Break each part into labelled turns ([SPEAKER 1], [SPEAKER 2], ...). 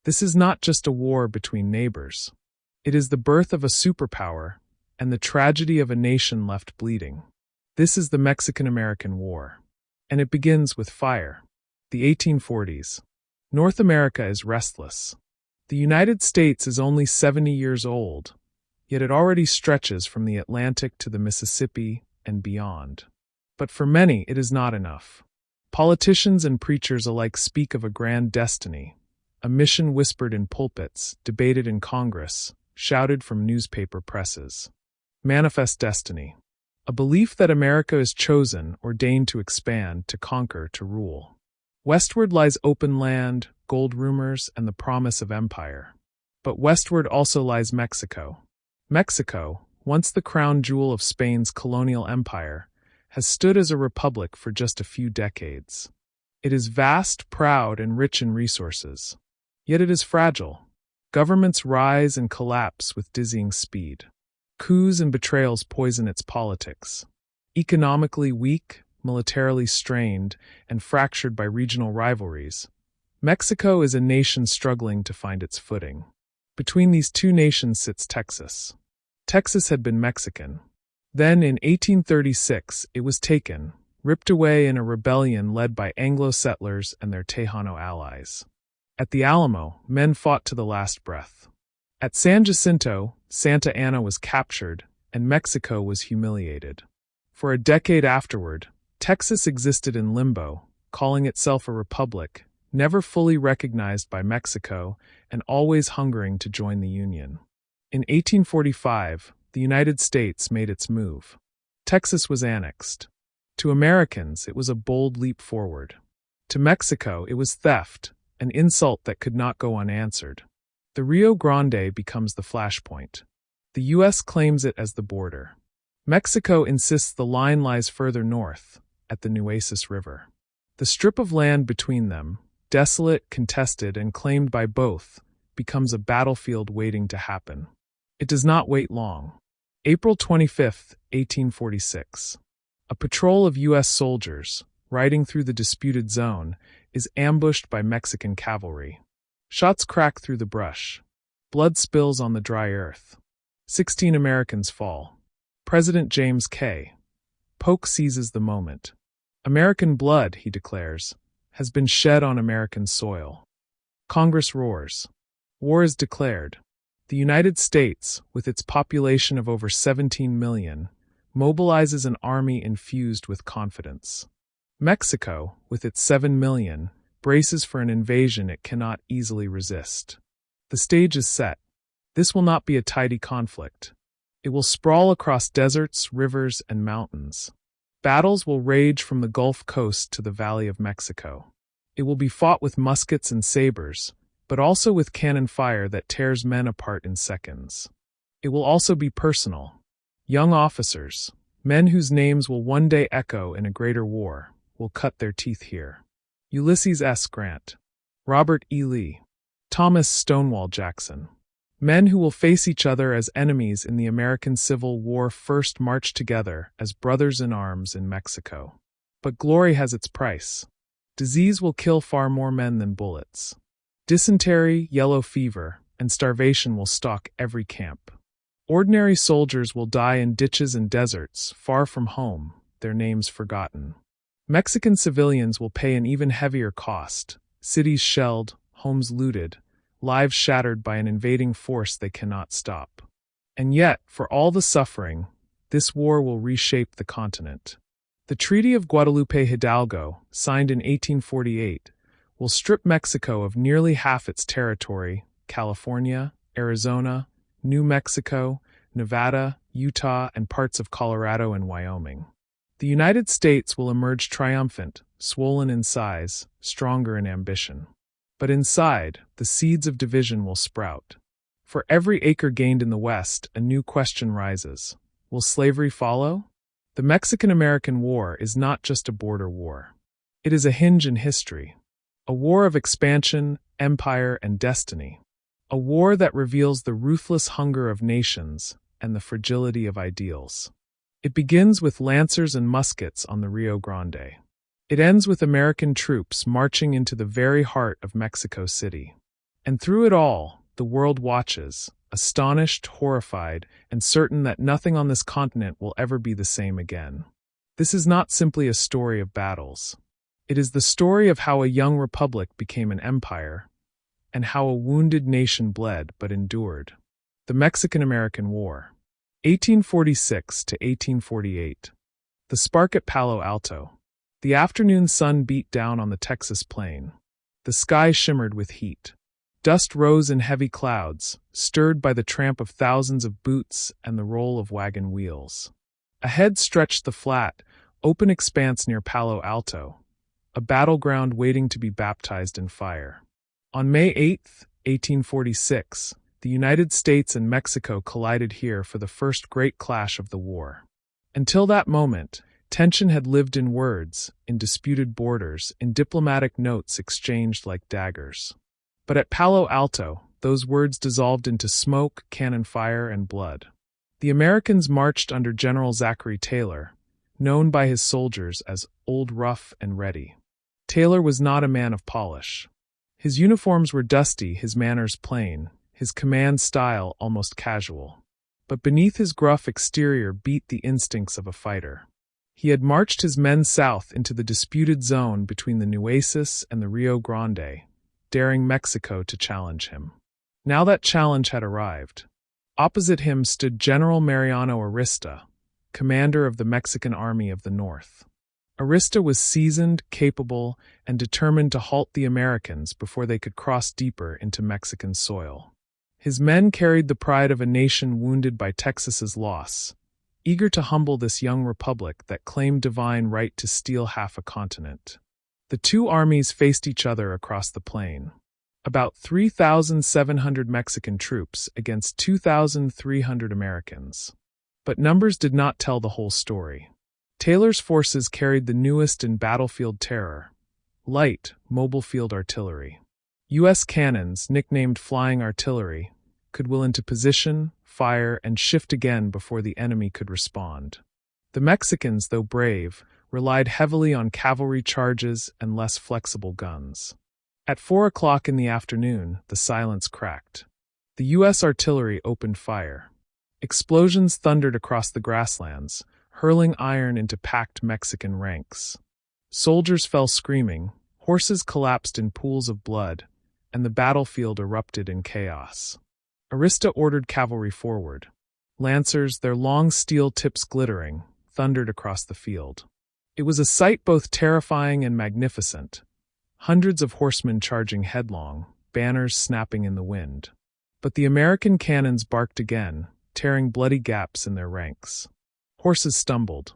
[SPEAKER 1] This is not just a war between neighbors. It is the birth of a superpower and the tragedy of a nation left bleeding. This is the Mexican-American War. And it begins with fire. The 1840s. North America is restless. The United States is only 70 years old, yet it already stretches from the Atlantic to the Mississippi and beyond. But for many, it is not enough. Politicians and preachers alike speak of a grand destiny, a mission whispered in pulpits, debated in Congress, shouted from newspaper presses. Manifest destiny. A belief that America is chosen, ordained to expand, to conquer, to rule. Westward lies open land, gold rumors, and the promise of empire. But westward also lies Mexico. Mexico, once the crown jewel of Spain's colonial empire, has stood as a republic for just a few decades. It is vast, proud, and rich in resources. Yet it is fragile. Governments rise and collapse with dizzying speed. Coups and betrayals poison its politics. Economically weak, militarily strained, and fractured by regional rivalries, Mexico is a nation struggling to find its footing. Between these two nations sits Texas. Texas had been Mexican. Then, in 1836, it was taken, ripped away in a rebellion led by Anglo settlers and their Tejano allies. At the Alamo, men fought to the last breath. At San Jacinto, Santa Anna was captured, and Mexico was humiliated. For a decade afterward, Texas existed in limbo, calling itself a republic, never fully recognized by Mexico, and always hungering to join the Union. In 1845, the United States made its move. Texas was annexed. To Americans, it was a bold leap forward. To Mexico, it was theft, an insult that could not go unanswered. The Rio Grande becomes the flashpoint. The U.S. claims it as the border. Mexico insists the line lies further north, at the Nueces River. The strip of land between them, desolate, contested, and claimed by both, becomes a battlefield waiting to happen. It does not wait long. April 25, 1846. A patrol of U.S. soldiers, riding through the disputed zone, is ambushed by Mexican cavalry. Shots crack through the brush. Blood spills on the dry earth. 16 Americans fall. President James K. Polk seizes the moment. American blood, he declares, has been shed on American soil. Congress roars. War is declared. The United States, with its population of over 17 million, mobilizes an army infused with confidence. Mexico, with its 7 million, braces for an invasion it cannot easily resist. The stage is set. This will not be a tidy conflict. It will sprawl across deserts, rivers, and mountains. Battles will rage from the Gulf Coast to the Valley of Mexico. It will be fought with muskets and sabers, but also with cannon fire that tears men apart in seconds. It will also be personal. Young officers, men whose names will one day echo in a greater war, will cut their teeth here. Ulysses S. Grant, Robert E. Lee, Thomas Stonewall Jackson. Men who will face each other as enemies in the American Civil War first marched together as brothers in arms in Mexico. But glory has its price. Disease will kill far more men than bullets. Dysentery, yellow fever, and starvation will stalk every camp. Ordinary soldiers will die in ditches and deserts, far from home, their names forgotten. Mexican civilians will pay an even heavier cost, cities shelled, homes looted, lives shattered by an invading force they cannot stop. And yet, for all the suffering, this war will reshape the continent. The Treaty of Guadalupe Hidalgo, signed in 1848, will strip Mexico of nearly half its territory: California, Arizona, New Mexico, Nevada, Utah, and parts of Colorado and Wyoming. The United States will emerge triumphant, swollen in size, stronger in ambition. But inside, the seeds of division will sprout. For every acre gained in the West, a new question rises. Will slavery follow? The Mexican-American War is not just a border war. It is a hinge in history. A war of expansion, empire, and destiny. A war that reveals the ruthless hunger of nations and the fragility of ideals. It begins with lancers and muskets on the Rio Grande. It ends with American troops marching into the very heart of Mexico City. And through it all, the world watches, astonished, horrified, and certain that nothing on this continent will ever be the same again. This is not simply a story of battles. It is the story of how a young republic became an empire, and how a wounded nation bled but endured. The Mexican-American War, 1846 to 1848. The spark at Palo Alto. The afternoon sun beat down on the Texas plain. The sky shimmered with heat. Dust rose in heavy clouds, stirred by the tramp of thousands of boots and the roll of wagon wheels. Ahead stretched the flat, open expanse near Palo Alto, a battleground waiting to be baptized in fire. On May 8, 1846, the United States and Mexico collided here for the first great clash of the war. Until that moment, tension had lived in words, in disputed borders, in diplomatic notes exchanged like daggers. But at Palo Alto, those words dissolved into smoke, cannon fire, and blood. The Americans marched under General Zachary Taylor, known by his soldiers as Old Rough and Ready. Taylor was not a man of polish. His uniforms were dusty, his manners plain, his command style almost casual. But beneath his gruff exterior beat the instincts of a fighter. He had marched his men south into the disputed zone between the Nueces and the Rio Grande, daring Mexico to challenge him. Now that challenge had arrived. Opposite him stood General Mariano Arista, commander of the Mexican Army of the North. Arista was seasoned, capable, and determined to halt the Americans before they could cross deeper into Mexican soil. His men carried the pride of a nation wounded by Texas's loss, eager to humble this young republic that claimed divine right to steal half a continent. The two armies faced each other across the plain. About 3,700 Mexican troops against 2,300 Americans. But numbers did not tell the whole story. Taylor's forces carried the newest in battlefield terror, light, mobile field artillery. U.S. cannons, nicknamed flying artillery, could will into position, fire, and shift again before the enemy could respond. The Mexicans, though brave, relied heavily on cavalry charges and less flexible guns. At 4 o'clock in the afternoon, the silence cracked. The U.S. artillery opened fire. Explosions thundered across the grasslands, hurling iron into packed Mexican ranks. Soldiers fell screaming, horses collapsed in pools of blood, and the battlefield erupted in chaos. Arista ordered cavalry forward. Lancers, their long steel tips glittering, thundered across the field. It was a sight both terrifying and magnificent. Hundreds of horsemen charging headlong, banners snapping in the wind. But the American cannons barked again, tearing bloody gaps in their ranks. Horses stumbled.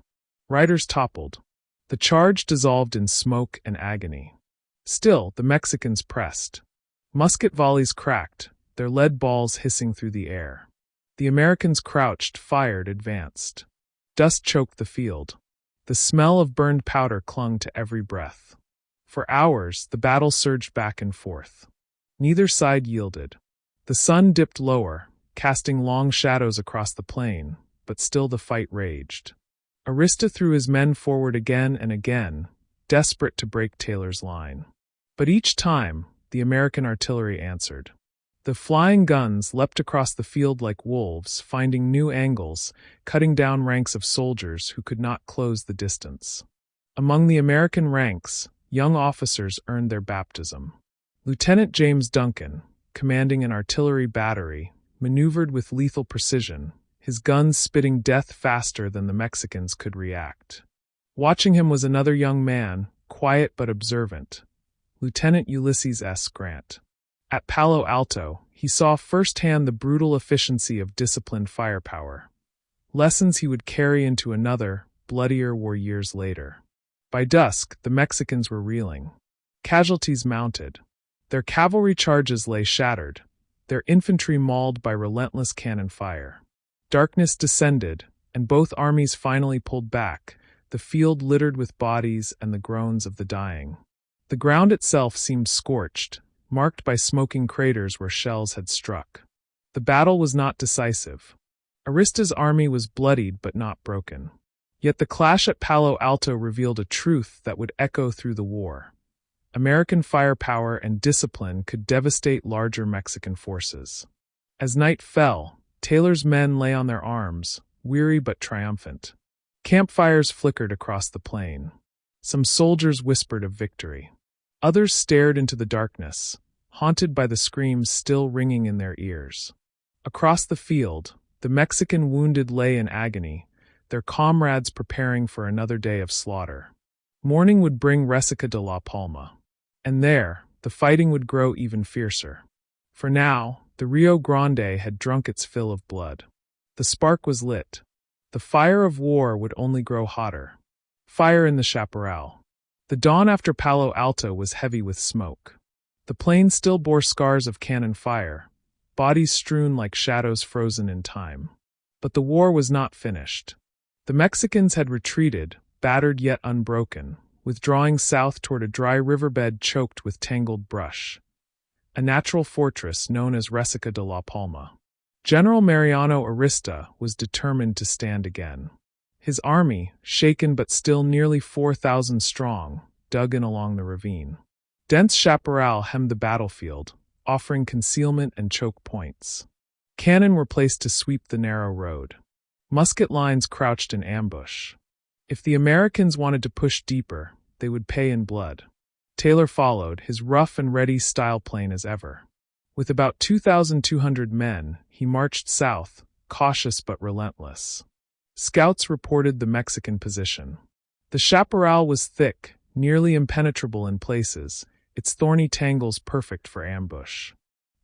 [SPEAKER 1] Riders toppled. The charge dissolved in smoke and agony. Still, the Mexicans pressed. Musket volleys cracked, their lead balls hissing through the air. The Americans crouched, fired, advanced. Dust choked the field. The smell of burned powder clung to every breath. For hours, the battle surged back and forth. Neither side yielded. The sun dipped lower, casting long shadows across the plain, but still the fight raged. Arista threw his men forward again and again, desperate to break Taylor's line. But each time, the American artillery answered. The flying guns leapt across the field like wolves, finding new angles, cutting down ranks of soldiers who could not close the distance. Among the American ranks, young officers earned their baptism. Lieutenant James Duncan, commanding an artillery battery, maneuvered with lethal precision, his guns spitting death faster than the Mexicans could react. Watching him was another young man, quiet but observant, Lieutenant Ulysses S. Grant. At Palo Alto, he saw firsthand the brutal efficiency of disciplined firepower, lessons he would carry into another, bloodier war years later. By dusk, the Mexicans were reeling. Casualties mounted. Their cavalry charges lay shattered, their infantry mauled by relentless cannon fire. Darkness descended, and both armies finally pulled back, the field littered with bodies and the groans of the dying. The ground itself seemed scorched, marked by smoking craters where shells had struck. The battle was not decisive. Arista's army was bloodied but not broken. Yet the clash at Palo Alto revealed a truth that would echo through the war. American firepower and discipline could devastate larger Mexican forces. As night fell, Taylor's men lay on their arms, weary but triumphant. Campfires flickered across the plain. Some soldiers whispered of victory. Others stared into the darkness, haunted by the screams still ringing in their ears. Across the field, the Mexican wounded lay in agony, their comrades preparing for another day of slaughter. Morning would bring Resaca de la Palma. And there, the fighting would grow even fiercer. For now, the Rio Grande had drunk its fill of blood. The spark was lit. The fire of war would only grow hotter. Fire in the chaparral. The dawn after Palo Alto was heavy with smoke. The plain still bore scars of cannon fire, bodies strewn like shadows frozen in time. But the war was not finished. The Mexicans had retreated, battered yet unbroken, withdrawing south toward a dry riverbed choked with tangled brush. A natural fortress known as Resaca de la Palma. General Mariano Arista was determined to stand again. His army, shaken but still nearly 4,000 strong, dug in along the ravine. Dense chaparral hemmed the battlefield, offering concealment and choke points. Cannon were placed to sweep the narrow road. Musket lines crouched in ambush. If the Americans wanted to push deeper, they would pay in blood. Taylor followed, his rough and ready style plain as ever. With about 2,200 men, he marched south, cautious but relentless. Scouts reported the Mexican position. The chaparral was thick, nearly impenetrable in places, its thorny tangles perfect for ambush.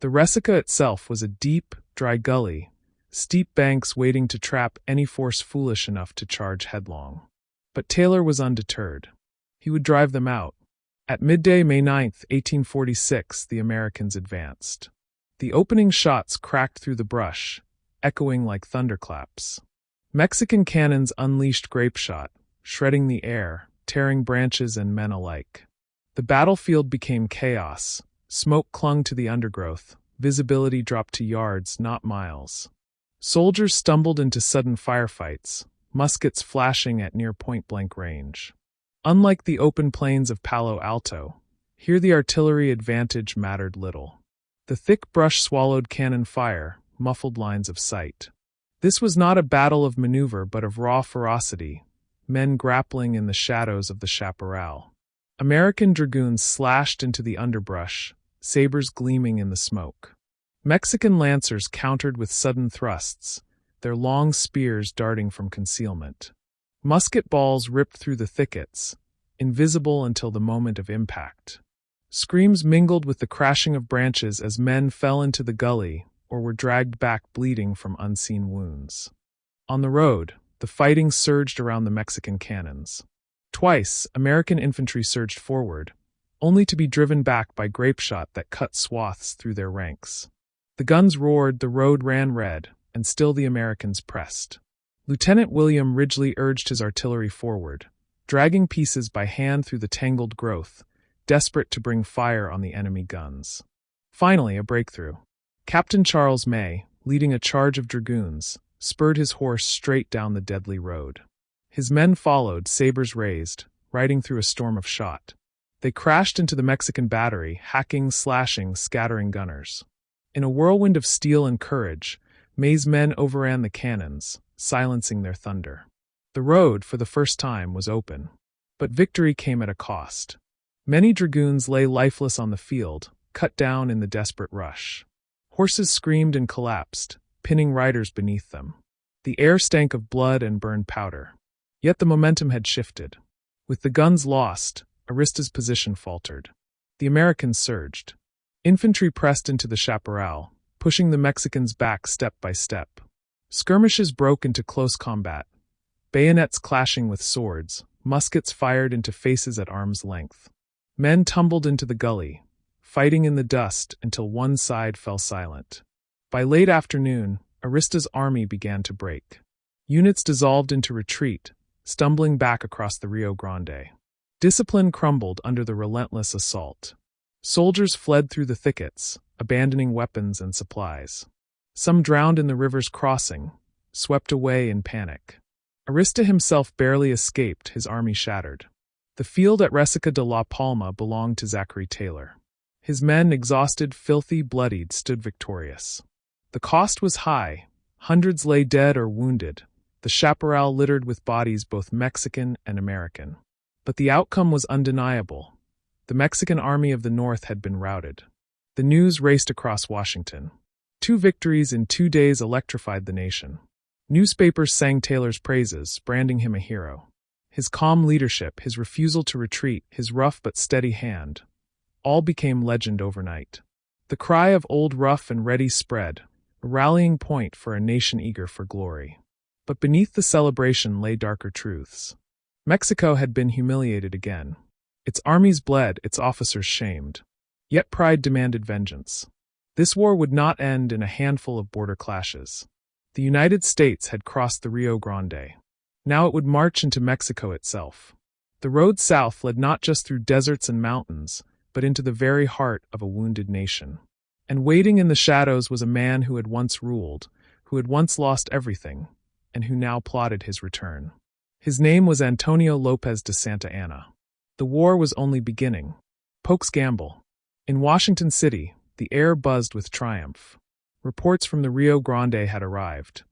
[SPEAKER 1] The Resaca itself was a deep, dry gully, steep banks waiting to trap any force foolish enough to charge headlong. But Taylor was undeterred. He would drive them out. At midday, May 9, 1846, the Americans advanced. The opening shots cracked through the brush, echoing like thunderclaps. Mexican cannons unleashed grapeshot, shredding the air, tearing branches and men alike. The battlefield became chaos. Smoke clung to the undergrowth. Visibility dropped to yards, not miles. Soldiers stumbled into sudden firefights, muskets flashing at near point-blank range. Unlike the open plains of Palo Alto, here the artillery advantage mattered little. The thick brush swallowed cannon fire, muffled lines of sight. This was not a battle of maneuver but of raw ferocity, men grappling in the shadows of the chaparral. American dragoons slashed into the underbrush, sabers gleaming in the smoke. Mexican lancers countered with sudden thrusts, their long spears darting from concealment. Musket balls ripped through the thickets, invisible until the moment of impact. Screams mingled with the crashing of branches as men fell into the gully or were dragged back bleeding from unseen wounds. On the road, the fighting surged around the Mexican cannons. Twice, American infantry surged forward, only to be driven back by grapeshot that cut swaths through their ranks. The guns roared, the road ran red, and still the Americans pressed. Lieutenant William Ridgely urged his artillery forward, dragging pieces by hand through the tangled growth, desperate to bring fire on the enemy guns. Finally, a breakthrough. Captain Charles May, leading a charge of dragoons, spurred his horse straight down the deadly road. His men followed, sabers raised, riding through a storm of shot. They crashed into the Mexican battery, hacking, slashing, scattering gunners. In a whirlwind of steel and courage, May's men overran the cannons, silencing their thunder. The road, for the first time, was open. But victory came at a cost. Many dragoons lay lifeless on the field, cut down in the desperate rush. Horses screamed and collapsed, pinning riders beneath them. The air stank of blood and burned powder. Yet the momentum had shifted. With the guns lost, Arista's position faltered. The Americans surged. Infantry pressed into the chaparral, pushing the Mexicans back step by step. Skirmishes broke into close combat, bayonets clashing with swords, muskets fired into faces at arm's length. Men tumbled into the gully, fighting in the dust until one side fell silent. By late afternoon, Arista's army began to break. Units dissolved into retreat, stumbling back across the Rio Grande. Discipline crumbled under the relentless assault. Soldiers fled through the thickets, abandoning weapons and supplies. Some drowned in the river's crossing, swept away in panic. Arista himself barely escaped, his army shattered. The field at Resaca de la Palma belonged to Zachary Taylor. His men, exhausted, filthy, bloodied, stood victorious. The cost was high. Hundreds lay dead or wounded, the chaparral littered with bodies both Mexican and American. But the outcome was undeniable. The Mexican army of the North had been routed. The news raced across Washington. 2 victories in 2 days electrified the nation. Newspapers sang Taylor's praises, branding him a hero. His calm leadership, his refusal to retreat, his rough but steady hand, all became legend overnight. The cry of Old Rough and Ready spread, a rallying point for a nation eager for glory. But beneath the celebration lay darker truths. Mexico had been humiliated again. Its armies bled, its officers shamed. Yet pride demanded vengeance. This war would not end in a handful of border clashes. The United States had crossed the Rio Grande. Now it would march into Mexico itself. The road south led not just through deserts and mountains, but into the very heart of a wounded nation. And waiting in the shadows was a man who had once ruled, who had once lost everything, and who now plotted his return. His name was Antonio Lopez de Santa Anna. The war was only beginning. Polk's gamble. In Washington City, the air buzzed with triumph. Reports from the Rio Grande had arrived.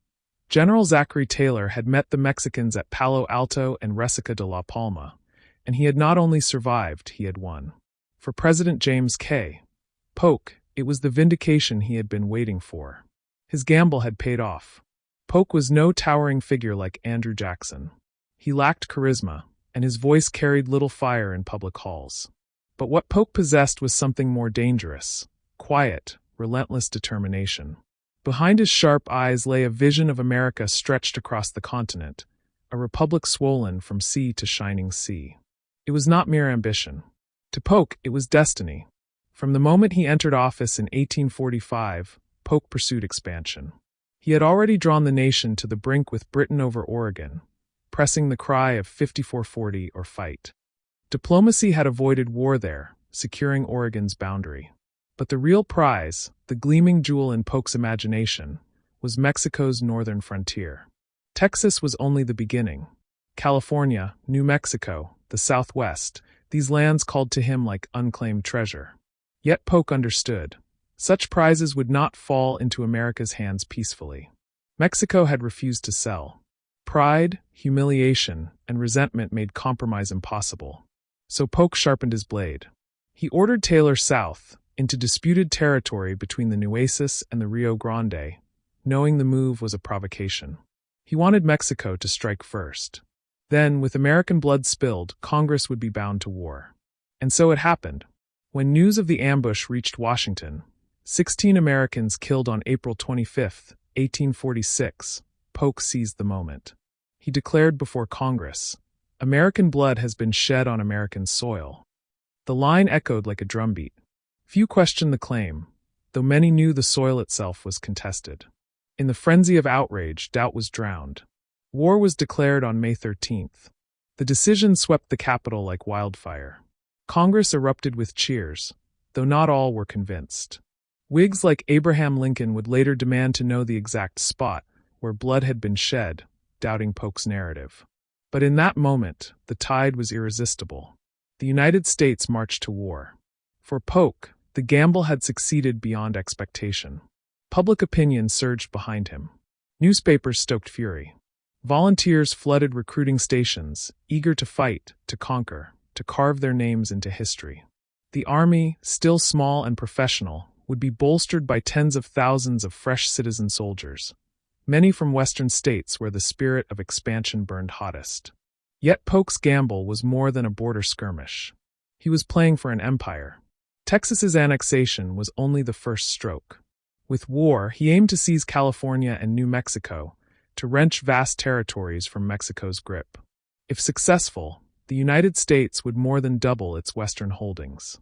[SPEAKER 1] General Zachary Taylor had met the Mexicans at Palo Alto and Resaca de la Palma, and he had not only survived, he had won. For President James K. Polk, it was the vindication he had been waiting for. His gamble had paid off. Polk was no towering figure like Andrew Jackson. He lacked charisma, and his voice carried little fire in public halls. But what Polk possessed was something more dangerous: quiet, relentless determination. Behind his sharp eyes lay a vision of America stretched across the continent, a republic swollen from sea to shining sea. It was not mere ambition. To Polk, it was destiny. From the moment he entered office in 1845, Polk pursued expansion. He had already drawn the nation to the brink with Britain over Oregon, pressing the cry of 5440 or fight. Diplomacy had avoided war there, securing Oregon's boundary. But the real prize, the gleaming jewel in Polk's imagination, was Mexico's northern frontier. Texas was only the beginning. California, New Mexico, the Southwest, these lands called to him like unclaimed treasure. Yet Polk understood. Such prizes would not fall into America's hands peacefully. Mexico had refused to sell. Pride, humiliation, and resentment made compromise impossible. So Polk sharpened his blade. He ordered Taylor south, into disputed territory between the Nueces and the Rio Grande, knowing the move was a provocation. He wanted Mexico to strike first. Then, with American blood spilled, Congress would be bound to war. And so it happened. When news of the ambush reached Washington, 16 Americans killed on April 25, 1846, Polk seized the moment. He declared before Congress, "American blood has been shed on American soil." The line echoed like a drumbeat. Few questioned the claim, though many knew the soil itself was contested. In the frenzy of outrage, doubt was drowned. War was declared on May 13th. The decision swept the Capitol like wildfire. Congress erupted with cheers, though not all were convinced. Whigs like Abraham Lincoln would later demand to know the exact spot where blood had been shed, doubting Polk's narrative. But in that moment, the tide was irresistible. The United States marched to war. For Polk, the gamble had succeeded beyond expectation. Public opinion surged behind him. Newspapers stoked fury. Volunteers flooded recruiting stations, eager to fight, to conquer, to carve their names into history. The army, still small and professional, would be bolstered by tens of thousands of fresh citizen soldiers, many from western states where the spirit of expansion burned hottest. Yet Polk's gamble was more than a border skirmish. He was playing for an empire. Texas's annexation was only the first stroke. With war, he aimed to seize California and New Mexico, to wrench vast territories from Mexico's grip. If successful, the United States would more than double its western holdings.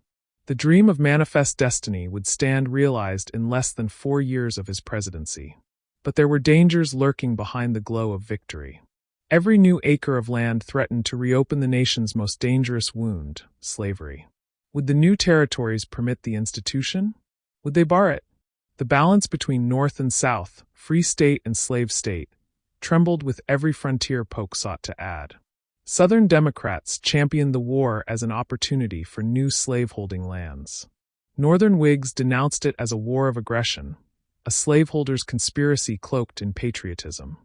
[SPEAKER 1] The dream of manifest destiny would stand realized in less than 4 years of his presidency. But there were dangers lurking behind the glow of victory. Every new acre of land threatened to reopen the nation's most dangerous wound, slavery. Would the new territories permit the institution? Would they bar it? The balance between North and South, free state and slave state, trembled with every frontier Polk sought to add. Southern Democrats championed the war as an opportunity for new slaveholding lands. Northern Whigs denounced it as a war of aggression, a slaveholders' conspiracy cloaked in patriotism.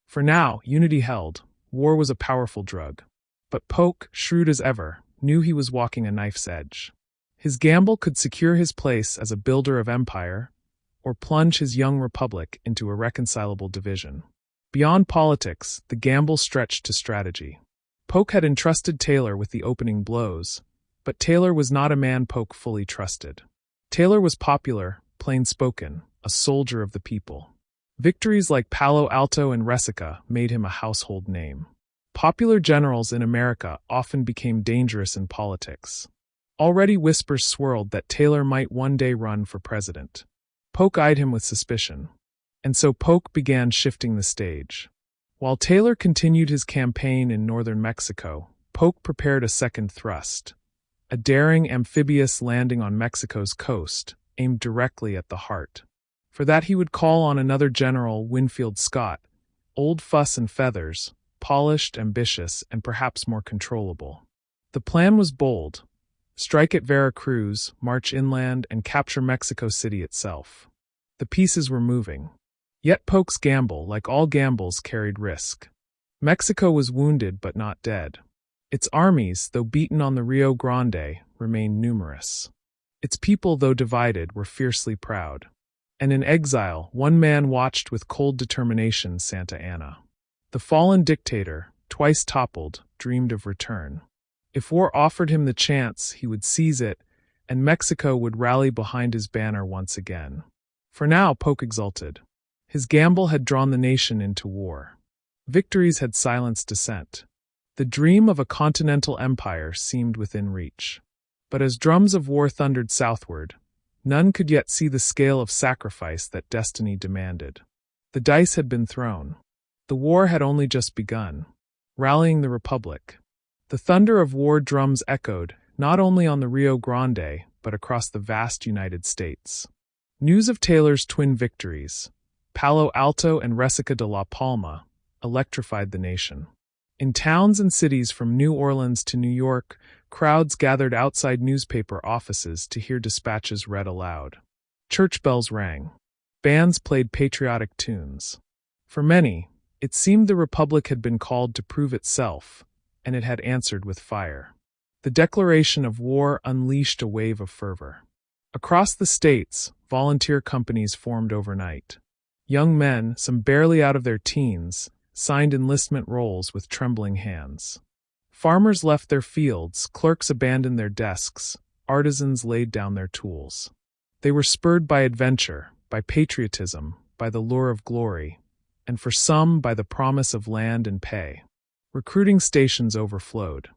[SPEAKER 1] For now, unity held. War was a powerful drug. But Polk, shrewd as ever, knew he was walking a knife's edge. His gamble could secure his place as a builder of empire, or plunge his young republic into irreconcilable division. Beyond politics, the gamble stretched to strategy. Polk had entrusted Taylor with the opening blows, but Taylor was not a man Polk fully trusted. Taylor was popular, plain-spoken, a soldier of the people. Victories like Palo Alto and Resaca made him a household name. Popular generals in America often became dangerous in politics. Already whispers swirled that Taylor might one day run for president. Polk eyed him with suspicion. And so Polk began shifting the stage. While Taylor continued his campaign in northern Mexico, Polk prepared a second thrust. A daring amphibious landing on Mexico's coast, aimed directly at the heart. For that he would call on another general, Winfield Scott, old fuss and feathers, polished, ambitious, and perhaps more controllable. The plan was bold. Strike at Veracruz, march inland, and capture Mexico City itself. The pieces were moving. Yet Polk's gamble, like all gambles, carried risk. Mexico was wounded but not dead. Its armies, though beaten on the Rio Grande, remained numerous. Its people, though divided, were fiercely proud. And in exile, one man watched with cold determination Santa Anna. The fallen dictator, twice toppled, dreamed of return. If war offered him the chance, he would seize it, and Mexico would rally behind his banner once again. For now, Polk exulted. His gamble had drawn the nation into war. Victories had silenced dissent. The dream of a continental empire seemed within reach. But as drums of war thundered southward, none could yet see the scale of sacrifice that destiny demanded. The dice had been thrown. The war had only just begun, rallying the Republic. The thunder of war drums echoed, not only on the Rio Grande, but across the vast United States. News of Taylor's twin victories, Palo Alto and Resaca de la Palma, electrified the nation. In towns and cities from New Orleans to New York, crowds gathered outside newspaper offices to hear dispatches read aloud. Church bells rang. Bands played patriotic tunes. For many, it seemed the Republic had been called to prove itself, and it had answered with fire. The declaration of war unleashed a wave of fervor. Across the states, volunteer companies formed overnight. Young men, some barely out of their teens, signed enlistment rolls with trembling hands. Farmers left their fields, clerks abandoned their desks, artisans laid down their tools. They were spurred by adventure, by patriotism, by the lure of glory, and for some by the promise of land and pay. Recruiting stations overflowed.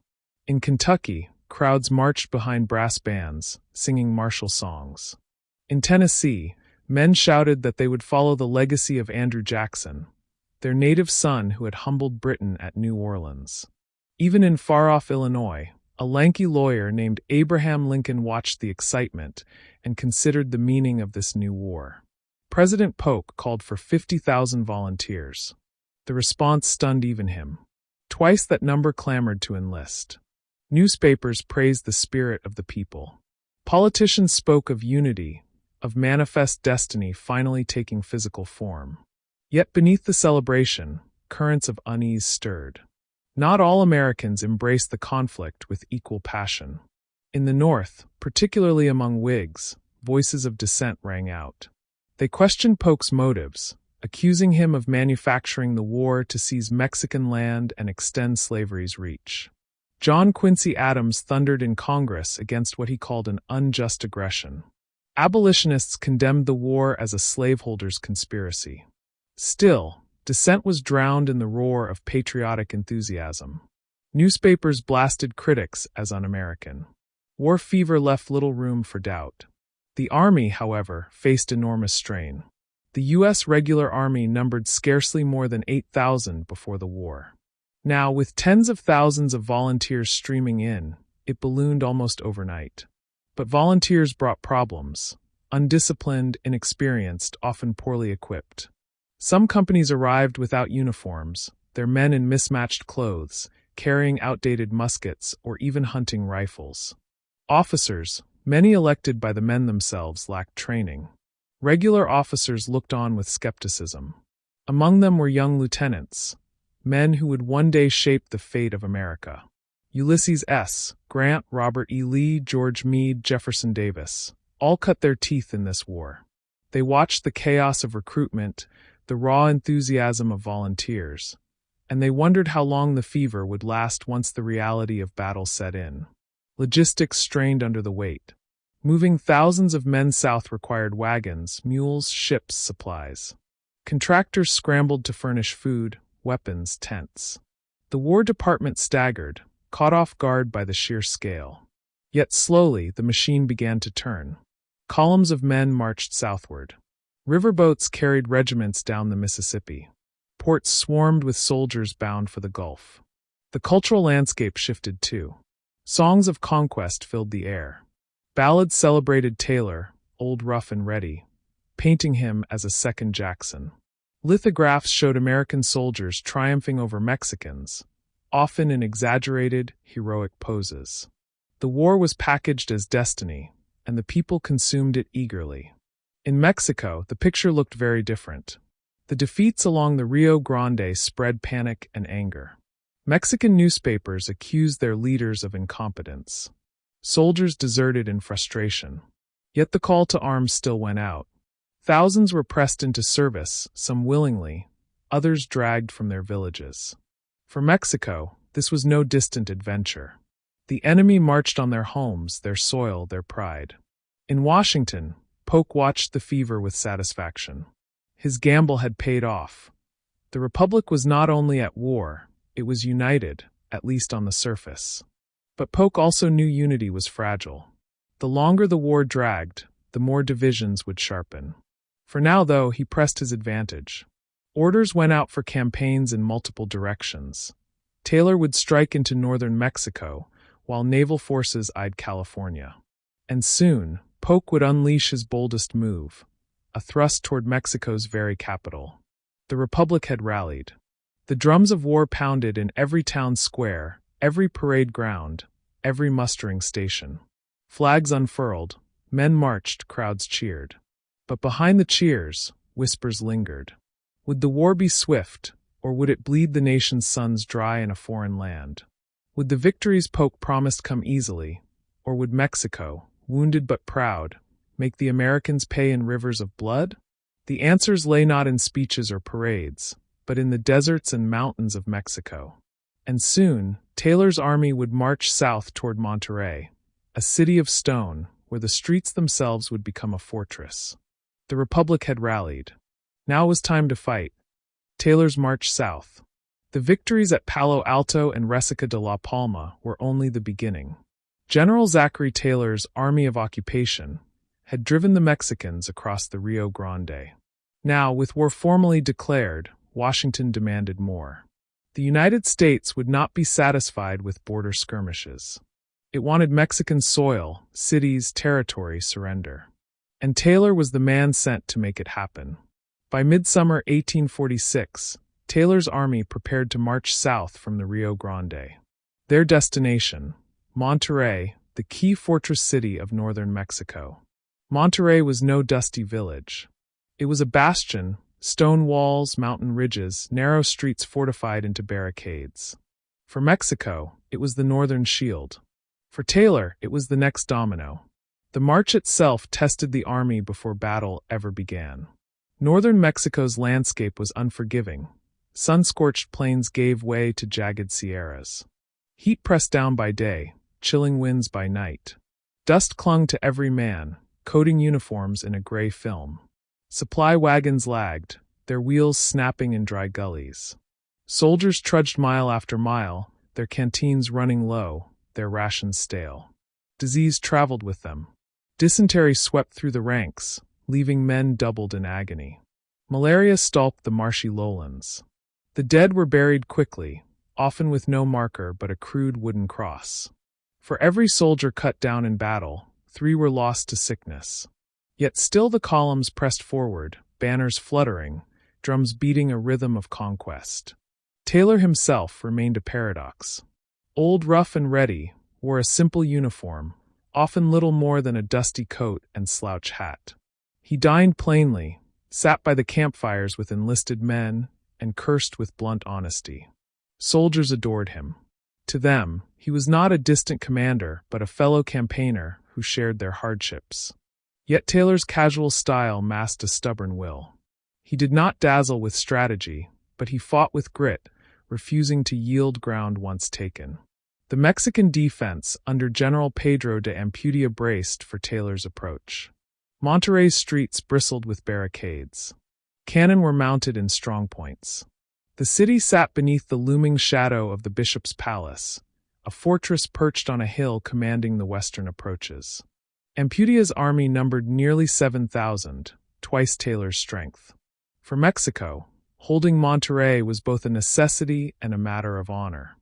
[SPEAKER 1] In Kentucky, crowds marched behind brass bands, singing martial songs. In Tennessee, men shouted that they would follow the legacy of Andrew Jackson, their native son who had humbled Britain at New Orleans. Even in far-off Illinois, a lanky lawyer named Abraham Lincoln watched the excitement and considered the meaning of this new war. President Polk called for 50,000 volunteers. The response stunned even him. Twice that number clamored to enlist. Newspapers praised the spirit of the people. Politicians spoke of unity, of manifest destiny finally taking physical form. Yet beneath the celebration, currents of unease stirred. Not all Americans embraced the conflict with equal passion. In the North, particularly among Whigs, voices of dissent rang out. They questioned Polk's motives, accusing him of manufacturing the war to seize Mexican land and extend slavery's reach. John Quincy Adams thundered in Congress against what he called an unjust aggression. Abolitionists condemned the war as a slaveholders' conspiracy. Still, dissent was drowned in the roar of patriotic enthusiasm. Newspapers blasted critics as un-American. War fever left little room for doubt. The Army, however, faced enormous strain. The U.S. regular Army numbered scarcely more than 8,000 before the war. Now, with tens of thousands of volunteers streaming in, it ballooned almost overnight. But volunteers brought problems. Undisciplined, inexperienced, often poorly equipped. Some companies arrived without uniforms, their men in mismatched clothes, carrying outdated muskets or even hunting rifles. Officers, many elected by the men themselves, lacked training. Regular officers looked on with skepticism. Among them were young lieutenants, men who would one day shape the fate of America. Ulysses S. Grant, Robert E. Lee, George Meade, Jefferson Davis, all cut their teeth in this war. They watched the chaos of recruitment, the raw enthusiasm of volunteers, and they wondered how long the fever would last once the reality of battle set in. Logistics strained under the weight. Moving thousands of men south required wagons, mules, ships, supplies. Contractors scrambled to furnish food, weapons, tents. The War Department staggered, caught off guard by the sheer scale. Yet slowly the machine began to turn. Columns of men marched southward. Riverboats carried regiments down the Mississippi. Ports swarmed with soldiers bound for the Gulf. The cultural landscape shifted too. Songs of conquest filled the air. Ballads celebrated Taylor, old rough and ready, painting him as a second Jackson. Lithographs showed American soldiers triumphing over Mexicans, often in exaggerated, heroic poses. The war was packaged as destiny, and the people consumed it eagerly. In Mexico, the picture looked very different. The defeats along the Rio Grande spread panic and anger. Mexican newspapers accused their leaders of incompetence. Soldiers deserted in frustration. Yet the call to arms still went out. Thousands were pressed into service, some willingly, others dragged from their villages. For Mexico, this was no distant adventure. The enemy marched on their homes, their soil, their pride. In Washington, Polk watched the fever with satisfaction. His gamble had paid off. The Republic was not only at war, it was united, at least on the surface. But Polk also knew unity was fragile. The longer the war dragged, the more divisions would sharpen. For now, though, he pressed his advantage. Orders went out for campaigns in multiple directions. Taylor would strike into northern Mexico, while naval forces eyed California. And soon, Polk would unleash his boldest move, a thrust toward Mexico's very capital. The Republic had rallied. The drums of war pounded in every town square, every parade ground, every mustering station. Flags unfurled, men marched, crowds cheered. But behind the cheers, whispers lingered. Would the war be swift, or would it bleed the nation's sons dry in a foreign land? Would the victories Polk promised come easily, or would Mexico, wounded but proud, make the Americans pay in rivers of blood? The answers lay not in speeches or parades, but in the deserts and mountains of Mexico. And soon, Taylor's army would march south toward Monterrey, a city of stone where the streets themselves would become a fortress. The Republic had rallied. Now it was time to fight. Taylor's march south. The victories at Palo Alto and Resaca de la Palma were only the beginning. General Zachary Taylor's Army of Occupation had driven the Mexicans across the Rio Grande. Now, with war formally declared, Washington demanded more. The United States would not be satisfied with border skirmishes. It wanted Mexican soil, cities, territory surrender. And Taylor was the man sent to make it happen. By midsummer 1846, Taylor's army prepared to march south from the Rio Grande. Their destination, Monterrey, the key fortress city of northern Mexico. Monterrey was no dusty village. It was a bastion, stone walls, mountain ridges, narrow streets fortified into barricades. For Mexico, it was the northern shield. For Taylor, it was the next domino. The march itself tested the army before battle ever began. Northern Mexico's landscape was unforgiving. Sun-scorched plains gave way to jagged sierras. Heat pressed down by day, chilling winds by night. Dust clung to every man, coating uniforms in a gray film. Supply wagons lagged, their wheels snapping in dry gullies. Soldiers trudged mile after mile, their canteens running low, their rations stale. Disease traveled with them. Dysentery swept through the ranks, leaving men doubled in agony. Malaria stalked the marshy lowlands. The dead were buried quickly, often with no marker but a crude wooden cross. For every soldier cut down in battle, 3 were lost to sickness. Yet still the columns pressed forward, banners fluttering, drums beating a rhythm of conquest. Taylor himself remained a paradox. Old Rough and Ready wore a simple uniform, often little more than a dusty coat and slouch hat. He dined plainly, sat by the campfires with enlisted men, and cursed with blunt honesty. Soldiers adored him. To them, he was not a distant commander but a fellow campaigner who shared their hardships. Yet Taylor's casual style masked a stubborn will. He did not dazzle with strategy, but he fought with grit, refusing to yield ground once taken. The Mexican defense under General Pedro de Ampudia braced for Taylor's approach. Monterrey's streets bristled with barricades. Cannon were mounted in strongpoints. The city sat beneath the looming shadow of the bishop's palace, a fortress perched on a hill commanding the western approaches. Ampudia's army numbered nearly 7,000, twice Taylor's strength. For Mexico, holding Monterrey was both a necessity and a matter of honor.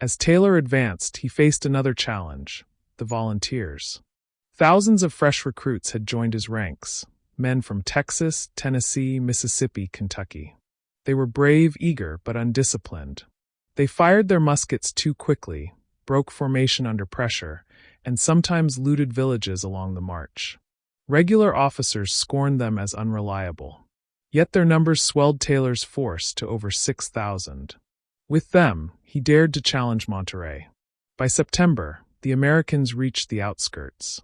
[SPEAKER 1] As Taylor advanced, he faced another challenge: the volunteers. Thousands of fresh recruits had joined his ranks, men from Texas, Tennessee, Mississippi, Kentucky. They were brave, eager, but undisciplined. They fired their muskets too quickly, broke formation under pressure, and sometimes looted villages along the march. Regular officers scorned them as unreliable. Yet their numbers swelled Taylor's force to over 6,000. With them, he dared to challenge Monterrey. By September, the Americans reached the outskirts.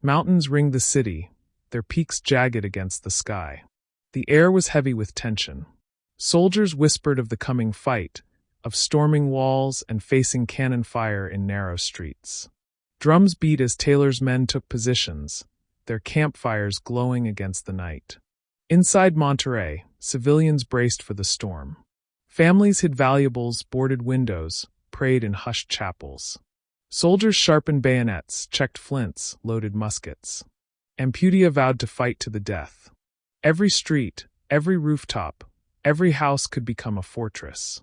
[SPEAKER 1] Mountains ringed the city, their peaks jagged against the sky. The air was heavy with tension. Soldiers whispered of the coming fight, of storming walls and facing cannon fire in narrow streets. Drums beat as Taylor's men took positions, their campfires glowing against the night. Inside Monterrey, civilians braced for the storm. Families hid valuables, boarded windows, prayed in hushed chapels. Soldiers sharpened bayonets, checked flints, loaded muskets. Ampudia vowed to fight to the death. Every street, every rooftop, every house could become a fortress.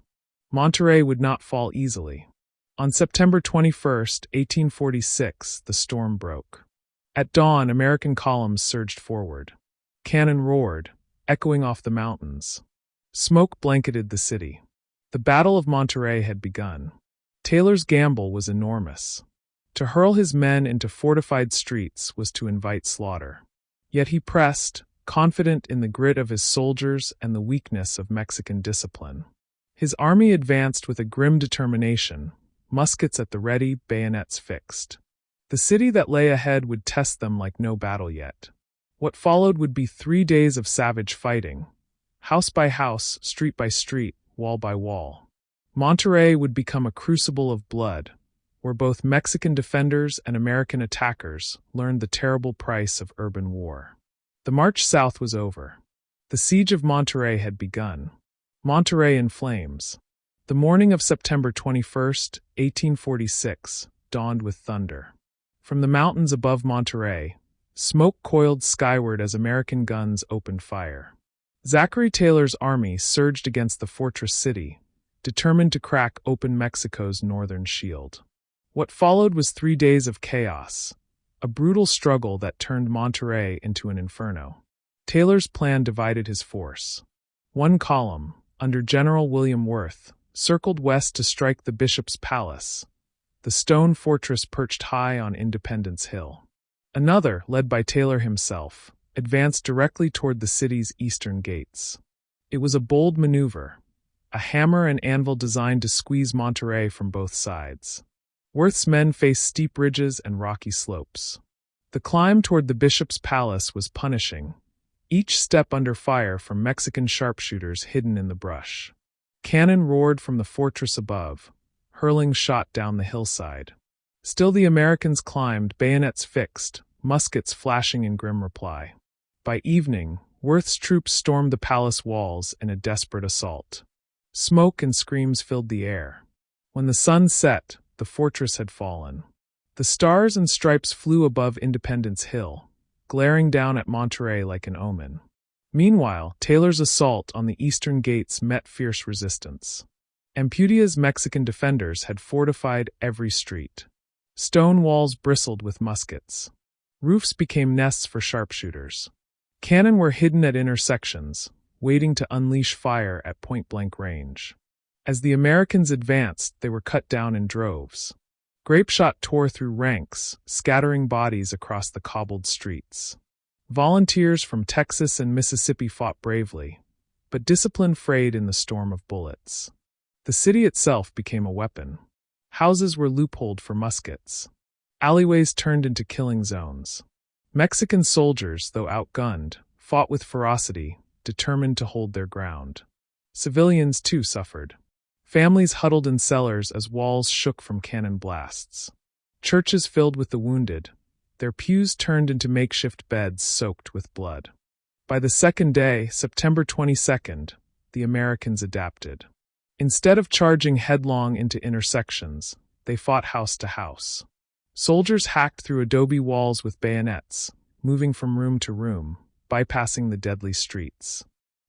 [SPEAKER 1] Monterrey would not fall easily. On September 21, 1846, the storm broke. At dawn, American columns surged forward. Cannon roared, echoing off the mountains. Smoke blanketed the city. The Battle of Monterrey had begun. Taylor's gamble was enormous. To hurl his men into fortified streets was to invite slaughter. Yet he pressed, confident in the grit of his soldiers and the weakness of Mexican discipline. His army advanced with a grim determination, muskets at the ready, bayonets fixed. The city that lay ahead would test them like no battle yet. What followed would be 3 days of savage fighting, house by house, street by street, wall by wall. Monterrey would become a crucible of blood, where both Mexican defenders and American attackers learned the terrible price of urban war. The march south was over. The siege of Monterrey had begun. Monterrey in flames. The morning of September 21, 1846, dawned with thunder. From the mountains above Monterrey, smoke coiled skyward as American guns opened fire. Zachary Taylor's army surged against the fortress city, determined to crack open Mexico's northern shield. What followed was 3 days of chaos, a brutal struggle that turned Monterrey into an inferno. Taylor's plan divided his force. One column, under General William Worth, circled west to strike the bishop's palace, the stone fortress perched high on Independence Hill. Another, led by Taylor himself, advanced directly toward the city's eastern gates. It was a bold maneuver, a hammer and anvil designed to squeeze Monterrey from both sides. Worth's men faced steep ridges and rocky slopes. The climb toward the bishop's palace was punishing, each step under fire from Mexican sharpshooters hidden in the brush. Cannon roared from the fortress above, hurling shot down the hillside. Still the Americans climbed, bayonets fixed, muskets flashing in grim reply. By evening, Worth's troops stormed the palace walls in a desperate assault. Smoke and screams filled the air. When the sun set, the fortress had fallen. The stars and stripes flew above Independence Hill, glaring down at Monterrey like an omen. Meanwhile, Taylor's assault on the eastern gates met fierce resistance. Ampudia's Mexican defenders had fortified every street. Stone walls bristled with muskets. Roofs became nests for sharpshooters. Cannon were hidden at intersections, waiting to unleash fire at point-blank range. As the Americans advanced, they were cut down in droves. Grapeshot tore through ranks, scattering bodies across the cobbled streets. Volunteers from Texas and Mississippi fought bravely, but discipline frayed in the storm of bullets. The city itself became a weapon. Houses were loopholed for muskets. Alleyways turned into killing zones. Mexican soldiers, though outgunned, fought with ferocity, determined to hold their ground. Civilians, too, suffered. Families huddled in cellars as walls shook from cannon blasts. Churches filled with the wounded, their pews turned into makeshift beds soaked with blood. By the second day, September 22nd, the Americans adapted. Instead of charging headlong into intersections, they fought house to house. Soldiers hacked through adobe walls with bayonets, moving from room to room, bypassing the deadly streets.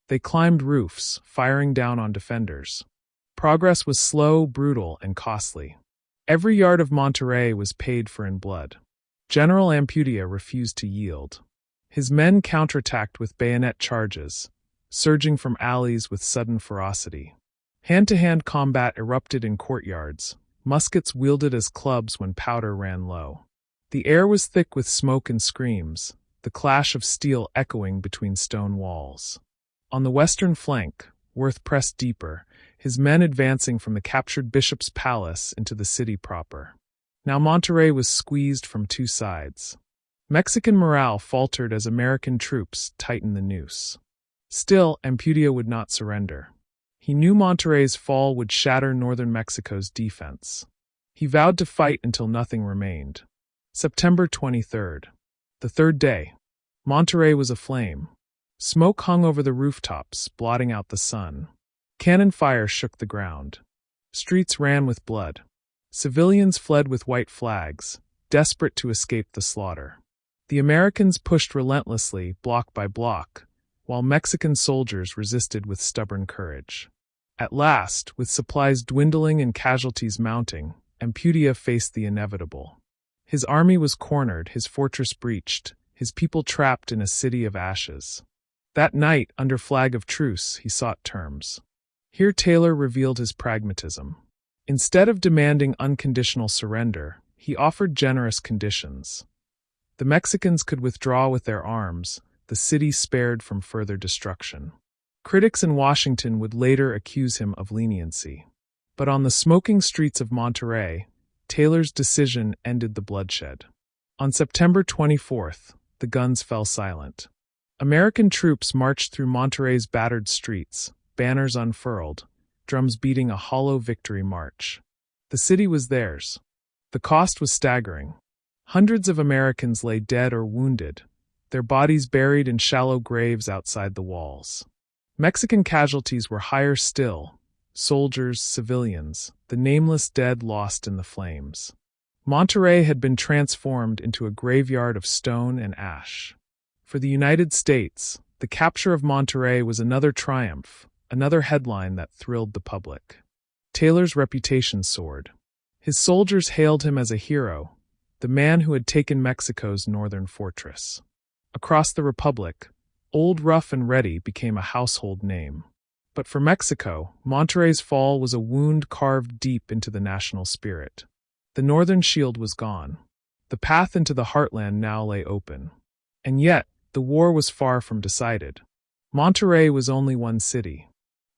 [SPEAKER 1] They climbed roofs, firing down on defenders. Progress was slow, brutal, and costly. Every yard of Monterrey was paid for in blood. General Ampudia refused to yield. His men counterattacked with bayonet charges, surging from alleys with sudden ferocity. Hand-to-hand combat erupted in courtyards, muskets wielded as clubs when powder ran low. The air was thick with smoke and screams, the clash of steel echoing between stone walls. On the western flank, Worth pressed deeper, his men advancing from the captured bishop's palace into the city proper. Now Monterrey was squeezed from two sides. Mexican morale faltered as American troops tightened the noose. Still, Ampudia would not surrender. He knew Monterrey's fall would shatter northern Mexico's defense. He vowed to fight until nothing remained. September 23rd. The third day. Monterrey was aflame. Smoke hung over the rooftops, blotting out the sun. Cannon fire shook the ground. Streets ran with blood. Civilians fled with white flags, desperate to escape the slaughter. The Americans pushed relentlessly, block by block, while Mexican soldiers resisted with stubborn courage. At last, with supplies dwindling and casualties mounting, Ampudia faced the inevitable. His army was cornered, his fortress breached, his people trapped in a city of ashes. That night, under flag of truce, he sought terms. Here Taylor revealed his pragmatism. Instead of demanding unconditional surrender, he offered generous conditions. The Mexicans could withdraw with their arms, the city spared from further destruction. Critics in Washington would later accuse him of leniency. But on the smoking streets of Monterrey, Taylor's decision ended the bloodshed. On September 24th, the guns fell silent. American troops marched through Monterrey's battered streets, banners unfurled, drums beating a hollow victory march. The city was theirs. The cost was staggering. Hundreds of Americans lay dead or wounded, their bodies buried in shallow graves outside the walls. Mexican casualties were higher still: soldiers, civilians, the nameless dead lost in the flames. Monterrey had been transformed into a graveyard of stone and ash. For the United States, the capture of Monterrey was another triumph, another headline that thrilled the public. Taylor's reputation soared. His soldiers hailed him as a hero, the man who had taken Mexico's northern fortress. Across the Republic, Old Rough and Ready became a household name. But for Mexico, Monterrey's fall was a wound carved deep into the national spirit. The northern shield was gone. The path into the heartland now lay open. And yet, the war was far from decided. Monterrey was only one city.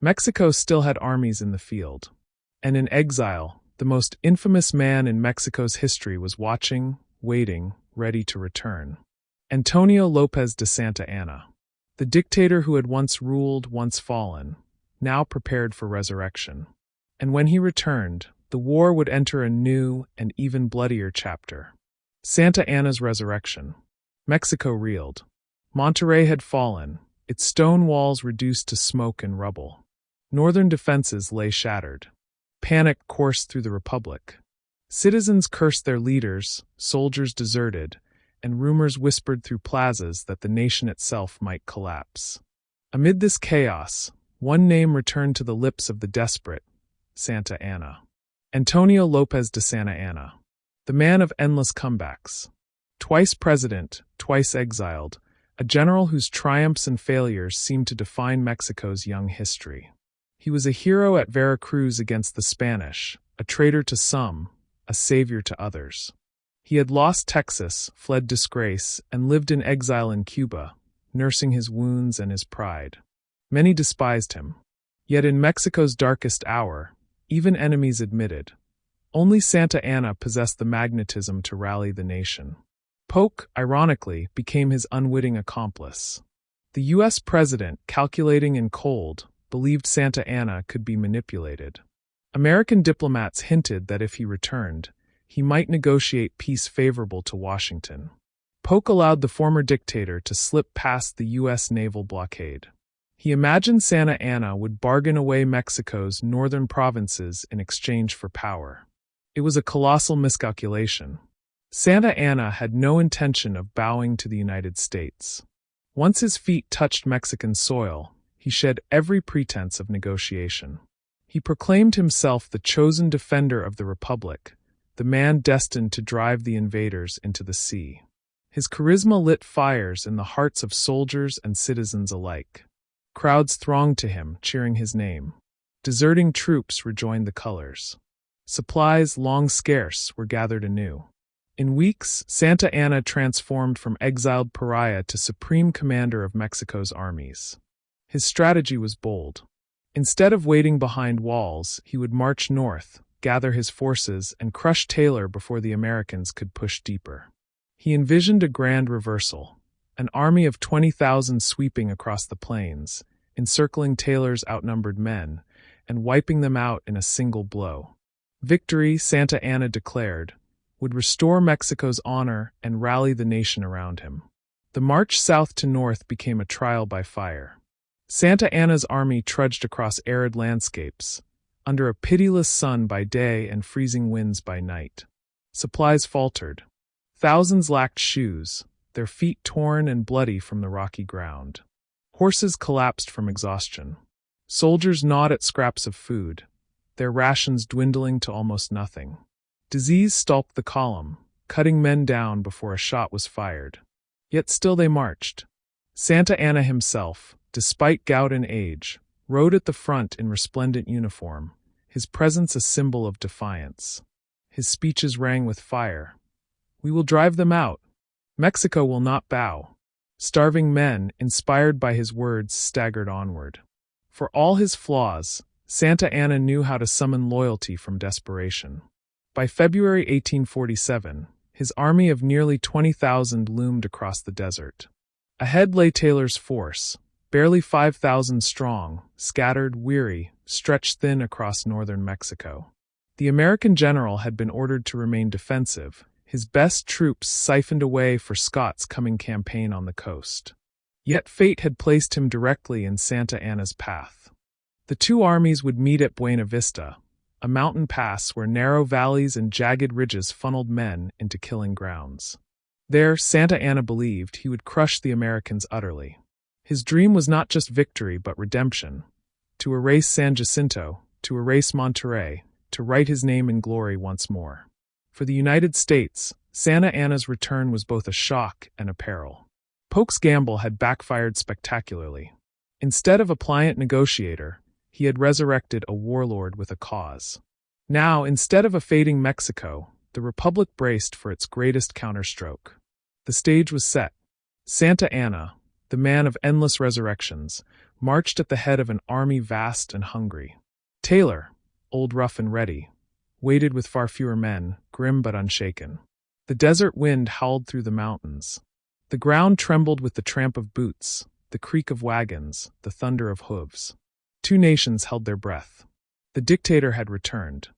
[SPEAKER 1] Mexico still had armies in the field. And in exile, the most infamous man in Mexico's history was watching, waiting, ready to return. Antonio López de Santa Anna. The dictator who had once ruled, once fallen, now prepared for resurrection. And when he returned, the war would enter a new and even bloodier chapter. Santa Anna's resurrection. Mexico reeled. Monterrey had fallen, its stone walls reduced to smoke and rubble. Northern defenses lay shattered. Panic coursed through the Republic. Citizens cursed their leaders, soldiers deserted, and rumors whispered through plazas that the nation itself might collapse. Amid this chaos, one name returned to the lips of the desperate: Santa Anna. Antonio López de Santa Anna. The man of endless comebacks. Twice president, twice exiled, a general whose triumphs and failures seemed to define Mexico's young history. He was a hero at Veracruz against the Spanish, a traitor to some, a savior to others. He had lost Texas, fled disgrace, and lived in exile in Cuba, nursing his wounds and his pride. Many despised him. Yet in Mexico's darkest hour, even enemies admitted, only Santa Anna possessed the magnetism to rally the nation. Polk, ironically, became his unwitting accomplice. The U.S. president, calculating and cold, believed Santa Anna could be manipulated. American diplomats hinted that if he returned, he might negotiate peace favorable to Washington. Polk allowed the former dictator to slip past the U.S. naval blockade. He imagined Santa Anna would bargain away Mexico's northern provinces in exchange for power. It was a colossal miscalculation. Santa Anna had no intention of bowing to the United States. Once his feet touched Mexican soil, he shed every pretense of negotiation. He proclaimed himself the chosen defender of the Republic, the man destined to drive the invaders into the sea. His charisma lit fires in the hearts of soldiers and citizens alike. Crowds thronged to him, cheering his name. Deserting troops rejoined the colors. Supplies, long scarce, were gathered anew. In weeks, Santa Anna transformed from exiled pariah to supreme commander of Mexico's armies. His strategy was bold. Instead of waiting behind walls, he would march north, gather his forces, and crush Taylor before the Americans could push deeper. He envisioned a grand reversal. An army of 20,000 sweeping across the plains, encircling Taylor's outnumbered men, and wiping them out in a single blow. Victory, Santa Anna declared, would restore Mexico's honor and rally the nation around him. The march south to north became a trial by fire. Santa Anna's army trudged across arid landscapes, under a pitiless sun by day and freezing winds by night. Supplies faltered. Thousands lacked shoes, their feet torn and bloody from the rocky ground. Horses collapsed from exhaustion. Soldiers gnawed at scraps of food, their rations dwindling to almost nothing. Disease stalked the column, cutting men down before a shot was fired. Yet still they marched. Santa Anna himself, despite gout and age, rode at the front in resplendent uniform, his presence a symbol of defiance. His speeches rang with fire. "We will drive them out. Mexico will not bow." Starving men, inspired by his words, staggered onward. For all his flaws, Santa Anna knew how to summon loyalty from desperation. By February 1847, his army of nearly 20,000 loomed across the desert. Ahead lay Taylor's force, barely 5,000 strong, scattered, weary, stretched thin across northern Mexico. The American general had been ordered to remain defensive, his best troops siphoned away for Scott's coming campaign on the coast. Yet fate had placed him directly in Santa Anna's path. The two armies would meet at Buena Vista, a mountain pass where narrow valleys and jagged ridges funneled men into killing grounds. There, Santa Anna believed he would crush the Americans utterly. His dream was not just victory but redemption. To erase San Jacinto, to erase Monterrey, to write his name in glory once more. For the United States, Santa Anna's return was both a shock and a peril. Polk's gamble had backfired spectacularly. Instead of a pliant negotiator, he had resurrected a warlord with a cause. Now, instead of a fading Mexico, the Republic braced for its greatest counterstroke. The stage was set. Santa Anna, the man of endless resurrections, marched at the head of an army vast and hungry. Taylor, old rough and ready, waited with far fewer men, grim but unshaken. The desert wind howled through the mountains. The ground trembled with the tramp of boots, the creak of wagons, the thunder of hooves. Two nations held their breath. The dictator had returned,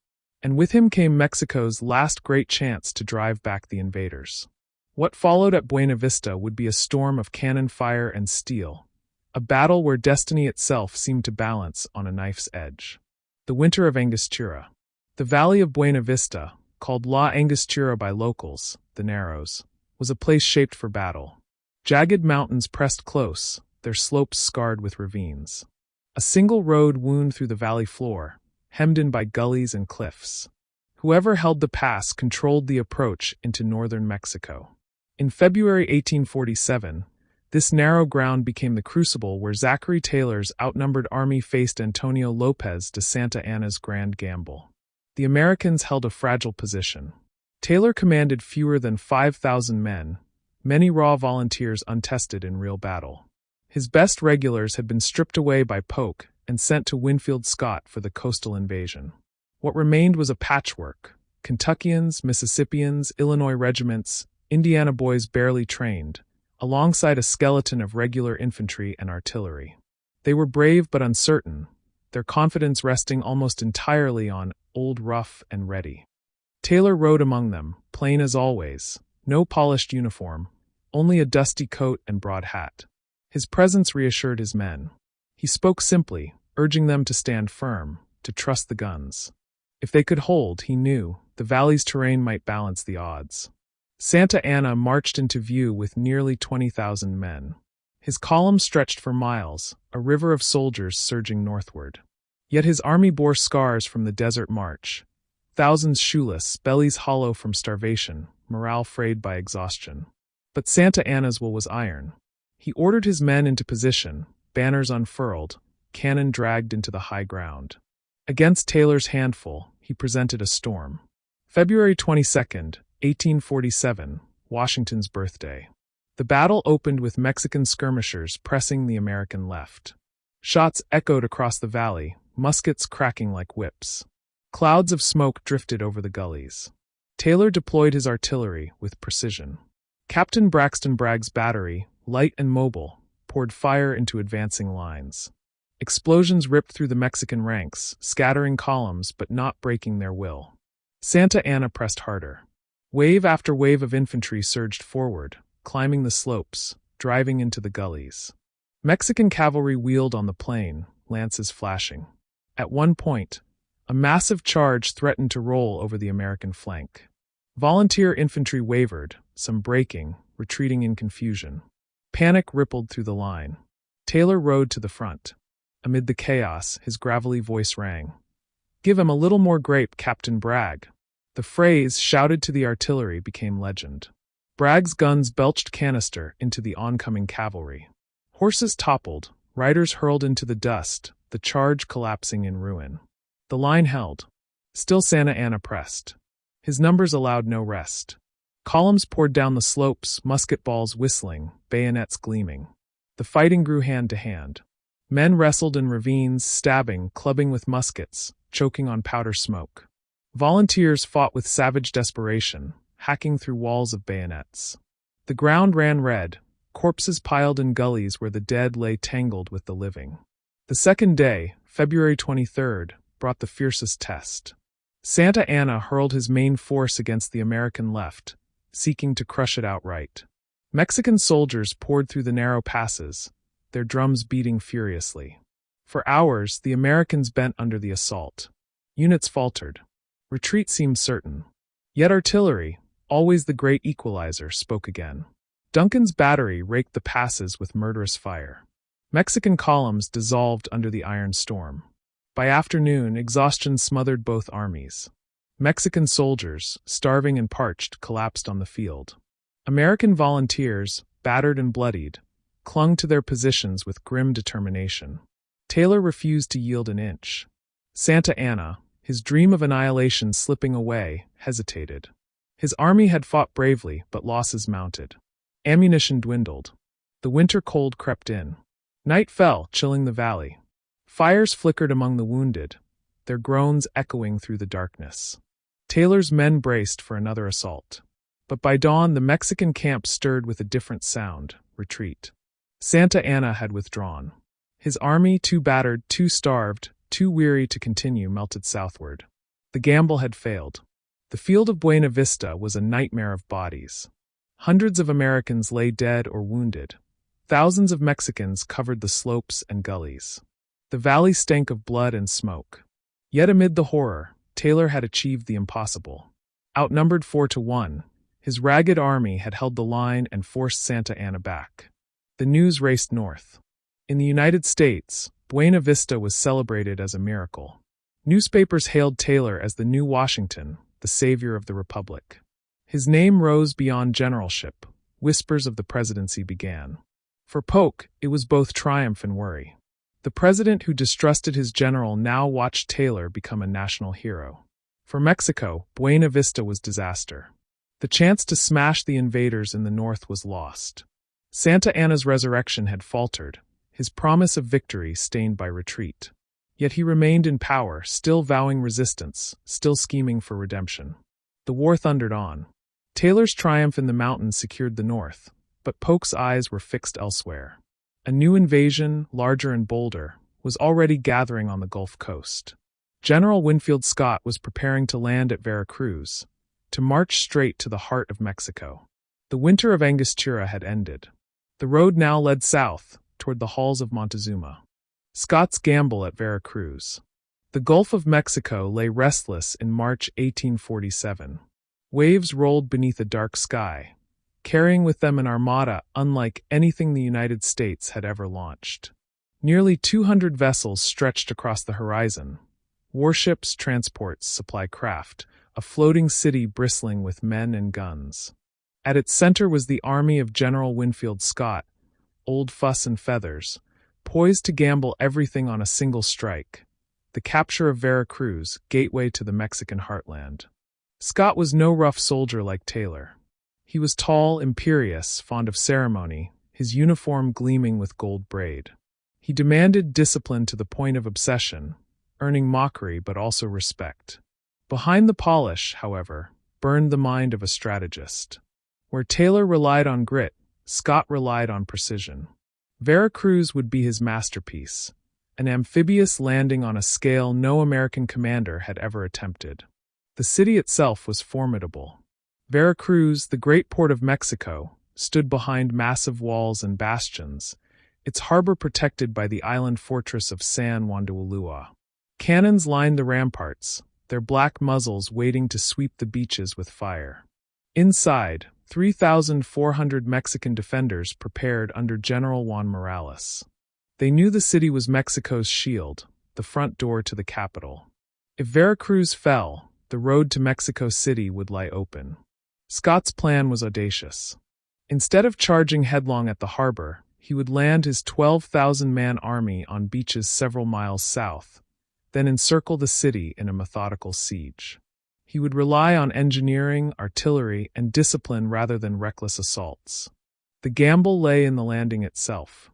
[SPEAKER 1] and with him came Mexico's last great chance to drive back the invaders. What followed at Buena Vista would be a storm of cannon fire and steel, a battle where destiny itself seemed to balance on a knife's edge. The winter of Angostura. The valley of Buena Vista, called La Angostura by locals, the Narrows, was a place shaped for battle. Jagged mountains pressed close, their slopes scarred with ravines. A single road wound through the valley floor, hemmed in by gullies and cliffs. Whoever held the pass controlled the approach into northern Mexico. In February 1847, This narrow ground became the crucible where Zachary Taylor's outnumbered army faced Antonio Lopez de Santa Anna's grand gamble. The Americans held a fragile position. Taylor commanded fewer than 5,000 men, many raw volunteers untested in real battle. His best regulars had been stripped away by Polk and sent to Winfield Scott for the coastal invasion. What remained was a patchwork: Kentuckians, Mississippians, Illinois regiments, Indiana boys barely trained, alongside a skeleton of regular infantry and artillery. They were brave but uncertain, their confidence resting almost entirely on Old Rough and Ready. Taylor rode among them, plain as always, no polished uniform, only a dusty coat and broad hat. His presence reassured his men. He spoke simply, urging them to stand firm, to trust the guns. If they could hold, he knew, the valley's terrain might balance the odds. Santa Anna marched into view with nearly 20,000 men. His column stretched for miles, a river of soldiers surging northward. Yet his army bore scars from the desert march. Thousands shoeless, bellies hollow from starvation, morale frayed by exhaustion. But Santa Anna's will was iron. He ordered his men into position, banners unfurled, cannon dragged into the high ground. Against Taylor's handful, he presented a storm. February 22nd, 1847, Washington's birthday. The battle opened with Mexican skirmishers pressing the American left. Shots echoed across the valley, muskets cracking like whips. Clouds of smoke drifted over the gullies. Taylor deployed his artillery with precision. Captain Braxton Bragg's battery, light and mobile, poured fire into advancing lines. Explosions ripped through the Mexican ranks, scattering columns but not breaking their will. Santa Anna pressed harder. Wave after wave of infantry surged forward, climbing the slopes, driving into the gullies. Mexican cavalry wheeled on the plain, lances flashing. At one point, a massive charge threatened to roll over the American flank. Volunteer infantry wavered, some breaking, retreating in confusion. Panic rippled through the line. Taylor rode to the front. Amid the chaos, his gravelly voice rang. "Give him a little more grape, Captain Bragg." The phrase, shouted to the artillery, became legend. Bragg's guns belched canister into the oncoming cavalry. Horses toppled, riders hurled into the dust, the charge collapsing in ruin. The line held. Still Santa Anna pressed. His numbers allowed no rest. Columns poured down the slopes, musket balls whistling, bayonets gleaming. The fighting grew hand to hand. Men wrestled in ravines, stabbing, clubbing with muskets, choking on powder smoke. Volunteers fought with savage desperation, hacking through walls of bayonets. The ground ran red, corpses piled in gullies where the dead lay tangled with the living. The second day, February 23rd, brought the fiercest test. Santa Anna hurled his main force against the American left, seeking to crush it outright. Mexican soldiers poured through the narrow passes, their drums beating furiously. For hours, the Americans bent under the assault. Units faltered. Retreat seemed certain. Yet artillery, always the great equalizer, spoke again. Duncan's battery raked the passes with murderous fire. Mexican columns dissolved under the iron storm. By afternoon, exhaustion smothered both armies. Mexican soldiers, starving and parched, collapsed on the field. American volunteers, battered and bloodied, clung to their positions with grim determination. Taylor refused to yield an inch. Santa Anna, his dream of annihilation slipping away, hesitated. His army had fought bravely, but losses mounted. Ammunition dwindled. The winter cold crept in. Night fell, chilling the valley. Fires flickered among the wounded, their groans echoing through the darkness. Taylor's men braced for another assault. But by dawn, the Mexican camp stirred with a different sound: retreat. Santa Anna had withdrawn. His army, too battered, too starved, too weary to continue, melted southward. The gamble had failed. The field of Buena Vista was a nightmare of bodies. Hundreds of Americans lay dead or wounded. Thousands of Mexicans covered the slopes and gullies. The valley stank of blood and smoke. Yet amid the horror, Taylor had achieved the impossible. Outnumbered 4-1, his ragged army had held the line and forced Santa Anna back. The news raced north. In the United States, Buena Vista was celebrated as a miracle. Newspapers hailed Taylor as the new Washington, the savior of the Republic. His name rose beyond generalship. Whispers of the presidency began. For Polk, it was both triumph and worry. The president who distrusted his general now watched Taylor become a national hero. For Mexico, Buena Vista was disaster. The chance to smash the invaders in the north was lost. Santa Anna's resurrection had faltered, his promise of victory stained by retreat. Yet he remained in power, still vowing resistance, still scheming for redemption. The war thundered on. Taylor's triumph in the mountains secured the north, but Polk's eyes were fixed elsewhere. A new invasion, larger and bolder, was already gathering on the Gulf Coast. General Winfield Scott was preparing to land at Veracruz, to march straight to the heart of Mexico. The winter of Angostura had ended. The road now led south, toward the halls of Montezuma. Scott's gamble at Veracruz. The Gulf of Mexico lay restless in March 1847. Waves rolled beneath a dark sky, carrying with them an armada unlike anything the United States had ever launched. Nearly 200 vessels stretched across the horizon. Warships, transports, supply craft, a floating city bristling with men and guns. At its center was the army of General Winfield Scott, old fuss and feathers, poised to gamble everything on a single strike, the capture of Veracruz, gateway to the Mexican heartland. Scott was no rough soldier like Taylor. He was tall, imperious, fond of ceremony, his uniform gleaming with gold braid. He demanded discipline to the point of obsession, earning mockery but also respect. Behind the polish, however, burned the mind of a strategist. Where Taylor relied on grit, Scott relied on precision. Veracruz would be his masterpiece, an amphibious landing on a scale no American commander had ever attempted. The city itself was formidable. Veracruz, the great port of Mexico, stood behind massive walls and bastions, its harbor protected by the island fortress of San Juan de Ulua. Cannons lined the ramparts, their black muzzles waiting to sweep the beaches with fire. Inside, 3,400 Mexican defenders prepared under General Juan Morales. They knew the city was Mexico's shield, the front door to the capital. If Veracruz fell, the road to Mexico City would lie open. Scott's plan was audacious. Instead of charging headlong at the harbor, he would land his 12,000-man army on beaches several miles south, then encircle the city in a methodical siege. He would rely on engineering, artillery, and discipline rather than reckless assaults. The gamble lay in the landing itself.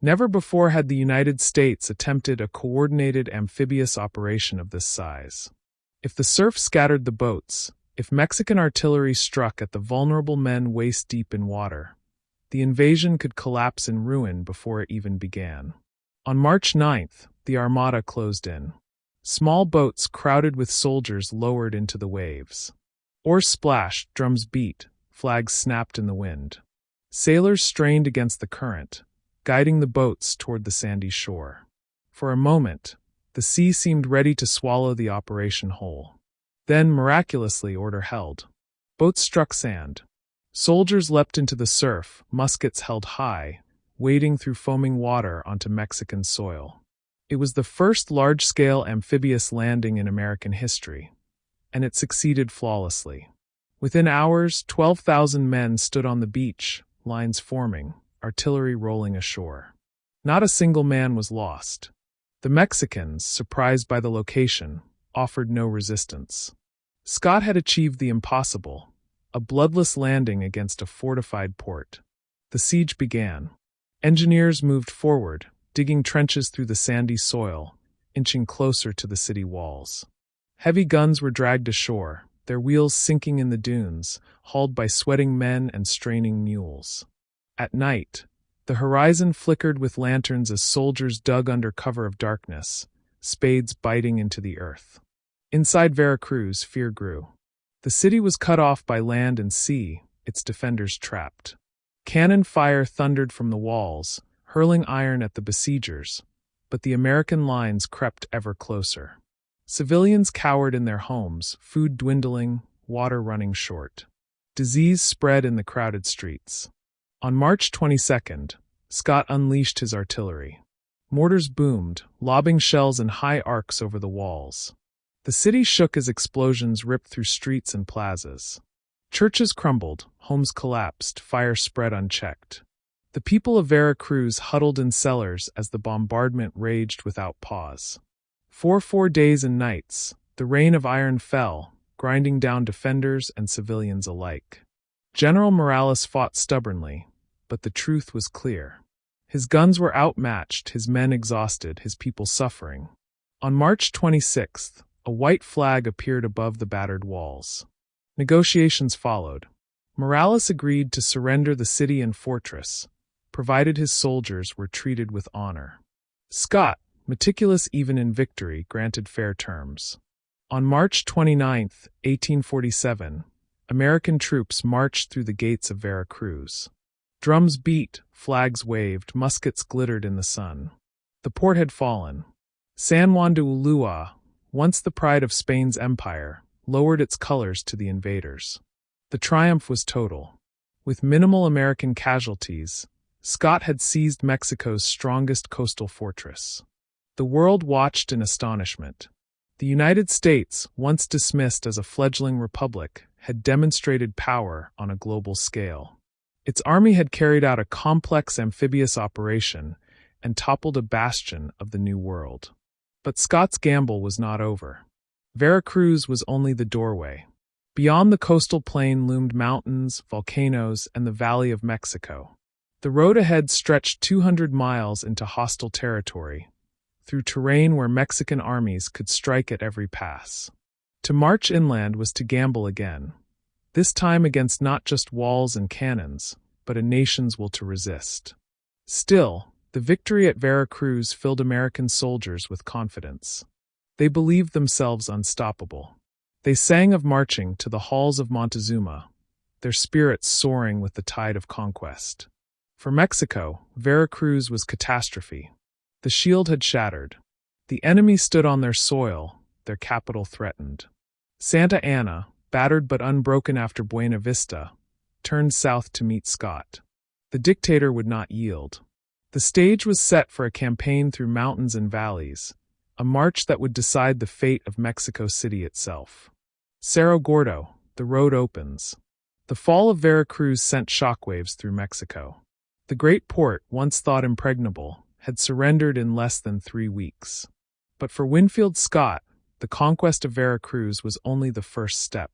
[SPEAKER 1] Never before had the United States attempted a coordinated amphibious operation of this size. If the surf scattered the boats, if Mexican artillery struck at the vulnerable men waist-deep in water, the invasion could collapse in ruin before it even began. On March 9th, the Armada closed in. Small boats crowded with soldiers lowered into the waves. Oars splashed, drums beat, flags snapped in the wind. Sailors strained against the current, guiding the boats toward the sandy shore. For a moment, the sea seemed ready to swallow the operation whole. Then, miraculously, order held. Boats struck sand. Soldiers leapt into the surf, muskets held high, wading through foaming water onto Mexican soil. It was the first large-scale amphibious landing in American history, and it succeeded flawlessly. Within hours, 12,000 men stood on the beach, lines forming, artillery rolling ashore. Not a single man was lost. The Mexicans, surprised by the location, offered no resistance. Scott had achieved the impossible, a bloodless landing against a fortified port. The siege began. Engineers moved forward, digging trenches through the sandy soil, inching closer to the city walls. Heavy guns were dragged ashore, their wheels sinking in the dunes, hauled by sweating men and straining mules. At night, the horizon flickered with lanterns as soldiers dug under cover of darkness, spades biting into the earth. Inside Veracruz, fear grew. The city was cut off by land and sea, its defenders trapped. Cannon fire thundered from the walls, hurling iron at the besiegers, but the American lines crept ever closer. Civilians cowered in their homes, food dwindling, water running short. Disease spread in the crowded streets. On March 22nd, Scott unleashed his artillery. Mortars boomed, lobbing shells in high arcs over the walls. The city shook as explosions ripped through streets and plazas. Churches crumbled, homes collapsed, fire spread unchecked. The people of Veracruz huddled in cellars as the bombardment raged without pause. For 4 days and nights, the rain of iron fell, grinding down defenders and civilians alike. General Morales fought stubbornly, but the truth was clear. His guns were outmatched, his men exhausted, his people suffering. On March 26th, a white flag appeared above the battered walls. Negotiations followed. Morales agreed to surrender the city and fortress, provided his soldiers were treated with honor. Scott, meticulous even in victory, granted fair terms. On March 29, 1847, American troops marched through the gates of Veracruz. Drums beat, flags waved, muskets glittered in the sun. The port had fallen. San Juan de Ulua, once the pride of Spain's empire, lowered its colors to the invaders. The triumph was total. With minimal American casualties, Scott had seized Mexico's strongest coastal fortress. The world watched in astonishment. The United States, once dismissed as a fledgling republic, had demonstrated power on a global scale. Its army had carried out a complex amphibious operation and toppled a bastion of the New World. But Scott's gamble was not over. Veracruz was only the doorway. Beyond the coastal plain loomed mountains, volcanoes, and the Valley of Mexico. The road ahead stretched 200 miles into hostile territory, through terrain where Mexican armies could strike at every pass. To march inland was to gamble again, this time against not just walls and cannons, but a nation's will to resist. Still, the victory at Veracruz filled American soldiers with confidence. They believed themselves unstoppable. They sang of marching to the halls of Montezuma, their spirits soaring with the tide of conquest. For Mexico, Veracruz was catastrophe. The shield had shattered. The enemy stood on their soil, their capital threatened. Santa Anna, battered but unbroken after Buena Vista, turned south to meet Scott. The dictator would not yield. The stage was set for a campaign through mountains and valleys, a march that would decide the fate of Mexico City itself. Cerro Gordo, the road opens. The fall of Veracruz sent shockwaves through Mexico. The great port, once thought impregnable, had surrendered in less than 3 weeks. But for Winfield Scott, the conquest of Veracruz was only the first step.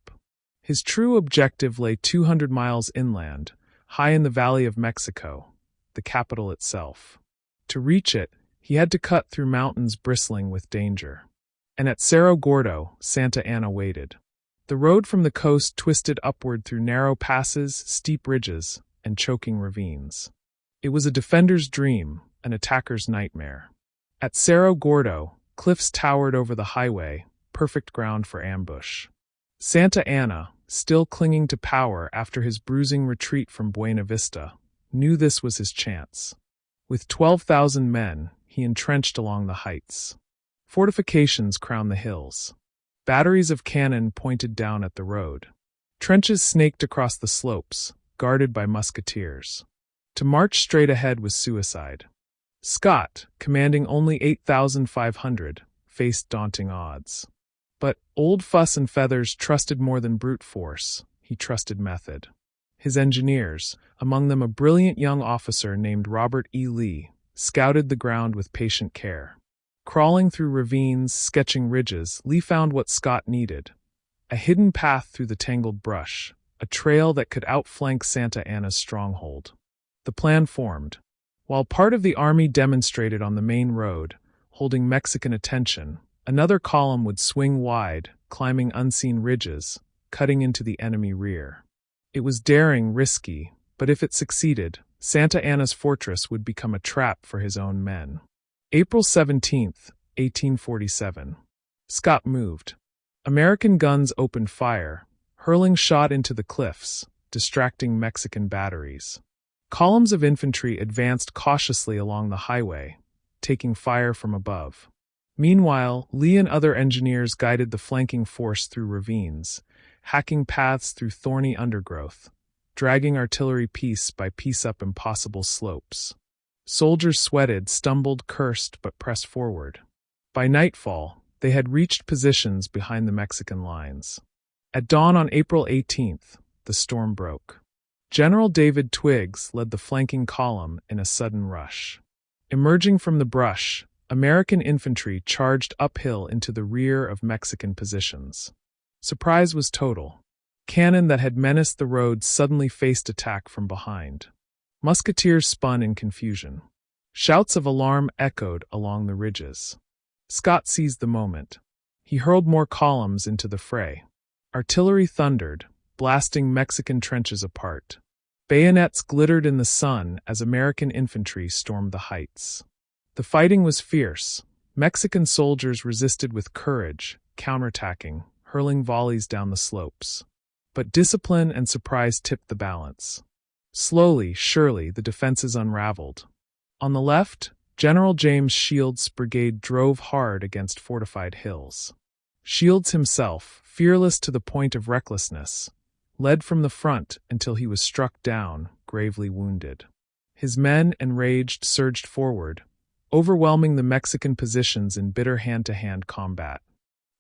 [SPEAKER 1] His true objective lay 200 miles inland, high in the Valley of Mexico, the capital itself. To reach it, he had to cut through mountains bristling with danger. And at Cerro Gordo, Santa Anna waited. The road from the coast twisted upward through narrow passes, steep ridges, and choking ravines. It was a defender's dream, an attacker's nightmare. At Cerro Gordo, cliffs towered over the highway, perfect ground for ambush. Santa Anna, still clinging to power after his bruising retreat from Buena Vista, knew this was his chance. With 12,000 men, he entrenched along the heights. Fortifications crowned the hills. Batteries of cannon pointed down at the road. Trenches snaked across the slopes, guarded by musketeers. To march straight ahead was suicide. Scott, commanding only 8,500, faced daunting odds. But Old Fuss and Feathers trusted more than brute force. He trusted method. His engineers, among them a brilliant young officer named Robert E. Lee, scouted the ground with patient care. Crawling through ravines, sketching ridges, Lee found what Scott needed: a hidden path through the tangled brush, a trail that could outflank Santa Anna's stronghold. The plan formed. While part of the army demonstrated on the main road, holding Mexican attention, another column would swing wide, climbing unseen ridges, cutting into the enemy rear. It was daring, risky, but if it succeeded, Santa Anna's fortress would become a trap for his own men. April 17, 1847. Scott moved. American guns opened fire, hurling shot into the cliffs, distracting Mexican batteries. Columns of infantry advanced cautiously along the highway, taking fire from above. Meanwhile, Lee and other engineers guided the flanking force through ravines, hacking paths through thorny undergrowth, dragging artillery piece by piece up impossible slopes. Soldiers sweated, stumbled, cursed, but pressed forward. By nightfall, they had reached positions behind the Mexican lines. At dawn on April 18th, the storm broke. General David Twiggs led the flanking column in a sudden rush. Emerging from the brush, American infantry charged uphill into the rear of Mexican positions. Surprise was total. Cannon that had menaced the road suddenly faced attack from behind. Musketeers spun in confusion. Shouts of alarm echoed along the ridges. Scott seized the moment. He hurled more columns into the fray. Artillery thundered, blasting Mexican trenches apart. Bayonets glittered in the sun as American infantry stormed the heights. The fighting was fierce. Mexican soldiers resisted with courage, counterattacking, hurling volleys down the slopes. But discipline and surprise tipped the balance. Slowly, surely, the defenses unraveled. On the left, General James Shields' brigade drove hard against fortified hills. Shields himself, fearless to the point of recklessness, led from the front until he was struck down, gravely wounded. His men, enraged, surged forward, overwhelming the Mexican positions in bitter hand-to-hand combat.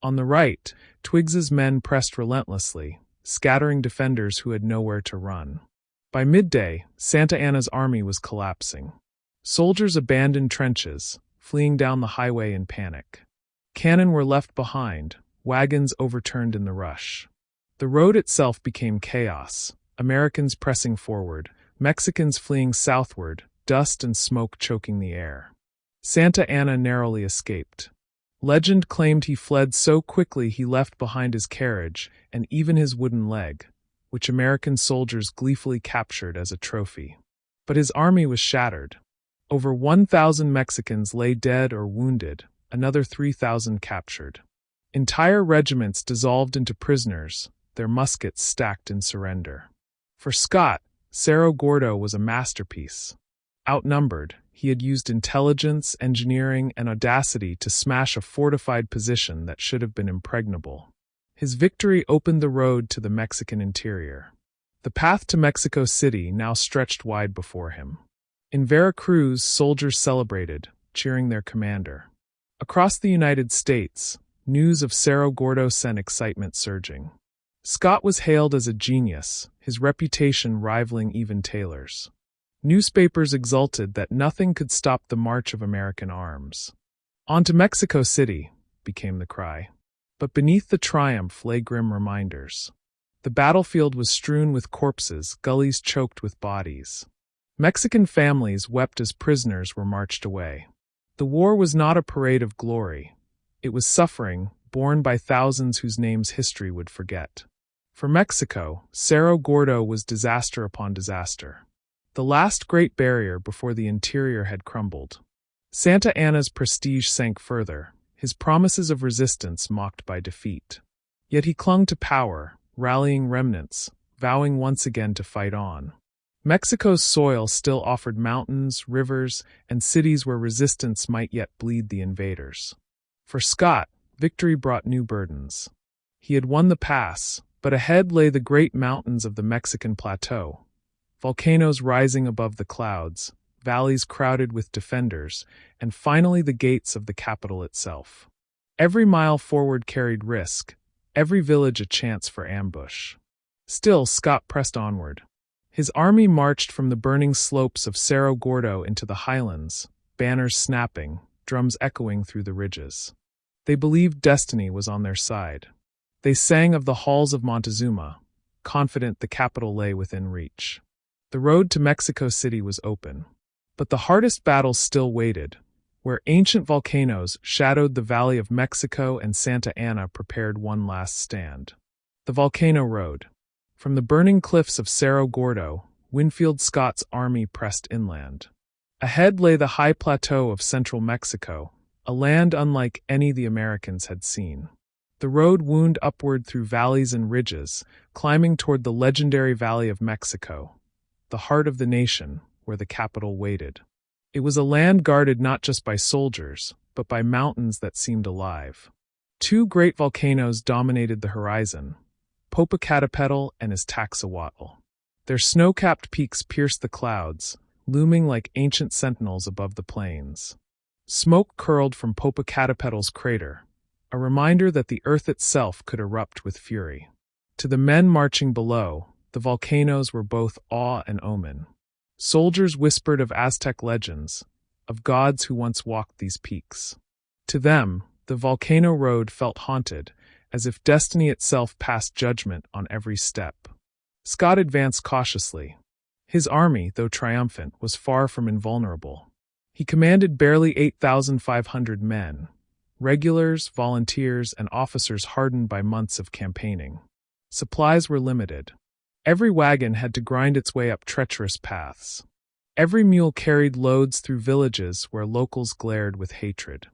[SPEAKER 1] On the right, Twiggs's men pressed relentlessly, scattering defenders who had nowhere to run. By midday, Santa Anna's army was collapsing. Soldiers abandoned trenches, fleeing down the highway in panic. Cannon were left behind, wagons overturned in the rush. The road itself became chaos, Americans pressing forward, Mexicans fleeing southward, dust and smoke choking the air. Santa Anna narrowly escaped. Legend claimed he fled so quickly he left behind his carriage and even his wooden leg, which American soldiers gleefully captured as a trophy. But his army was shattered. Over 1,000 Mexicans lay dead or wounded, another 3,000 captured. Entire regiments dissolved into prisoners, their muskets stacked in surrender. For Scott, Cerro Gordo was a masterpiece. Outnumbered, he had used intelligence, engineering, and audacity to smash a fortified position that should have been impregnable. His victory opened the road to the Mexican interior. The path to Mexico City now stretched wide before him. In Veracruz, soldiers celebrated, cheering their commander. Across the United States, news of Cerro Gordo sent excitement surging. Scott was hailed as a genius, his reputation rivaling even Taylor's. Newspapers exulted that nothing could stop the march of American arms. "On to Mexico City," became the cry. But beneath the triumph lay grim reminders. The battlefield was strewn with corpses, gullies choked with bodies. Mexican families wept as prisoners were marched away. The war was not a parade of glory. It was suffering, borne by thousands whose names history would forget. For Mexico, Cerro Gordo was disaster upon disaster. The last great barrier before the interior had crumbled. Santa Anna's prestige sank further, his promises of resistance mocked by defeat. Yet he clung to power, rallying remnants, vowing once again to fight on. Mexico's soil still offered mountains, rivers, and cities where resistance might yet bleed the invaders. For Scott, victory brought new burdens. He had won the pass, but ahead lay the great mountains of the Mexican plateau. Volcanoes rising above the clouds, valleys crowded with defenders, and finally the gates of the capital itself. Every mile forward carried risk, every village a chance for ambush. Still, Scott pressed onward. His army marched from the burning slopes of Cerro Gordo into the highlands, banners snapping, drums echoing through the ridges. They believed destiny was on their side. They sang of the halls of Montezuma, confident the capital lay within reach. The road to Mexico City was open. But the hardest battles still waited, where ancient volcanoes shadowed the Valley of Mexico and Santa Anna prepared one last stand. The Volcano Road. From the burning cliffs of Cerro Gordo, Winfield Scott's army pressed inland. Ahead lay the high plateau of central Mexico, a land unlike any the Americans had seen. The road wound upward through valleys and ridges, climbing toward the legendary Valley of Mexico, the heart of the nation, where the capital waited. It was a land guarded not just by soldiers, but by mountains that seemed alive. Two great volcanoes dominated the horizon, Popocatépetl and Iztaccíhuatl. Their snow-capped peaks pierced the clouds, looming like ancient sentinels above the plains. Smoke curled from Popocatépetl's crater, a reminder that the earth itself could erupt with fury. To the men marching below, the volcanoes were both awe and omen. Soldiers whispered of Aztec legends, of gods who once walked these peaks. To them, the volcano road felt haunted, as if destiny itself passed judgment on every step. Scott advanced cautiously. His army, though triumphant, was far from invulnerable. He commanded barely 8,500 men, regulars, volunteers, and officers hardened by months of campaigning. Supplies were limited. Every wagon had to grind its way up treacherous paths. Every mule carried loads through villages where locals glared with hatred.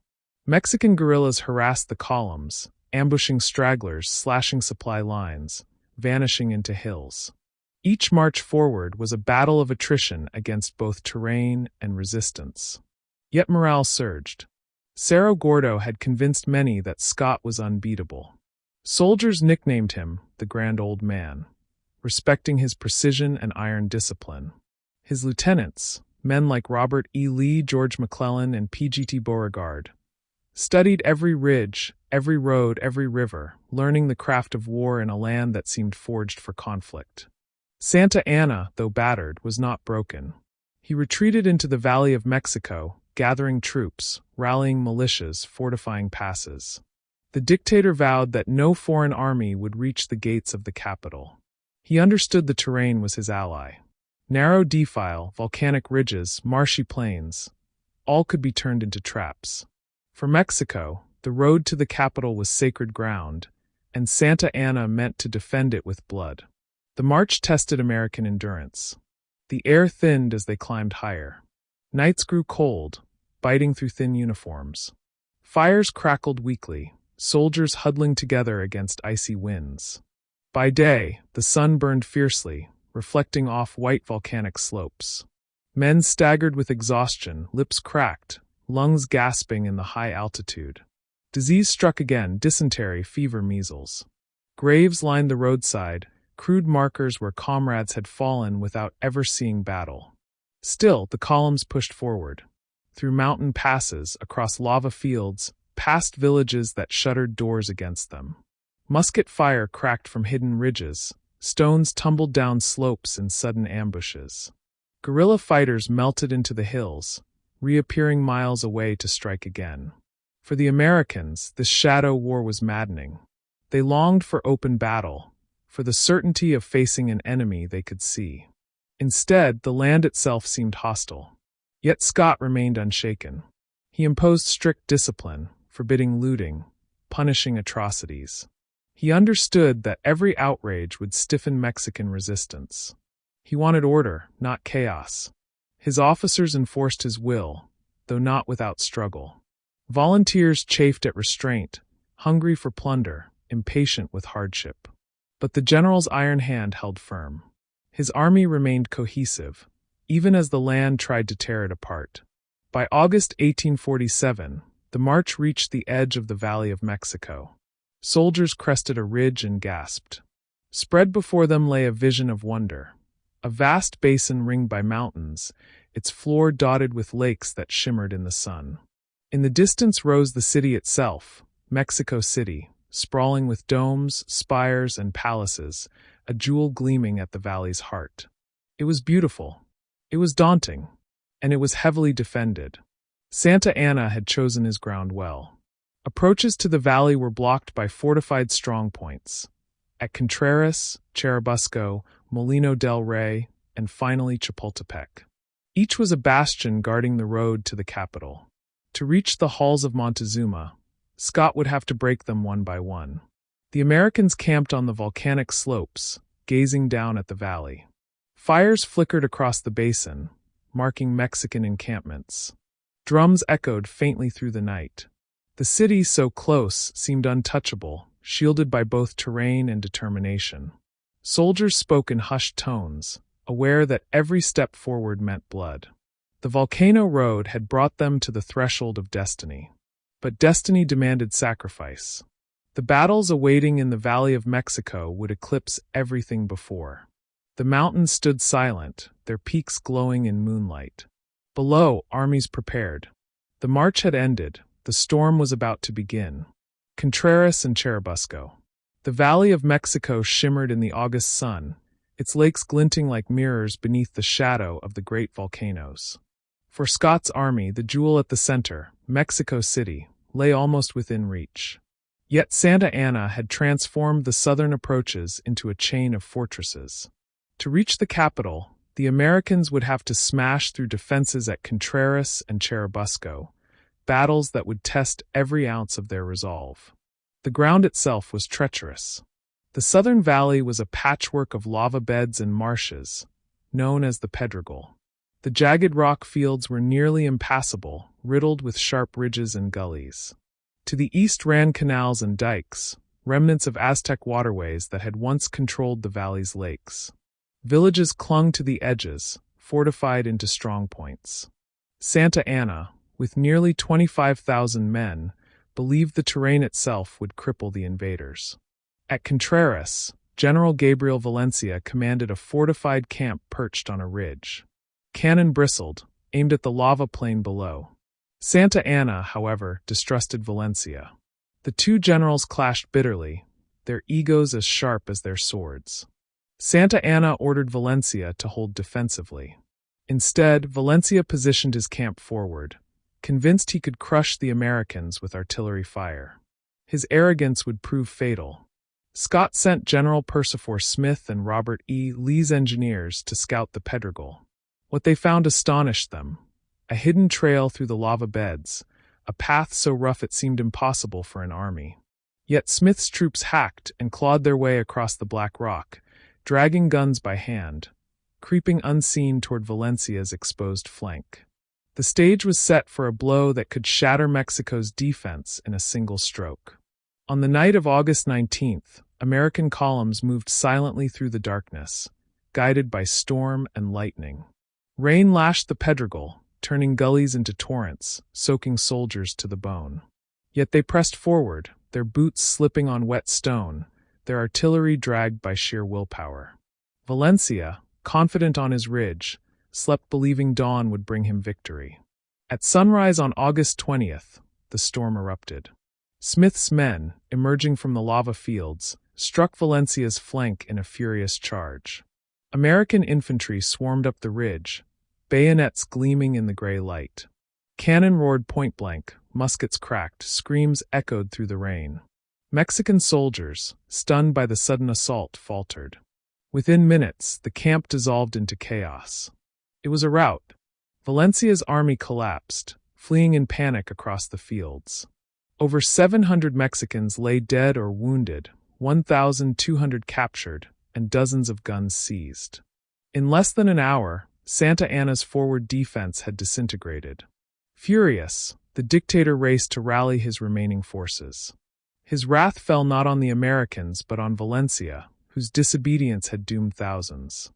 [SPEAKER 1] Mexican guerrillas harassed the columns, ambushing stragglers, slashing supply lines, vanishing into hills. Each march forward was a battle of attrition against both terrain and resistance. Yet morale surged. Cerro Gordo had convinced many that Scott was unbeatable. Soldiers nicknamed him the Grand Old Man, respecting his precision and iron discipline. His lieutenants, men like Robert E. Lee, George McClellan, and P.G.T. Beauregard, studied every ridge, every road, every river, learning the craft of war in a land that seemed forged for conflict. Santa Anna, though battered, was not broken. He retreated into the Valley of Mexico, gathering troops, rallying militias, fortifying passes. The dictator vowed that no foreign army would reach the gates of the capital. He understood the terrain was his ally. Narrow defile, volcanic ridges, marshy plains, all could be turned into traps. For Mexico, the road to the capital was sacred ground, and Santa Anna meant to defend it with blood. The march tested American endurance. The air thinned as they climbed higher. Nights grew cold, biting through thin uniforms. Fires crackled weakly, soldiers huddling together against icy winds. By day, the sun burned fiercely, reflecting off white volcanic slopes. Men staggered with exhaustion, lips cracked, lungs gasping in the high altitude. Disease struck again: dysentery, fever, measles. Graves lined the roadside, crude markers where comrades had fallen without ever seeing battle. Still, the columns pushed forward. Through mountain passes, across lava fields, past villages that shuttered doors against them. Musket fire cracked from hidden ridges. Stones tumbled down slopes in sudden ambushes. Guerrilla fighters melted into the hills, reappearing miles away to strike again. For the Americans, this shadow war was maddening. They longed for open battle, for the certainty of facing an enemy they could see. Instead, the land itself seemed hostile. Yet Scott remained unshaken. He imposed strict discipline, forbidding looting, punishing atrocities. He understood that every outrage would stiffen Mexican resistance. He wanted order, not chaos. His officers enforced his will, though not without struggle. Volunteers chafed at restraint, hungry for plunder, impatient with hardship. But the general's iron hand held firm. His army remained cohesive, even as the land tried to tear it apart. By August 1847, the march reached the edge of the Valley of Mexico. Soldiers crested a ridge and gasped. Spread before them lay a vision of wonder. A vast basin ringed by mountains, its floor dotted with lakes that shimmered in the sun. In the distance rose the city itself, Mexico City, sprawling with domes, spires, and palaces, a jewel gleaming at the valley's heart. It was beautiful. It was daunting. And it was heavily defended. Santa Anna had chosen his ground well. Approaches to the valley were blocked by fortified strongpoints. At Contreras, Churubusco, Molino del Rey, and finally Chapultepec. Each was a bastion guarding the road to the capital. To reach the halls of Montezuma, Scott would have to break them one by one. The Americans camped on the volcanic slopes, gazing down at the valley. Fires flickered across the basin, marking Mexican encampments. Drums echoed faintly through the night. The city, so close, seemed untouchable, shielded by both terrain and determination. Soldiers spoke in hushed tones, aware that every step forward meant blood. The volcano road had brought them to the threshold of destiny. But destiny demanded sacrifice. The battles awaiting in the Valley of Mexico would eclipse everything before. The mountains stood silent, their peaks glowing in moonlight. Below, armies prepared. The march had ended. The storm was about to begin. Contreras and Churubusco. The Valley of Mexico shimmered in the August sun, its lakes glinting like mirrors beneath the shadow of the great volcanoes. For Scott's army, the jewel at the center, Mexico City, lay almost within reach. Yet Santa Anna had transformed the southern approaches into a chain of fortresses. To reach the capital, the Americans would have to smash through defenses at Contreras and Churubusco, battles that would test every ounce of their resolve. The ground itself was treacherous. The southern valley was a patchwork of lava beds and marshes, known as the Pedregal. The jagged rock fields were nearly impassable, riddled with sharp ridges and gullies. To the east ran canals and dikes, remnants of Aztec waterways that had once controlled the valley's lakes. Villages clung to the edges, fortified into strongpoints. Santa Anna, with nearly 25,000 men, believed the terrain itself would cripple the invaders. At Contreras, General Gabriel Valencia commanded a fortified camp perched on a ridge. Cannon bristled, aimed at the lava plain below. Santa Anna, however, distrusted Valencia. The two generals clashed bitterly, their egos as sharp as their swords. Santa Anna ordered Valencia to hold defensively. Instead, Valencia positioned his camp forward, convinced he could crush the Americans with artillery fire. His arrogance would prove fatal. Scott sent General Percifor Smith and Robert E. Lee's engineers to scout the Pedregal. What they found astonished them: a hidden trail through the lava beds, a path so rough it seemed impossible for an army. Yet Smith's troops hacked and clawed their way across the black rock, dragging guns by hand, creeping unseen toward Valencia's exposed flank. The stage was set for a blow that could shatter Mexico's defense in a single stroke. On the night of August 19th, American columns moved silently through the darkness, guided by storm and lightning. Rain lashed the Pedregal, turning gullies into torrents, soaking soldiers to the bone. Yet they pressed forward, their boots slipping on wet stone, their artillery dragged by sheer willpower. Valencia, confident on his ridge, slept believing dawn would bring him victory. At sunrise on August 20th, the storm erupted. Smith's men, emerging from the lava fields, struck Valencia's flank in a furious charge. American infantry swarmed up the ridge, bayonets gleaming in the gray light. Cannon roared point-blank, muskets cracked, screams echoed through the rain. Mexican soldiers, stunned by the sudden assault, faltered. Within minutes, the camp dissolved into chaos. It was a rout. Valencia's army collapsed, fleeing in panic across the fields. Over 700 Mexicans lay dead or wounded, 1,200 captured, and dozens of guns seized. In less than an hour, Santa Anna's forward defense had disintegrated. Furious, the dictator raced to rally his remaining forces. His wrath fell not on the Americans but on Valencia, whose disobedience had doomed thousands.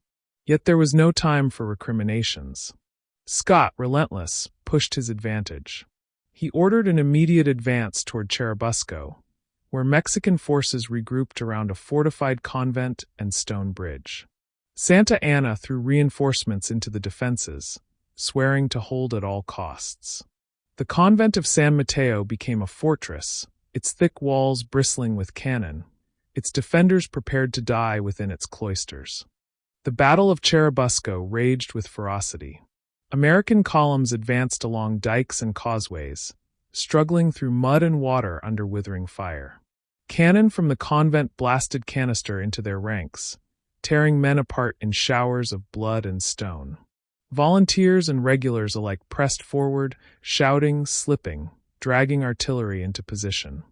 [SPEAKER 1] Yet there was no time for recriminations. Scott, relentless, pushed his advantage. He ordered an immediate advance toward Churubusco, where Mexican forces regrouped around a fortified convent and stone bridge. Santa Anna threw reinforcements into the defenses, swearing to hold at all costs. The convent of San Mateo became a fortress, its thick walls bristling with cannon, its defenders prepared to die within its cloisters. The Battle of Churubusco raged with ferocity. American columns advanced along dikes and causeways, struggling through mud and water under withering fire. Cannon from the convent blasted canister into their ranks, tearing men apart in showers of blood and stone. Volunteers and regulars alike pressed forward, shouting, slipping, dragging artillery into position.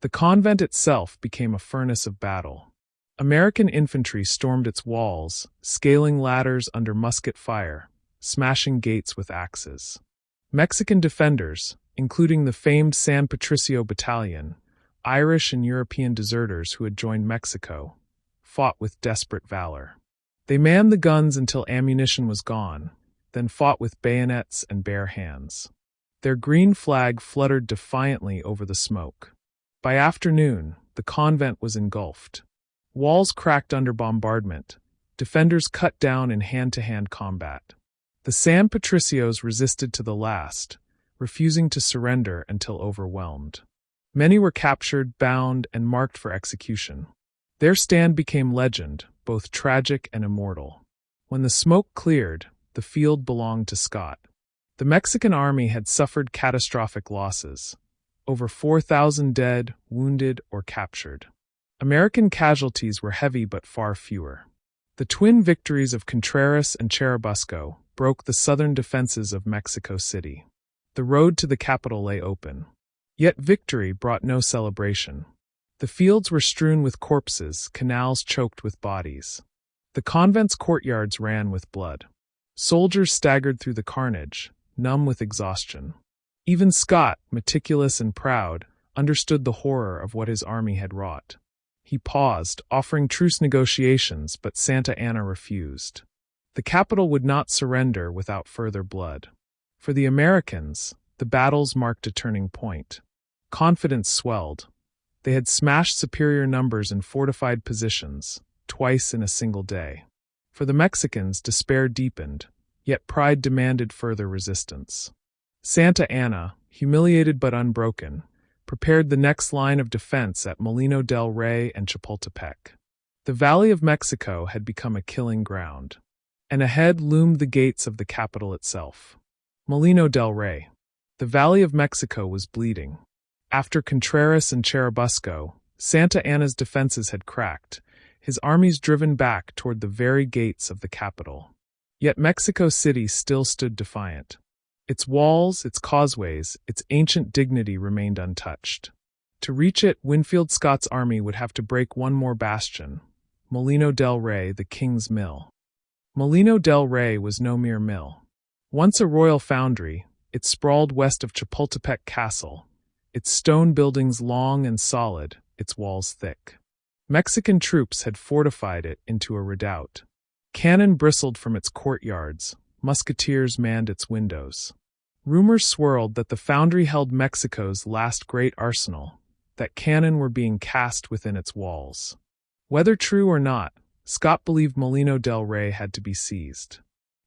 [SPEAKER 1] The convent itself became a furnace of battle. American infantry stormed its walls, scaling ladders under musket fire, smashing gates with axes. Mexican defenders, including the famed San Patricio Battalion, Irish and European deserters who had joined Mexico, fought with desperate valor. They manned the guns until ammunition was gone, then fought with bayonets and bare hands. Their green flag fluttered defiantly over the smoke. By afternoon, the convent was engulfed. Walls cracked under bombardment, defenders cut down in hand-to-hand combat. The San Patricios resisted to the last, refusing to surrender until overwhelmed. Many were captured, bound, and marked for execution. Their stand became legend, both tragic and immortal. When the smoke cleared, the field belonged to Scott. The Mexican army had suffered catastrophic losses. Over 4,000 dead, wounded, or captured. American casualties were heavy but far fewer. The twin victories of Contreras and Churubusco broke the southern defenses of Mexico City. The road to the capital lay open. Yet victory brought no celebration. The fields were strewn with corpses, canals choked with bodies. The convent's courtyards ran with blood. Soldiers staggered through the carnage, numb with exhaustion. Even Scott, meticulous and proud, understood the horror of what his army had wrought. He paused, offering truce negotiations, but Santa Anna refused. The capital would not surrender without further blood. For the Americans, the battles marked a turning point. Confidence swelled. They had smashed superior numbers in fortified positions, twice in a single day. For the Mexicans, despair deepened, yet pride demanded further resistance. Santa Anna, humiliated but unbroken, prepared the next line of defense at Molino del Rey and Chapultepec. The Valley of Mexico had become a killing ground, and ahead loomed the gates of the capital itself. Molino del Rey. The Valley of Mexico was bleeding. After Contreras and Churubusco, Santa Anna's defenses had cracked, his armies driven back toward the very gates of the capital. Yet Mexico City still stood defiant. Its walls, its causeways, its ancient dignity remained untouched. To reach it, Winfield Scott's army would have to break one more bastion, Molino del Rey, the king's mill. Molino del Rey was no mere mill. Once a royal foundry, it sprawled west of Chapultepec Castle, its stone buildings long and solid, its walls thick. Mexican troops had fortified it into a redoubt. Cannon bristled from its courtyards, musketeers manned its windows. Rumors swirled that the foundry held Mexico's last great arsenal, that cannon were being cast within its walls. Whether true or not, Scott believed Molino del Rey had to be seized.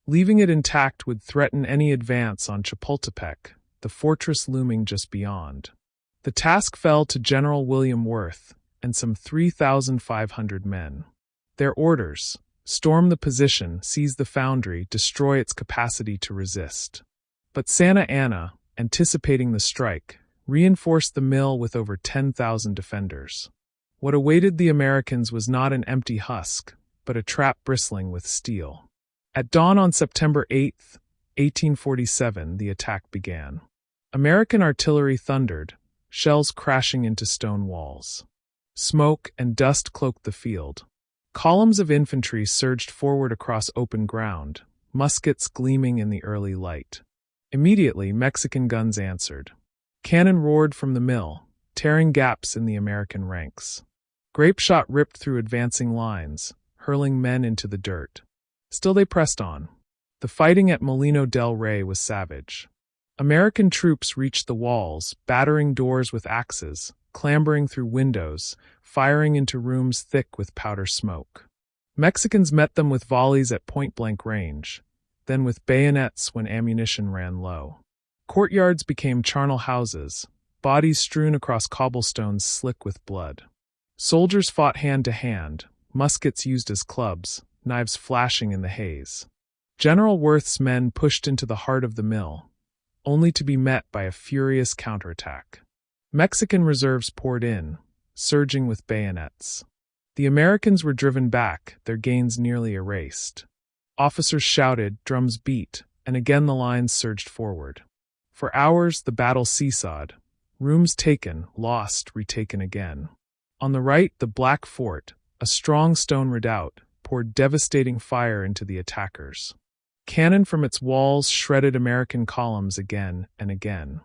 [SPEAKER 1] Leaving it intact would threaten any advance on Chapultepec, the fortress looming just beyond. The task fell to General William Worth and some 3,500 men. Their orders: storm the position, seize the foundry, destroy its capacity to resist. But Santa Anna, anticipating the strike, reinforced the mill with over 10,000 defenders. What awaited the Americans was not an empty husk, but a trap bristling with steel. At dawn on September 8, 1847, the attack began. American artillery thundered, shells crashing into stone walls. Smoke and dust cloaked the field. Columns of infantry surged forward across open ground, muskets gleaming in the early light. Immediately, Mexican guns answered. Cannon roared from the mill, tearing gaps in the American ranks. Grapeshot ripped through advancing lines, hurling men into the dirt. Still they pressed on. The fighting at Molino del Rey was savage. American troops reached the walls, battering doors with axes, clambering through windows, firing into rooms thick with powder smoke. Mexicans met them with volleys at point-blank range, then with bayonets when ammunition ran low. Courtyards became charnel houses, bodies strewn across cobblestones slick with blood. Soldiers fought hand to hand, muskets used as clubs, knives flashing in the haze. General Worth's men pushed into the heart of the mill, only to be met by a furious counterattack. Mexican reserves poured in, surging with bayonets. The Americans were driven back, their gains nearly erased. Officers shouted, drums beat, and again the lines surged forward. For hours the battle seesawed, rooms taken, lost, retaken again. On the right, the Black Fort, a strong stone redoubt, poured devastating fire into the attackers. Cannon from its walls shredded American columns again and again.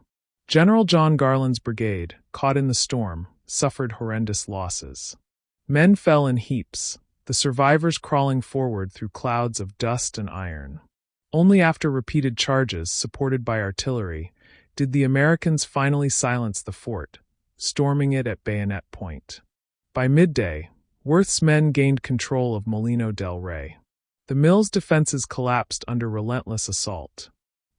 [SPEAKER 1] General John Garland's brigade, caught in the storm, suffered horrendous losses. Men fell in heaps, the survivors crawling forward through clouds of dust and iron. Only after repeated charges, supported by artillery, did the Americans finally silence the fort, storming it at bayonet point. By midday, Worth's men gained control of Molino del Rey. The mill's defenses collapsed under relentless assault.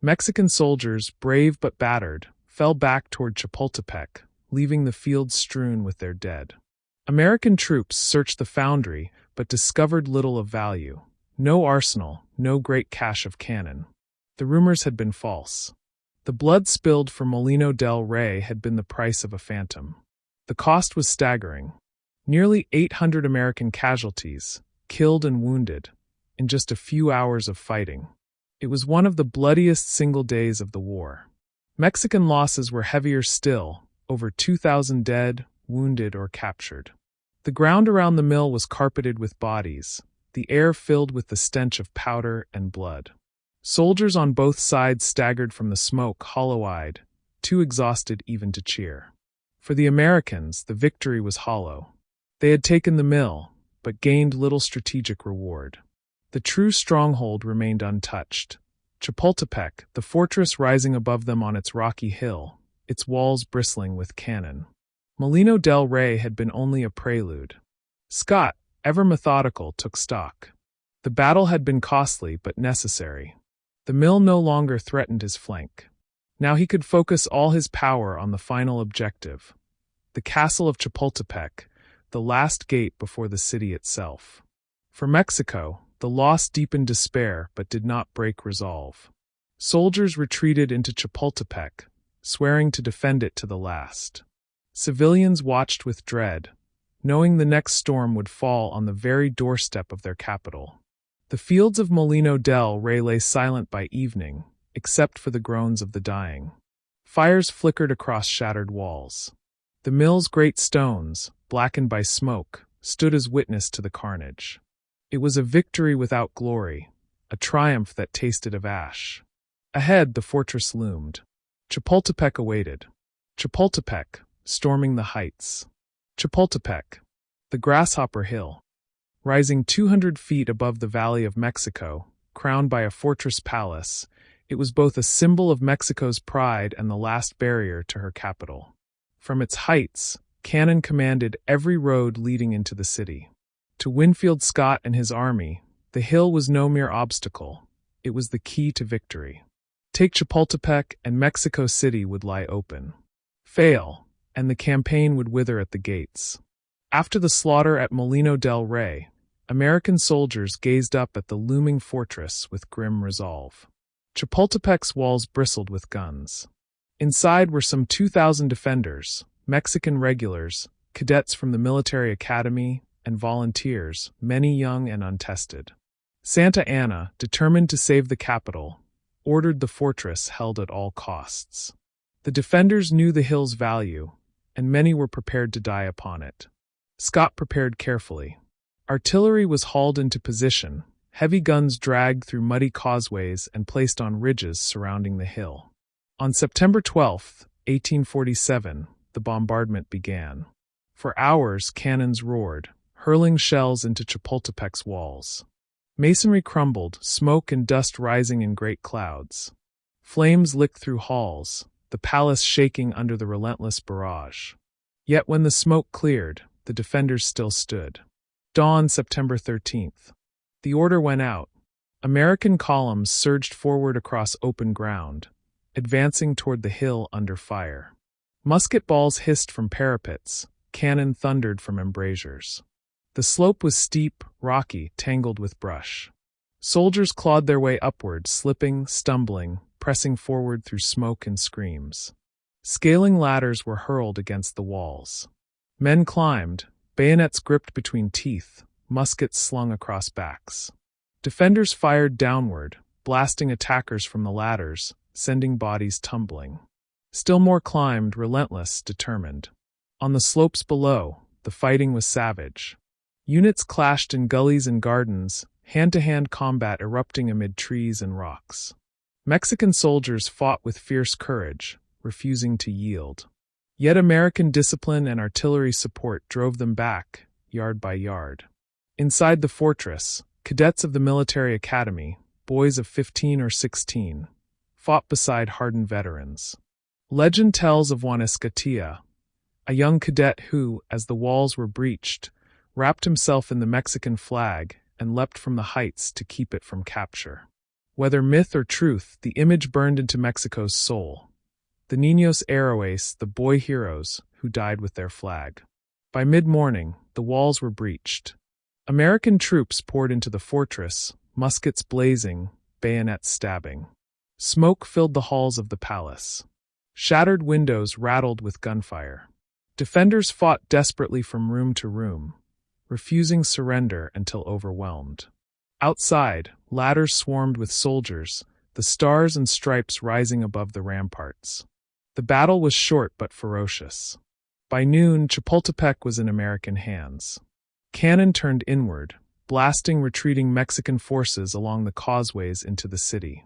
[SPEAKER 1] Mexican soldiers, brave but battered, fell back toward Chapultepec, leaving the fields strewn with their dead. American troops searched the foundry but discovered little of value. No arsenal, no great cache of cannon. The rumors had been false. The blood spilled for Molino del Rey had been the price of a phantom. The cost was staggering. Nearly 800 American casualties, killed and wounded, in just a few hours of fighting. It was one of the bloodiest single days of the war. Mexican losses were heavier still, over 2,000 dead, wounded, or captured. The ground around the mill was carpeted with bodies, the air filled with the stench of powder and blood. Soldiers on both sides staggered from the smoke, hollow-eyed, too exhausted even to cheer. For the Americans, the victory was hollow. They had taken the mill, but gained little strategic reward. The true stronghold remained untouched. Chapultepec, the fortress rising above them on its rocky hill, its walls bristling with cannon. Molino del Rey had been only a prelude. Scott, ever methodical, took stock. The battle had been costly but necessary. The mill no longer threatened his flank. Now he could focus all his power on the final objective, the castle of Chapultepec, the last gate before the city itself. For Mexico, the loss deepened despair but did not break resolve. Soldiers retreated into Chapultepec, swearing to defend it to the last. Civilians watched with dread, knowing the next storm would fall on the very doorstep of their capital. The fields of Molino del Rey lay silent by evening, except for the groans of the dying. Fires flickered across shattered walls. The mill's great stones, blackened by smoke, stood as witness to the carnage. It was a victory without glory, a triumph that tasted of ash. Ahead, the fortress loomed. Chapultepec awaited. Chapultepec, storming the heights. Chapultepec, the grasshopper hill. Rising 200 feet above the Valley of Mexico, crowned by a fortress palace, it was both a symbol of Mexico's pride and the last barrier to her capital. From its heights, cannon commanded every road leading into the city. To Winfield Scott and his army, the hill was no mere obstacle, it was the key to victory. Take Chapultepec and Mexico City would lie open. Fail, and the campaign would wither at the gates. After the slaughter at Molino del Rey, American soldiers gazed up at the looming fortress with grim resolve. Chapultepec's walls bristled with guns. Inside were some 2,000 defenders, Mexican regulars, cadets from the military academy, and volunteers, many young and untested. Santa Anna, determined to save the capital, ordered the fortress held at all costs. The defenders knew the hill's value, and many were prepared to die upon it. Scott prepared carefully. Artillery was hauled into position, heavy guns dragged through muddy causeways and placed on ridges surrounding the hill. On September 12, 1847, the bombardment began. For hours, cannons roared, hurling shells into Chapultepec's walls. Masonry crumbled, smoke and dust rising in great clouds. Flames licked through halls, the palace shaking under the relentless barrage. Yet when the smoke cleared, the defenders still stood. Dawn, September 13th. The order went out. American columns surged forward across open ground, advancing toward the hill under fire. Musket balls hissed from parapets, cannon thundered from embrasures. The slope was steep, rocky, tangled with brush. Soldiers clawed their way upward, slipping, stumbling, pressing forward through smoke and screams. Scaling ladders were hurled against the walls. Men climbed, bayonets gripped between teeth, muskets slung across backs. Defenders fired downward, blasting attackers from the ladders, sending bodies tumbling. Still more climbed, relentless, determined. On the slopes below, the fighting was savage. Units clashed in gullies and gardens, hand-to-hand combat erupting amid trees and rocks. Mexican soldiers fought with fierce courage, refusing to yield. Yet American discipline and artillery support drove them back, yard by yard. Inside the fortress, cadets of the military academy, boys of 15 or 16, fought beside hardened veterans. Legend tells of Juan Escotilla, a young cadet who, as the walls were breached, wrapped himself in the Mexican flag and leapt from the heights to keep it from capture. Whether myth or truth, the image burned into Mexico's soul. The Niños Héroes, the boy heroes, who died with their flag. By mid-morning, the walls were breached. American troops poured into the fortress, muskets blazing, bayonets stabbing. Smoke filled the halls of the palace. Shattered windows rattled with gunfire. Defenders fought desperately from room to room, refusing surrender until overwhelmed. Outside, ladders swarmed with soldiers, the stars and stripes rising above the ramparts. The battle was short but ferocious. By noon, Chapultepec was in American hands. Cannon turned inward, blasting retreating Mexican forces along the causeways into the city.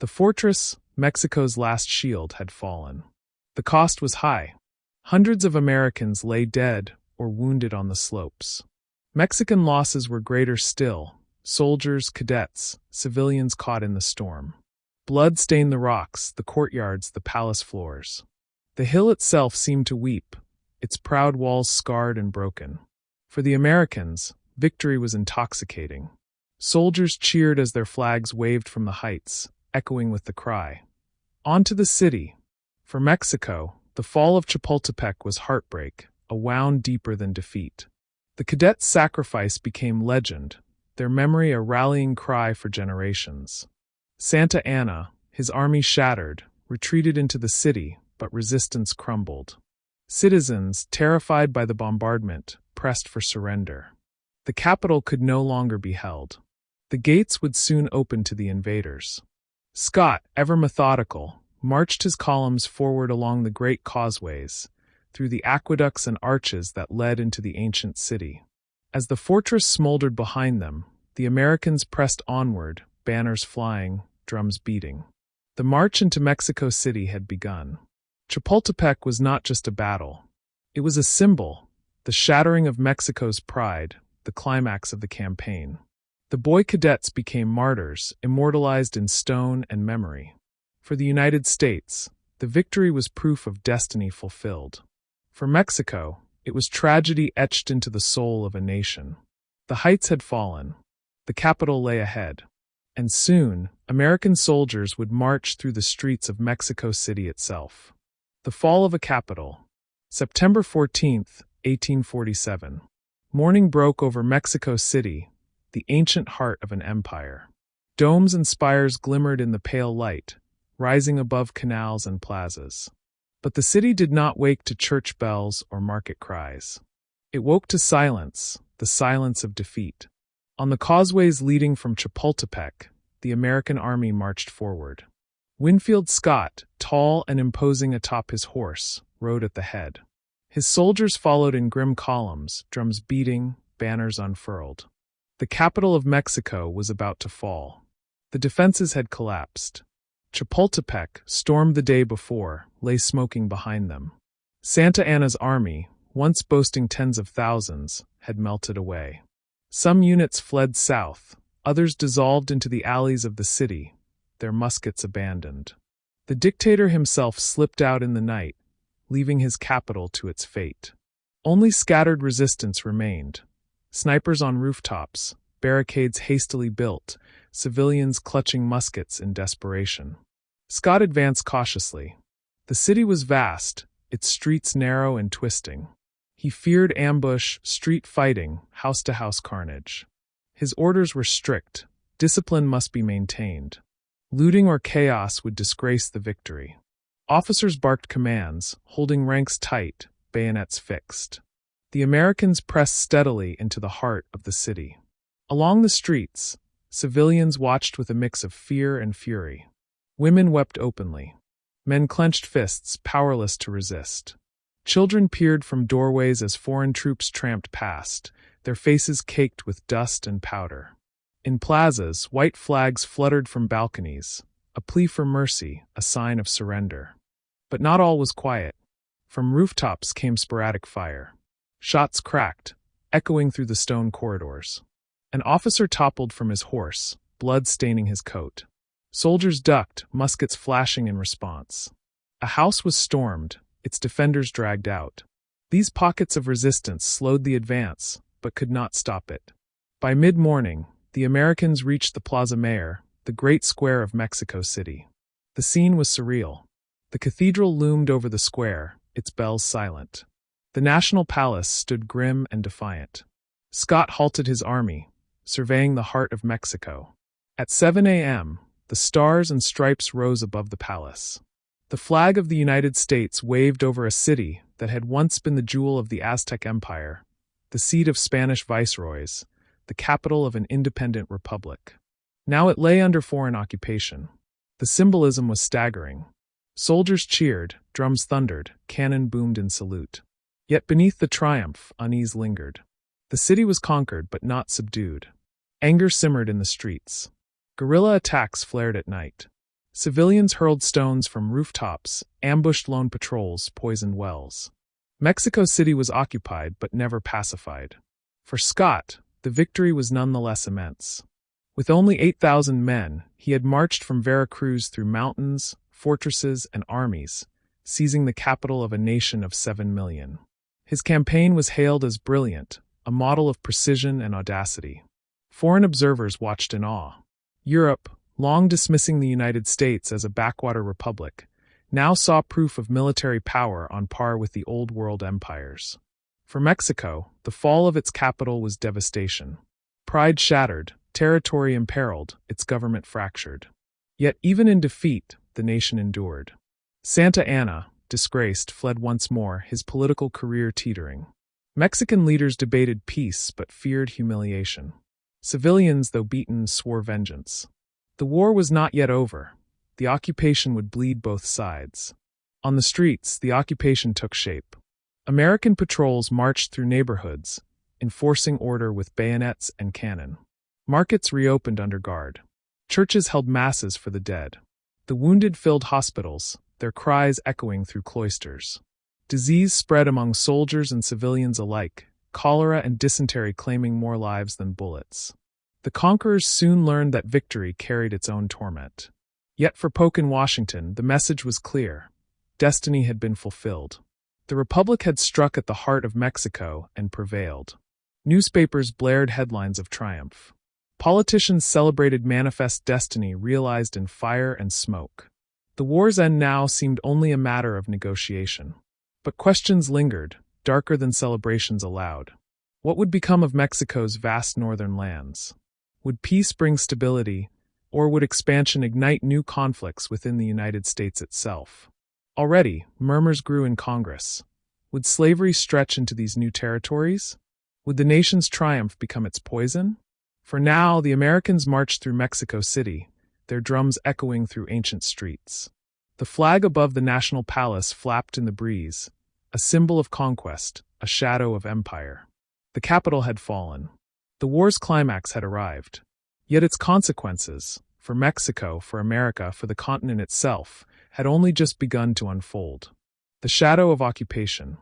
[SPEAKER 1] The fortress, Mexico's last shield, had fallen. The cost was high. Hundreds of Americans lay dead or wounded on the slopes. Mexican losses were greater still: soldiers, cadets, civilians caught in the storm. Blood stained the rocks, the courtyards, the palace floors. The hill itself seemed to weep, its proud walls scarred and broken. For the Americans, victory was intoxicating. Soldiers cheered as their flags waved from the heights, echoing with the cry, "On to the city!" For Mexico, the fall of Chapultepec was heartbreak, a wound deeper than defeat. The cadets' sacrifice became legend, their memory a rallying cry for generations. Santa Anna, his army shattered, retreated into the city, but resistance crumbled. Citizens, terrified by the bombardment, pressed for surrender. The capital could no longer be held. The gates would soon open to the invaders. Scott, ever methodical, marched his columns forward along the great causeways, through the aqueducts and arches that led into the ancient city. As the fortress smoldered behind them, the Americans pressed onward, banners flying, drums beating. The march into Mexico City had begun. Chapultepec was not just a battle. It was a symbol, the shattering of Mexico's pride, the climax of the campaign. The boy cadets became martyrs, immortalized in stone and memory. For the United States, the victory was proof of destiny fulfilled. For Mexico, it was tragedy etched into the soul of a nation. The heights had fallen. The capital lay ahead. And soon, American soldiers would march through the streets of Mexico City itself. The fall of a capital. September 14th, 1847. Morning broke over Mexico City, the ancient heart of an empire. Domes and spires glimmered in the pale light, rising above canals and plazas. But the city did not wake to church bells or market cries. It woke to silence, the silence of defeat. On the causeways leading from Chapultepec, the American army marched forward. Winfield Scott, tall and imposing atop his horse, rode at the head. His soldiers followed in grim columns, drums beating, banners unfurled. The capital of Mexico was about to fall. The defenses had collapsed. Chapultepec, stormed the day before, lay smoking behind them. Santa Anna's army, once boasting tens of thousands, had melted away. Some units fled south, others dissolved into the alleys of the city, their muskets abandoned. The dictator himself slipped out in the night, leaving his capital to its fate. Only scattered resistance remained. Snipers on rooftops, barricades hastily built, civilians clutching muskets in desperation. Scott advanced cautiously. The city was vast, its streets narrow and twisting. He feared ambush, street fighting, house-to-house carnage. His orders were strict. Discipline must be maintained. Looting or chaos would disgrace the victory. Officers barked commands, holding ranks tight, bayonets fixed. The Americans pressed steadily into the heart of the city. Along the streets, civilians watched with a mix of fear and fury. Women wept openly. Men clenched fists, powerless to resist. Children peered from doorways as foreign troops tramped past, their faces caked with dust and powder. In plazas, white flags fluttered from balconies, a plea for mercy, a sign of surrender. But not all was quiet. From rooftops came sporadic fire. Shots cracked, echoing through the stone corridors. An officer toppled from his horse, blood staining his coat. Soldiers ducked, muskets flashing in response. A house was stormed, its defenders dragged out. These pockets of resistance slowed the advance, but could not stop it. By mid-morning, the Americans reached the Plaza Mayor, the great square of Mexico City. The scene was surreal. The cathedral loomed over the square, its bells silent. The National Palace stood grim and defiant. Scott halted his army, surveying the heart of Mexico. At 7 a.m., the stars and stripes rose above the palace. The flag of the United States waved over a city that had once been the jewel of the Aztec Empire, the seat of Spanish viceroys, the capital of an independent republic. Now it lay under foreign occupation. The symbolism was staggering. Soldiers cheered, drums thundered, cannon boomed in salute. Yet beneath the triumph, unease lingered. The city was conquered but not subdued. Anger simmered in the streets. Guerrilla attacks flared at night. Civilians hurled stones from rooftops, ambushed lone patrols, poisoned wells. Mexico City was occupied but never pacified. For Scott, the victory was nonetheless immense. With only 8,000 men, he had marched from Veracruz through mountains, fortresses, and armies, seizing the capital of a nation of 7 million. His campaign was hailed as brilliant, a model of precision and audacity. Foreign observers watched in awe. Europe, long dismissing the United States as a backwater republic, now saw proof of military power on par with the Old World empires. For Mexico, the fall of its capital was devastation. Pride shattered, territory imperiled, its government fractured. Yet even in defeat, the nation endured. Santa Anna, disgraced, fled once more, his political career teetering. Mexican leaders debated peace but feared humiliation. Civilians, though beaten, swore vengeance. The war was not yet over. The occupation would bleed both sides. On the streets, the occupation took shape. American patrols marched through neighborhoods, enforcing order with bayonets and cannon. Markets reopened under guard. Churches held masses for the dead. The wounded filled hospitals, their cries echoing through cloisters. Disease spread among soldiers and civilians alike, cholera and dysentery claiming more lives than bullets. The conquerors soon learned that victory carried its own torment. Yet for Polk in Washington, the message was clear. Destiny had been fulfilled. The Republic had struck at the heart of Mexico and prevailed. Newspapers blared headlines of triumph. Politicians celebrated manifest destiny realized in fire and smoke. The war's end now seemed only a matter of negotiation. But questions lingered, darker than celebrations allowed. What would become of Mexico's vast northern lands? Would peace bring stability, or would expansion ignite new conflicts within the United States itself? Already, murmurs grew in Congress. Would slavery stretch into these new territories? Would the nation's triumph become its poison? For now, the Americans marched through Mexico City, their drums echoing through ancient streets. The flag above the National Palace flapped in the breeze, a symbol of conquest, a shadow of empire. The capital had fallen. The war's climax had arrived. Yet its consequences, for Mexico, for America, for the continent itself, had only just begun to unfold. The shadow of occupation.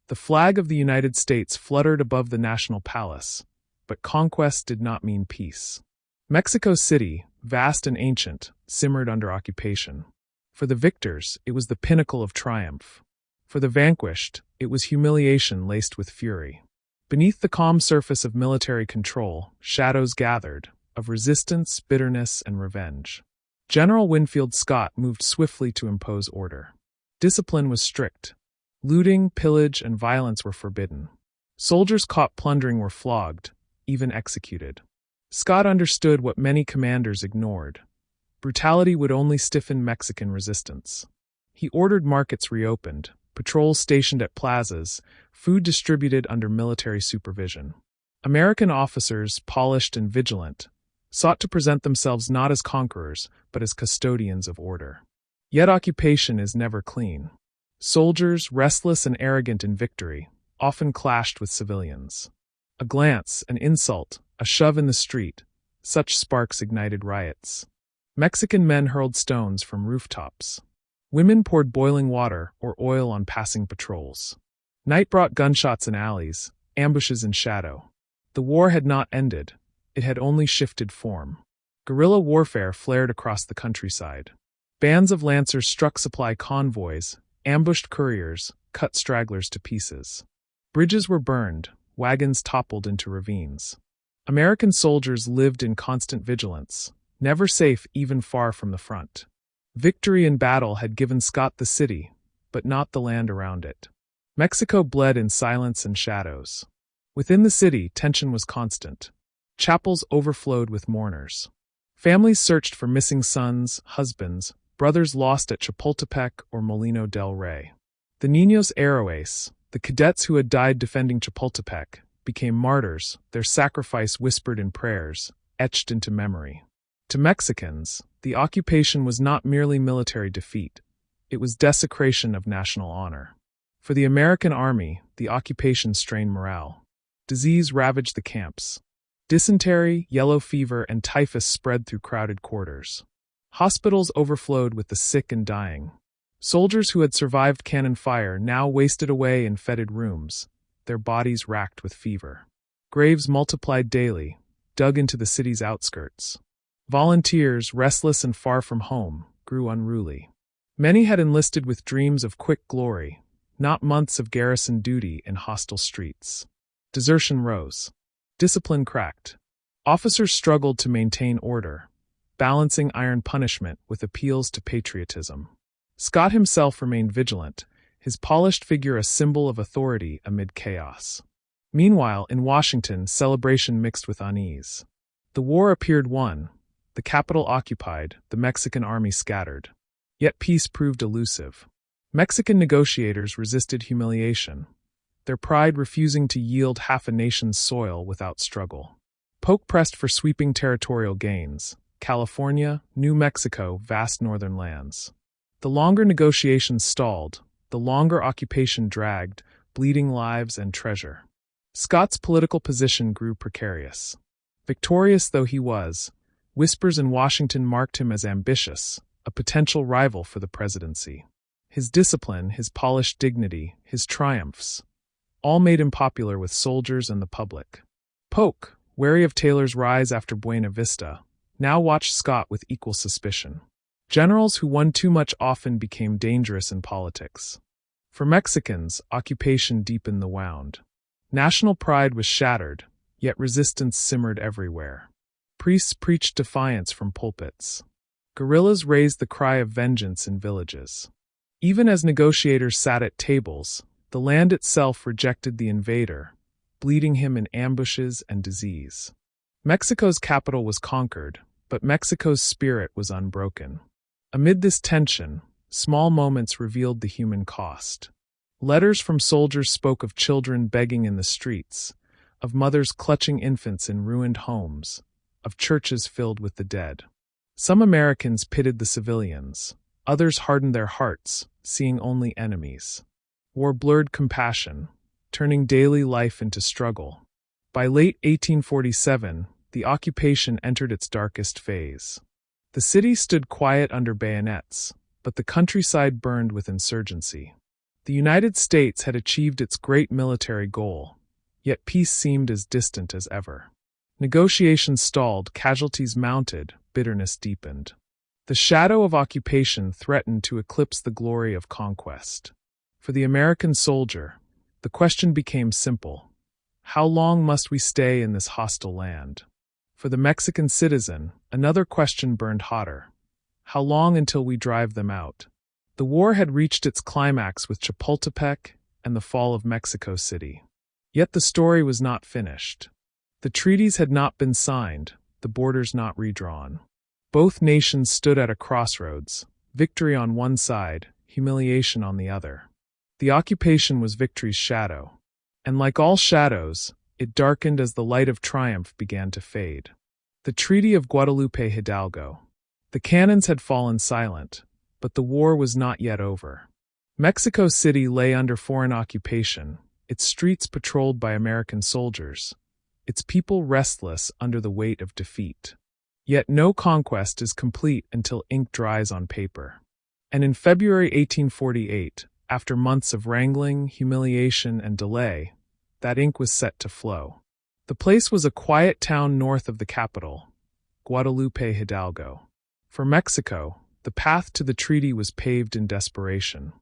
[SPEAKER 1] The flag of the United States fluttered above the National Palace, but conquest did not mean peace. Mexico City, vast and ancient, simmered under occupation. For the victors, it was the pinnacle of triumph. For the vanquished, it was humiliation laced with fury. Beneath the calm surface of military control, shadows gathered, of resistance, bitterness, and revenge. General Winfield Scott moved swiftly to impose order. Discipline was strict. Looting, pillage, and violence were forbidden. Soldiers caught plundering were flogged, even executed. Scott understood what many commanders ignored. Brutality would only stiffen Mexican resistance. He ordered markets reopened, patrols stationed at plazas, food distributed under military supervision. American officers, polished and vigilant, sought to present themselves not as conquerors, but as custodians of order. Yet occupation is never clean. Soldiers, restless and arrogant in victory, often clashed with civilians. A glance, an insult, a shove in the street, such sparks ignited riots. Mexican men hurled stones from rooftops. Women poured boiling water or oil on passing patrols. Night brought gunshots in alleys, ambushes in shadow. The war had not ended. It had only shifted form. Guerrilla warfare flared across the countryside. Bands of lancers struck supply convoys, ambushed couriers, cut stragglers to pieces. Bridges were burned, wagons toppled into ravines. American soldiers lived in constant vigilance, never safe even far from the front. Victory in battle had given Scott the city, but not the land around it. Mexico bled in silence and shadows. Within the city, tension was constant. Chapels overflowed with mourners. Families searched for missing sons, husbands, brothers lost at Chapultepec or Molino del Rey. The Niños Héroes, the cadets who had died defending Chapultepec, became martyrs, their sacrifice whispered in prayers, etched into memory. To Mexicans, the occupation was not merely military defeat, it was desecration of national honor. For the American army, the occupation strained morale. Disease ravaged the camps. Dysentery, yellow fever, and typhus spread through crowded quarters. Hospitals overflowed with the sick and dying. Soldiers who had survived cannon fire now wasted away in fetid rooms, their bodies racked with fever. Graves multiplied daily, dug into the city's outskirts. Volunteers, restless and far from home, grew unruly. Many had enlisted with dreams of quick glory, not months of garrison duty in hostile streets. Desertion rose. Discipline cracked. Officers struggled to maintain order, balancing iron punishment with appeals to patriotism. Scott himself remained vigilant, his polished figure a symbol of authority amid chaos. Meanwhile, in Washington, celebration mixed with unease. The war appeared won, the capital occupied, the Mexican army scattered. Yet peace proved elusive. Mexican negotiators resisted humiliation, their pride refusing to yield half a nation's soil without struggle. Polk pressed for sweeping territorial gains. California, New Mexico, vast northern lands. The longer negotiations stalled, the longer occupation dragged, bleeding lives and treasure. Scott's political position grew precarious. Victorious though he was, whispers in Washington marked him as ambitious, a potential rival for the presidency. His discipline, his polished dignity, his triumphs, all made him popular with soldiers and the public. Polk, wary of Taylor's rise after Buena Vista, now watched Scott with equal suspicion. Generals who won too much often became dangerous in politics. For Mexicans, occupation deepened the wound. National pride was shattered, yet resistance simmered everywhere. Priests preached defiance from pulpits. Guerrillas raised the cry of vengeance in villages. Even as negotiators sat at tables, the land itself rejected the invader, bleeding him in ambushes and disease. Mexico's capital was conquered, but Mexico's spirit was unbroken. Amid this tension, small moments revealed the human cost. Letters from soldiers spoke of children begging in the streets, of mothers clutching infants in ruined homes, of churches filled with the dead. Some Americans pitied the civilians, others hardened their hearts, seeing only enemies. War blurred compassion, turning daily life into struggle. By late 1847, the occupation entered its darkest phase. The city stood quiet under bayonets, but the countryside burned with insurgency. The United States had achieved its great military goal, yet peace seemed as distant as ever. Negotiations stalled, casualties mounted, bitterness deepened. The shadow of occupation threatened to eclipse the glory of conquest. For the American soldier, the question became simple: how long must we stay in this hostile land? For the Mexican citizen, another question burned hotter: how long until we drive them out? The war had reached its climax with Chapultepec and the fall of Mexico City. Yet the story was not finished. The treaties had not been signed, the borders not redrawn. Both nations stood at a crossroads, victory on one side, humiliation on the other. The occupation was victory's shadow, and like all shadows, it darkened as the light of triumph began to fade. The Treaty of Guadalupe Hidalgo. The cannons had fallen silent, but the war was not yet over. Mexico City lay under foreign occupation, its streets patrolled by American soldiers, its people restless under the weight of defeat. Yet no conquest is complete until ink dries on paper. And in February 1848, after months of wrangling, humiliation, and delay, that ink was set to flow. The place was a quiet town north of the capital, Guadalupe Hidalgo. For Mexico, the path to the treaty was paved in desperation.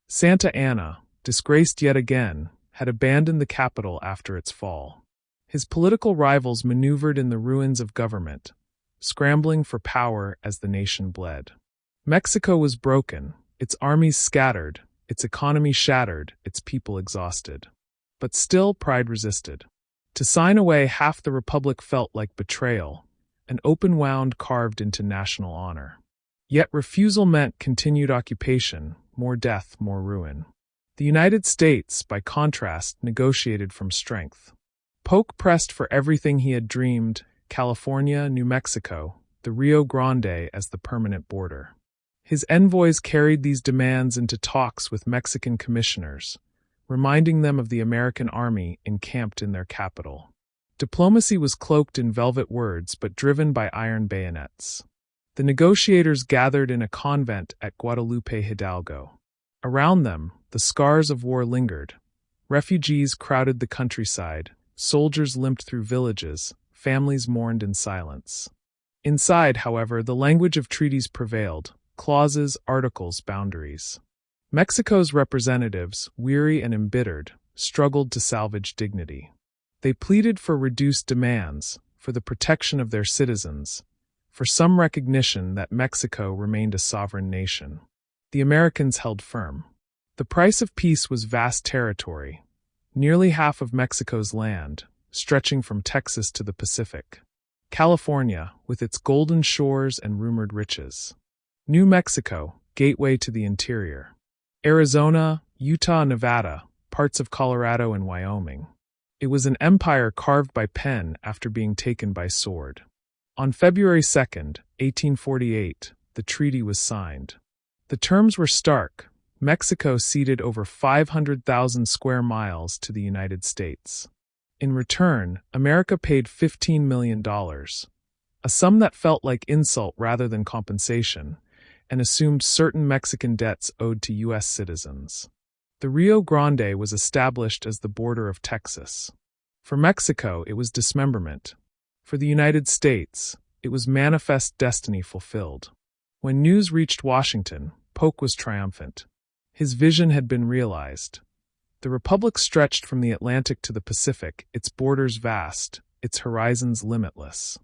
[SPEAKER 1] Santa Anna, disgraced yet again, had abandoned the capital after its fall. His political rivals maneuvered in the ruins of government, scrambling for power as the nation bled. Mexico was broken, its armies scattered, its economy shattered, its people exhausted. But still, pride resisted. To sign away half the republic felt like betrayal, an open wound carved into national honor. Yet refusal meant continued occupation, more death, more ruin. The United States, by contrast, negotiated from strength. Polk pressed for everything he had dreamed: California, New Mexico, the Rio Grande as the permanent border. His envoys carried these demands into talks with Mexican commissioners, reminding them of the American army encamped in their capital. Diplomacy was cloaked in velvet words but driven by iron bayonets. The negotiators gathered in a convent at Guadalupe Hidalgo. Around them, the scars of war lingered. Refugees crowded the countryside, soldiers limped through villages, families mourned in silence. Inside, however, the language of treaties prevailed: clauses, articles, boundaries. Mexico's representatives, weary and embittered, struggled to salvage dignity. They pleaded for reduced demands, for the protection of their citizens, for some recognition that Mexico remained a sovereign nation. The Americans held firm. The price of peace was vast territory, nearly half of Mexico's land, stretching from Texas to the Pacific. California, with its golden shores and rumored riches. New Mexico, gateway to the interior. Arizona, Utah, Nevada, parts of Colorado and Wyoming. It was an empire carved by pen after being taken by sword. On February 2, 1848, the treaty was signed. The terms were stark. Mexico ceded over 500,000 square miles to the United States. In return, America paid $15 million, a sum that felt like insult rather than compensation, and assumed certain Mexican debts owed to U.S. citizens. The Rio Grande was established as the border of Texas. For Mexico, it was dismemberment. For the United States, it was manifest destiny fulfilled. When news reached Washington, Polk was triumphant. His vision had been realized. The Republic stretched from the Atlantic to the Pacific, its borders vast, its horizons limitless.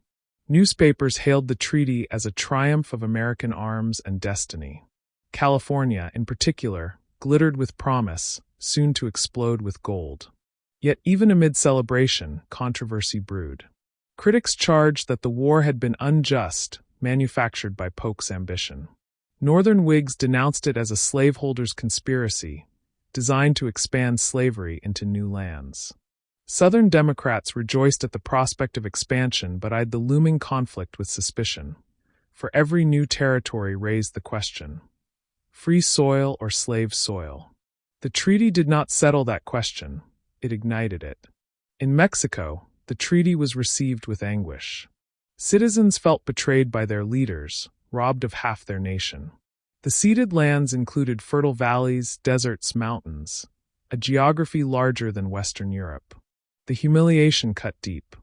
[SPEAKER 1] Newspapers hailed the treaty as a triumph of American arms and destiny. California, in particular, glittered with promise, soon to explode with gold. Yet even amid celebration, controversy brewed. Critics charged that the war had been unjust, manufactured by Polk's ambition. Northern Whigs denounced it as a slaveholders' conspiracy, designed to expand slavery into new lands. Southern Democrats rejoiced at the prospect of expansion but eyed the looming conflict with suspicion. For every new territory raised the question: free soil or slave soil? The treaty did not settle that question, it ignited it. In Mexico, the treaty was received with anguish. Citizens felt betrayed by their leaders, robbed of half their nation. The ceded lands included fertile valleys, deserts, mountains, a geography larger than Western Europe. The humiliation cut deep.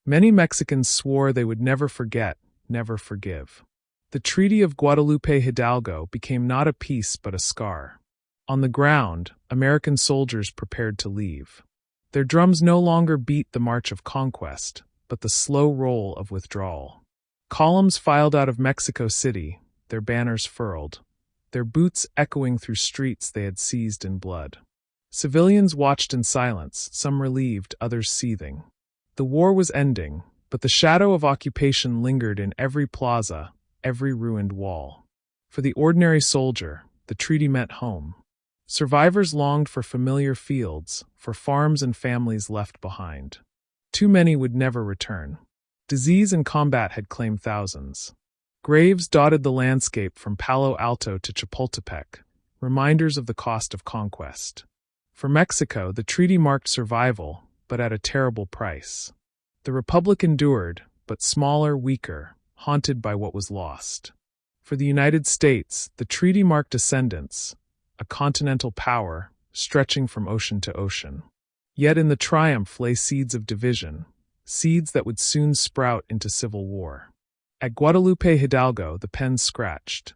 [SPEAKER 1] Many Mexicans swore they would never forget, never forgive. The Treaty of Guadalupe Hidalgo became not a peace but a scar. On the ground, American soldiers prepared to leave. Their drums no longer beat the march of conquest, but the slow roll of withdrawal. Columns filed out of Mexico City, their banners furled, their boots echoing through streets they had seized in blood. Civilians watched in silence, some relieved, others seething. The war was ending, but the shadow of occupation lingered in every plaza, every ruined wall. For the ordinary soldier, the treaty meant home. Survivors longed for familiar fields, for farms and families left behind. Too many would never return. Disease and combat had claimed thousands. Graves dotted the landscape from Palo Alto to Chapultepec, reminders of the cost of conquest. For Mexico, the treaty marked survival, but at a terrible price. The Republic endured, but smaller, weaker, haunted by what was lost. For the United States, the treaty marked ascendance, a continental power, stretching from ocean to ocean. Yet in the triumph lay seeds of division, seeds that would soon sprout into civil war. At Guadalupe Hidalgo, the pen scratched.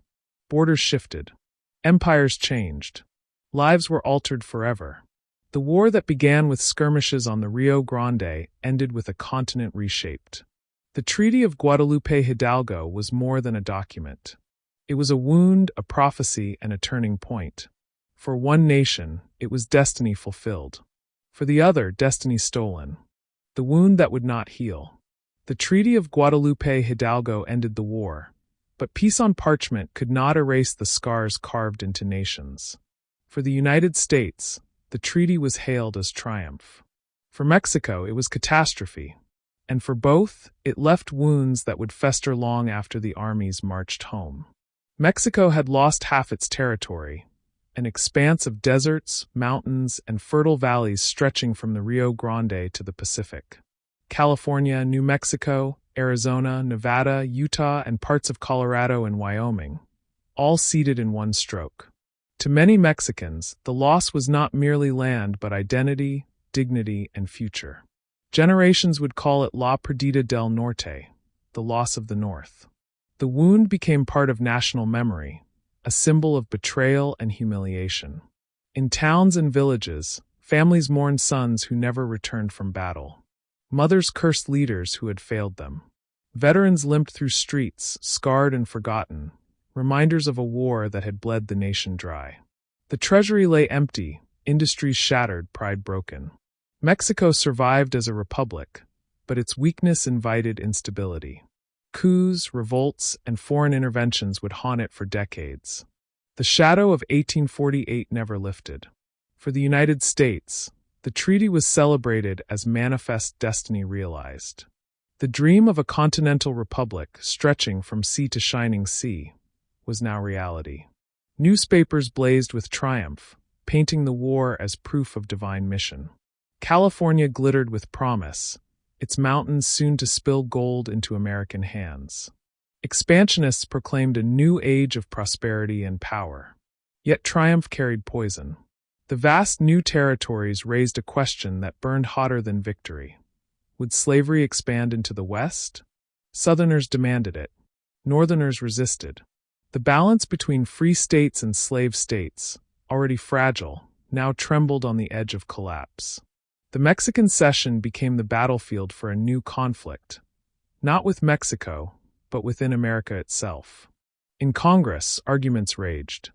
[SPEAKER 1] Borders shifted. Empires changed. Lives were altered forever. The war that began with skirmishes on the Rio Grande ended with a continent reshaped. The Treaty of Guadalupe Hidalgo was more than a document. It was a wound, a prophecy, and a turning point. For one nation, it was destiny fulfilled. For the other, destiny stolen. The wound that would not heal. The Treaty of Guadalupe Hidalgo ended the war, but peace on parchment could not erase the scars carved into nations. For the United States, the treaty was hailed as triumph. For Mexico, it was catastrophe. And for both, it left wounds that would fester long after the armies marched home. Mexico had lost half its territory, an expanse of deserts, mountains, and fertile valleys stretching from the Rio Grande to the Pacific. California, New Mexico, Arizona, Nevada, Utah, and parts of Colorado and Wyoming, all ceded in one stroke. To many Mexicans, the loss was not merely land but identity, dignity, and future. Generations would call it La Perdida del Norte, the loss of the North. The wound became part of national memory, a symbol of betrayal and humiliation. In towns and villages, families mourned sons who never returned from battle. Mothers cursed leaders who had failed them. Veterans limped through streets, scarred and forgotten, reminders of a war that had bled the nation dry. The treasury lay empty, industries shattered, pride broken. Mexico survived as a republic, but its weakness invited instability. Coups, revolts, and foreign interventions would haunt it for decades. The shadow of 1848 never lifted. For the United States, the treaty was celebrated as manifest destiny realized. The dream of a continental republic stretching from sea to shining sea was now reality. Newspapers blazed with triumph, painting the war as proof of divine mission. California glittered with promise, its mountains soon to spill gold into American hands. Expansionists proclaimed a new age of prosperity and power. Yet triumph carried poison. The vast new territories raised a question that burned hotter than victory. Would slavery expand into the West? Southerners demanded it. Northerners resisted. The balance between free states and slave states, already fragile, now trembled on the edge of collapse. The Mexican Cession became the battlefield for a new conflict, not with Mexico, but within America itself. In Congress, arguments raged.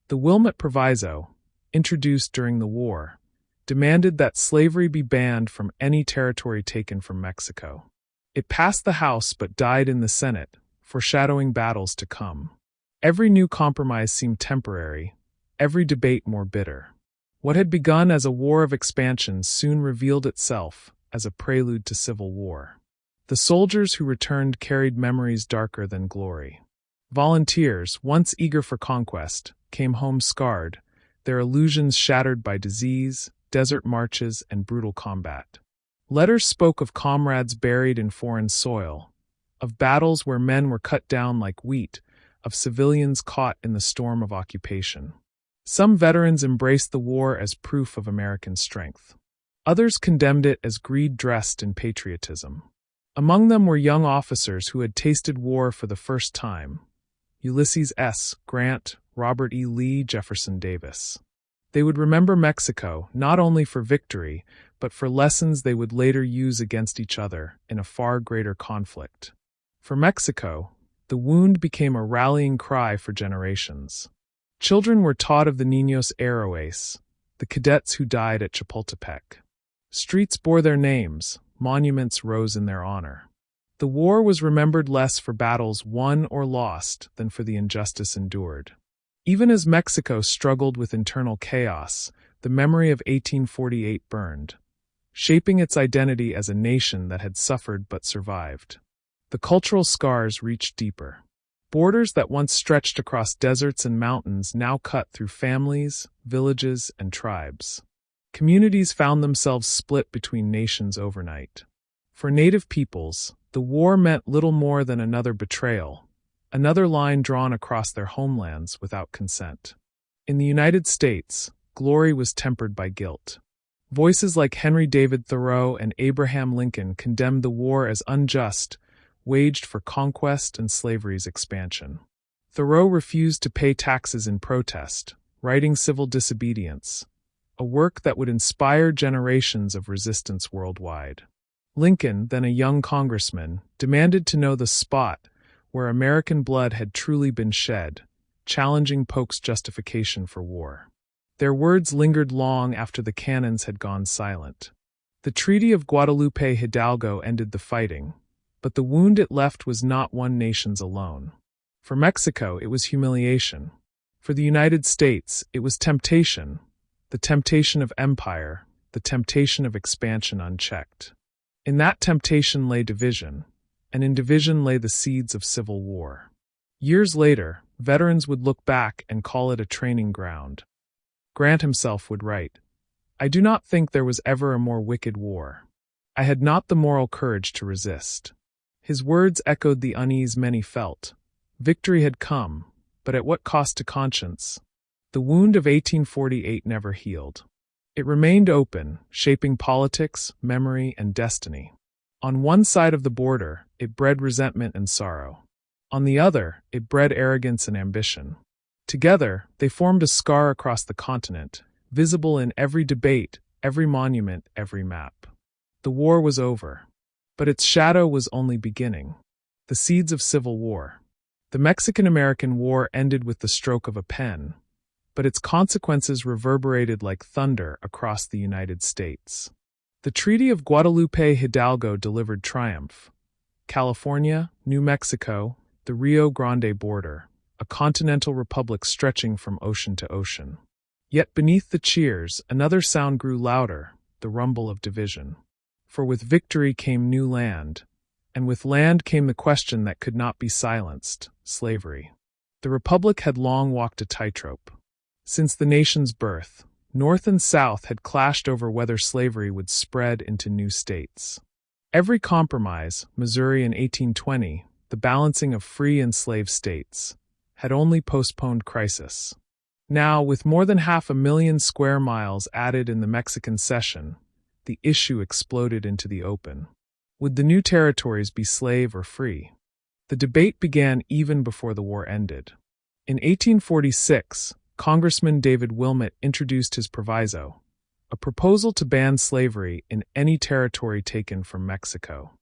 [SPEAKER 1] The Wilmot Proviso, introduced during the war, demanded that slavery be banned from any territory taken from Mexico. It passed the House but died in the Senate, foreshadowing battles to come. Every new compromise seemed temporary, every debate more bitter. What had begun as a war of expansion soon revealed itself as a prelude to civil war. The soldiers who returned carried memories darker than glory. Volunteers, once eager for conquest, came home scarred, their illusions shattered by disease, desert marches, and brutal combat. Letters spoke of comrades buried in foreign soil, of battles where men were cut down like wheat, of civilians caught in the storm of occupation. Some veterans embraced the war as proof of American strength. Others condemned it as greed dressed in patriotism. Among them were young officers who had tasted war for the first time: Ulysses S. Grant, Robert E. Lee, Jefferson Davis. They would remember Mexico not only for victory, but for lessons they would later use against each other in a far greater conflict. For Mexico, the wound became a rallying cry for generations. Children were taught of the Niños Héroes, the cadets who died at Chapultepec. Streets bore their names, monuments rose in their honor. The war was remembered less for battles won or lost than for the injustice endured. Even as Mexico struggled with internal chaos, the memory of 1848 burned, shaping its identity as a nation that had suffered but survived. The cultural scars reached deeper. Borders that once stretched across deserts and mountains now cut through families, villages, and tribes. Communities found themselves split between nations overnight. For Native peoples, the war meant little more than another betrayal, another line drawn across their homelands without consent. In the United States, glory was tempered by guilt. Voices like Henry David Thoreau and Abraham Lincoln condemned the war as unjust, waged for conquest and slavery's expansion. Thoreau refused to pay taxes in protest, writing Civil Disobedience, a work that would inspire generations of resistance worldwide. Lincoln, then a young congressman, demanded to know the spot where American blood had truly been shed, challenging Polk's justification for war. Their words lingered long after the cannons had gone silent. The Treaty of Guadalupe Hidalgo ended the fighting, but the wound it left was not one nation's alone. For Mexico, it was humiliation. For the United States, it was temptation, the temptation of empire, the temptation of expansion unchecked. In that temptation lay division, and in division lay the seeds of civil war. Years later, veterans would look back and call it a training ground. Grant himself would write, "I do not think there was ever a more wicked war. I had not the moral courage to resist." His words echoed the unease many felt. Victory had come, but at what cost to conscience? The wound of 1848 never healed. It remained open, shaping politics, memory, and destiny. On one side of the border, it bred resentment and sorrow. On the other, it bred arrogance and ambition. Together, they formed a scar across the continent, visible in every debate, every monument, every map. The war was over. But its shadow was only beginning. The seeds of civil war. The Mexican-American War ended with the stroke of a pen, but its consequences reverberated like thunder across the United States. The Treaty of Guadalupe Hidalgo delivered triumph. California, New Mexico, the Rio Grande border, a continental republic stretching from ocean to ocean. Yet beneath the cheers, another sound grew louder, the rumble of division. For with victory came new land, and with land came the question that could not be silenced, slavery. The Republic had long walked a tightrope. Since the nation's birth, North and South had clashed over whether slavery would spread into new states. Every compromise, Missouri in 1820, the balancing of free and slave states, had only postponed crisis. Now, with more than 500,000 square miles added in the Mexican cession, the issue exploded into the open. Would the new territories be slave or free? The debate began even before the war ended. In 1846, Congressman David Wilmot introduced his proviso, a proposal to ban slavery in any territory taken from Mexico.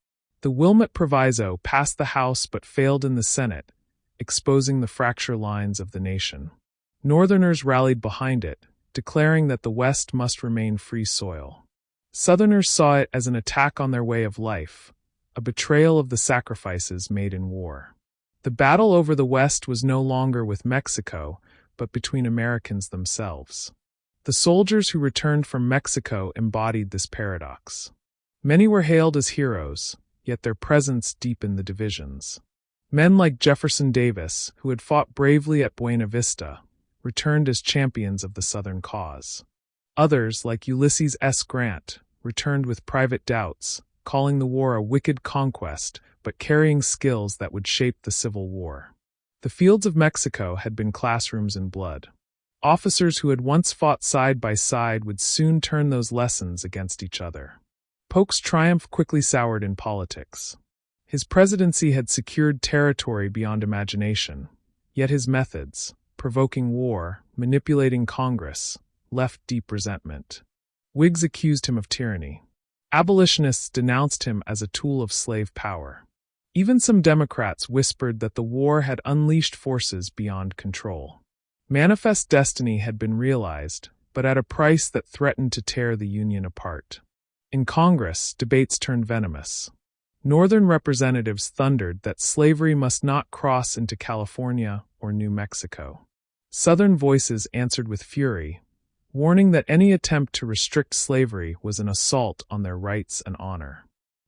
[SPEAKER 1] The Wilmot proviso passed the House but failed in the Senate, exposing the fracture lines of the nation. Northerners rallied behind it, declaring that the West must remain free soil. Southerners saw it as an attack on their way of life, a betrayal of the sacrifices made in war. The battle over the West was no longer with Mexico, but between Americans themselves. The soldiers who returned from Mexico embodied this paradox. Many were hailed as heroes, yet their presence deepened the divisions. Men like Jefferson Davis, who had fought bravely at Buena Vista, returned as champions of the Southern cause. Others, like Ulysses S. Grant, returned with private doubts, calling the war a wicked conquest, but carrying skills that would shape the Civil War. The fields of Mexico had been classrooms in blood. Officers who had once fought side by side would soon turn those lessons against each other. Polk's triumph quickly soured in politics. His presidency had secured territory beyond imagination, yet his methods, provoking war, manipulating Congress, left deep resentment. Whigs accused him of tyranny. Abolitionists denounced him as a tool of slave power. Even some Democrats whispered that the war had unleashed forces beyond control. Manifest destiny had been realized, but at a price that threatened to tear the Union apart. In Congress, debates turned venomous. Northern representatives thundered that slavery must not cross into California or New Mexico. Southern voices answered with fury, warning that any attempt to restrict slavery was an assault on their rights and honor.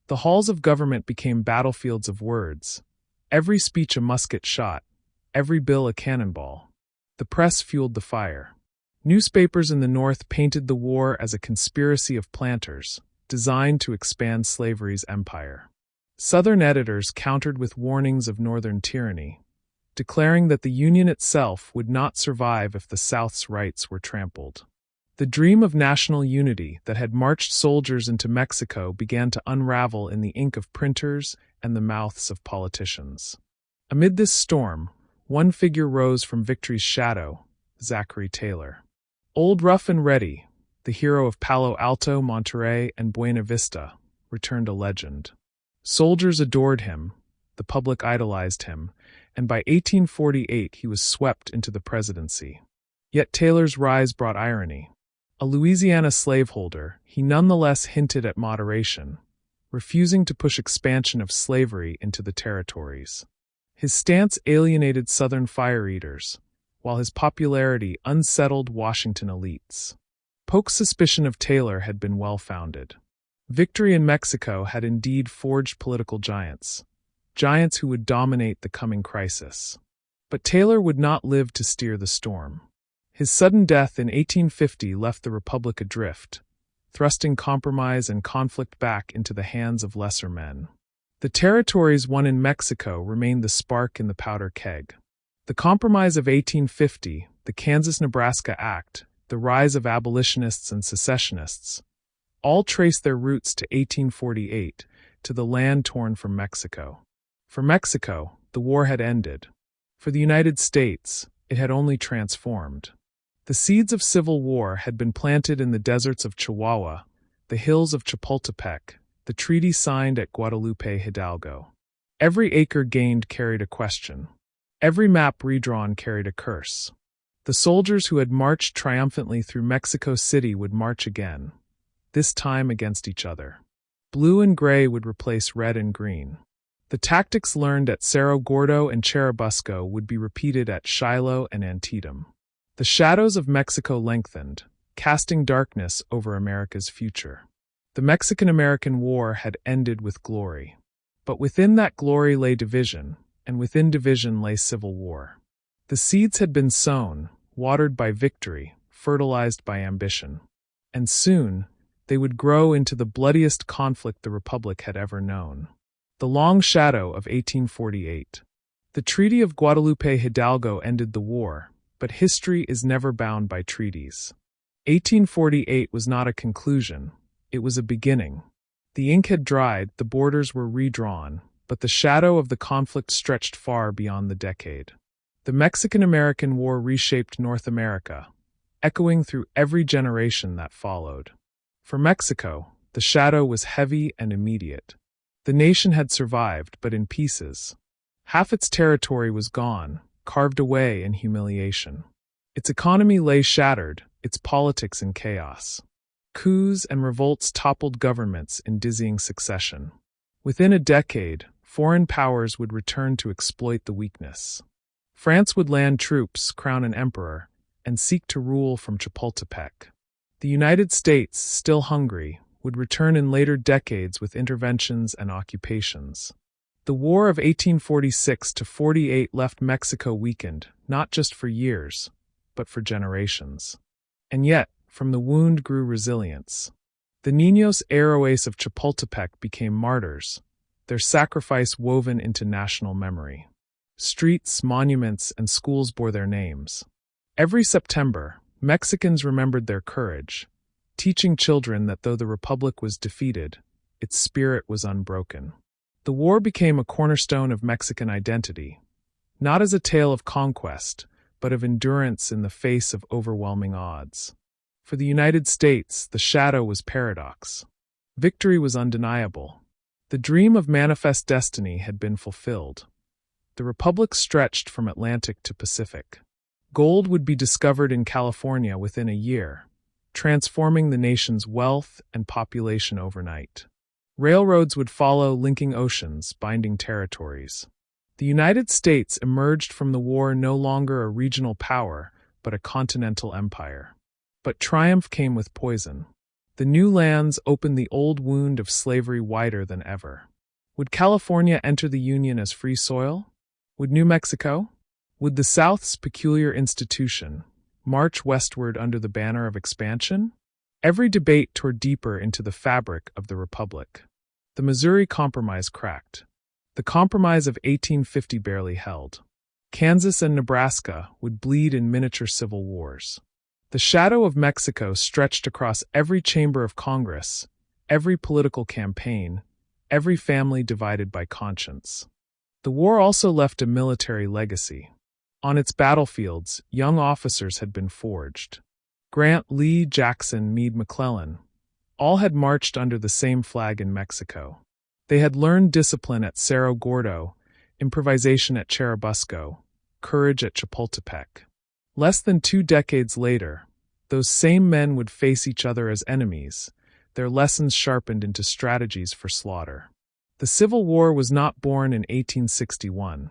[SPEAKER 1] The halls of government became battlefields of words, every speech a musket shot, every bill a cannonball. The press fueled the fire. Newspapers in the North painted the war as a conspiracy of planters, designed to expand slavery's empire. Southern editors countered with warnings of Northern tyranny, declaring that the Union itself would not survive if the South's rights were trampled. The dream of national unity that had marched soldiers into Mexico began to unravel in the ink of printers and the mouths of politicians. Amid this storm, one figure rose from victory's shadow, Zachary Taylor. Old Rough and Ready, the hero of Palo Alto, Monterey, and Buena Vista, returned a legend. Soldiers adored him, the public idolized him, and by 1848 he was swept into the presidency. Yet Taylor's rise brought irony. A Louisiana slaveholder, he nonetheless hinted at moderation, refusing to push expansion of slavery into the territories. His stance alienated Southern fire eaters, while his popularity unsettled Washington elites. Polk's suspicion of Taylor had been well-founded. Victory in Mexico had indeed forged political giants, giants who would dominate the coming crisis. But Taylor would not live to steer the storm. His sudden death in 1850 left the Republic adrift, thrusting compromise and conflict back into the hands of lesser men. The territories won in Mexico remained the spark in the powder keg. The Compromise of 1850, the Kansas-Nebraska Act, the rise of abolitionists and secessionists, all trace their roots to 1848, to the land torn from Mexico. For Mexico, the war had ended. For the United States, it had only transformed. The seeds of civil war had been planted in the deserts of Chihuahua, the hills of Chapultepec, the treaty signed at Guadalupe Hidalgo. Every acre gained carried a question. Every map redrawn carried a curse. The soldiers who had marched triumphantly through Mexico City would march again, this time against each other. Blue and gray would replace red and green. The tactics learned at Cerro Gordo and Churubusco would be repeated at Shiloh and Antietam. The shadows of Mexico lengthened, casting darkness over America's future. The Mexican-American War had ended with glory. But within that glory lay division, and within division lay civil war. The seeds had been sown, watered by victory, fertilized by ambition. And soon, they would grow into the bloodiest conflict the Republic had ever known. The long shadow of 1848. The Treaty of Guadalupe Hidalgo ended the war, but history is never bound by treaties. 1848 was not a conclusion, it was a beginning. The ink had dried, the borders were redrawn, but the shadow of the conflict stretched far beyond the decade. The Mexican-American War reshaped North America, echoing through every generation that followed. For Mexico, the shadow was heavy and immediate. The nation had survived, but in pieces. Half its territory was gone, carved away in humiliation. Its economy lay shattered, its politics in chaos. Coups and revolts toppled governments in dizzying succession. Within a decade, foreign powers would return to exploit the weakness. France would land troops, crown an emperor, and seek to rule from Chapultepec. The United States, still hungry, would return in later decades with interventions and occupations. The War of 1846–48 left Mexico weakened, not just for years, but for generations. And yet, from the wound grew resilience. The Niños Héroes of Chapultepec became martyrs, their sacrifice woven into national memory. Streets, monuments, and schools bore their names. Every September, Mexicans remembered their courage, teaching children that though the Republic was defeated, its spirit was unbroken. The war became a cornerstone of Mexican identity, not as a tale of conquest, but of endurance in the face of overwhelming odds. For the United States, the shadow was paradox. Victory was undeniable. The dream of manifest destiny had been fulfilled. The Republic stretched from Atlantic to Pacific. Gold would be discovered in California within a year, transforming the nation's wealth and population overnight. Railroads would follow, linking oceans, binding territories. The United States emerged from the war no longer a regional power, but a continental empire. But triumph came with poison. The new lands opened the old wound of slavery wider than ever. Would California enter the Union as free soil? Would New Mexico? Would the South's peculiar institution march westward under the banner of expansion? Every debate tore deeper into the fabric of the Republic. The Missouri Compromise cracked. The Compromise of 1850 barely held. Kansas and Nebraska would bleed in miniature civil wars. The shadow of Mexico stretched across every chamber of Congress, every political campaign, every family divided by conscience. The war also left a military legacy. On its battlefields, young officers had been forged. Grant, Lee, Jackson, Meade, McClellan, all had marched under the same flag in Mexico. They had learned discipline at Cerro Gordo, improvisation at Churubusco, courage at Chapultepec. Less than 2 decades later, those same men would face each other as enemies, their lessons sharpened into strategies for slaughter. The Civil War was not born in 1861.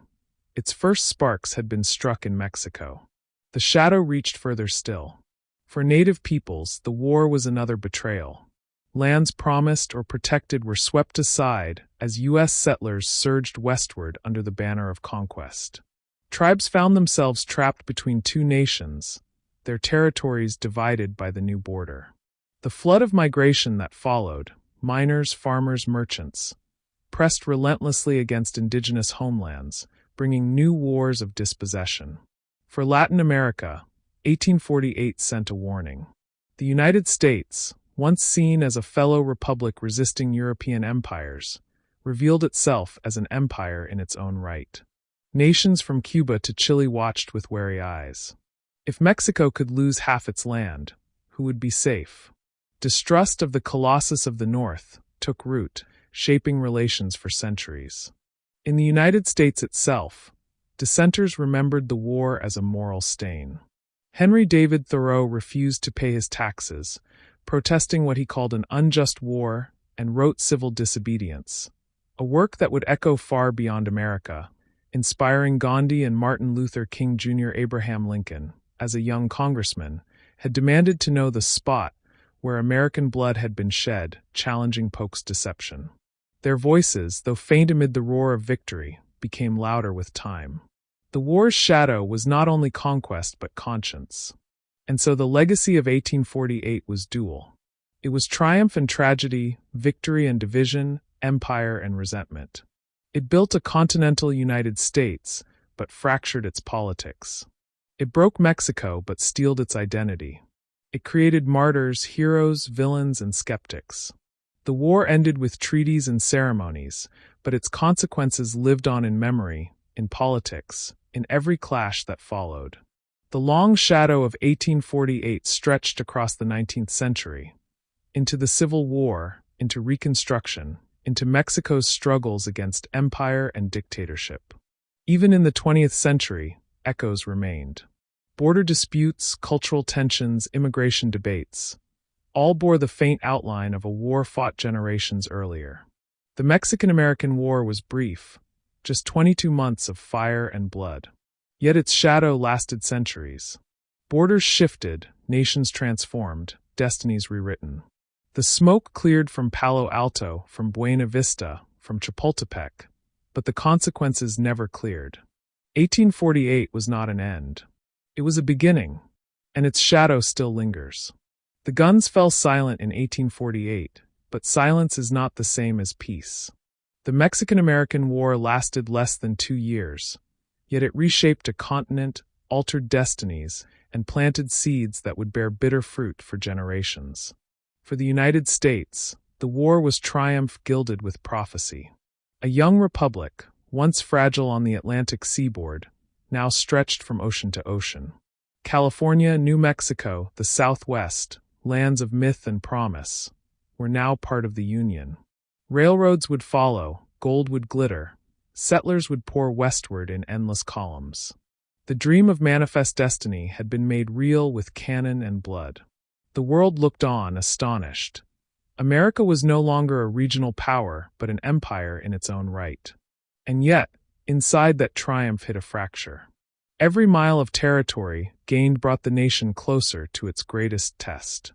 [SPEAKER 1] Its first sparks had been struck in Mexico. The shadow reached further still. For Native peoples, the war was another betrayal. Lands promised or protected were swept aside as U.S. settlers surged westward under the banner of conquest. Tribes found themselves trapped between two nations, their territories divided by the new border. The flood of migration that followed, miners, farmers, merchants, pressed relentlessly against indigenous homelands, bringing new wars of dispossession. For Latin America, 1848 sent a warning. The United States, once seen as a fellow republic resisting European empires, revealed itself as an empire in its own right. Nations from Cuba to Chile watched with wary eyes. If Mexico could lose half its land, who would be safe? Distrust of the Colossus of the North took root, shaping relations for centuries. In the United States itself, dissenters remembered the war as a moral stain. Henry David Thoreau refused to pay his taxes, protesting what he called an unjust war, and wrote Civil Disobedience, a work that would echo far beyond America, inspiring Gandhi and Martin Luther King Jr. Abraham Lincoln, as a young congressman, had demanded to know the spot where American blood had been shed, challenging Polk's deception. Their voices, though faint amid the roar of victory, became louder with time. The war's shadow was not only conquest but conscience. And so the legacy of 1848 was dual. It was triumph and tragedy, victory and division, empire and resentment. It built a continental United States, but fractured its politics. It broke Mexico but steeled its identity. It created martyrs, heroes, villains, and skeptics. The war ended with treaties and ceremonies, but its consequences lived on in memory, in politics, in every clash that followed. The long shadow of 1848 stretched across the 19th century, into the Civil War, into Reconstruction, into Mexico's struggles against empire and dictatorship. Even in the 20th century, echoes remained. Border disputes, cultural tensions, immigration debates, all bore the faint outline of a war fought generations earlier. The Mexican-American War was brief, just 22 months of fire and blood. Yet its shadow lasted centuries. Borders shifted, nations transformed, destinies rewritten. The smoke cleared from Palo Alto, from Buena Vista, from Chapultepec, but the consequences never cleared. 1848 was not an end. It was a beginning, and its shadow still lingers. The guns fell silent in 1848, but silence is not the same as peace. The Mexican-American War lasted less than 2 years, yet it reshaped a continent, altered destinies, and planted seeds that would bear bitter fruit for generations. For the United States, the war was triumph gilded with prophecy. A young republic, once fragile on the Atlantic seaboard, now stretched from ocean to ocean. California, New Mexico, the Southwest, lands of myth and promise, were now part of the Union. Railroads would follow, gold would glitter, settlers would pour westward in endless columns. The dream of manifest destiny had been made real with cannon and blood. The world looked on, astonished. America was no longer a regional power, but an empire in its own right. And yet, inside that triumph hid a fracture. Every mile of territory gained brought the nation closer to its greatest test.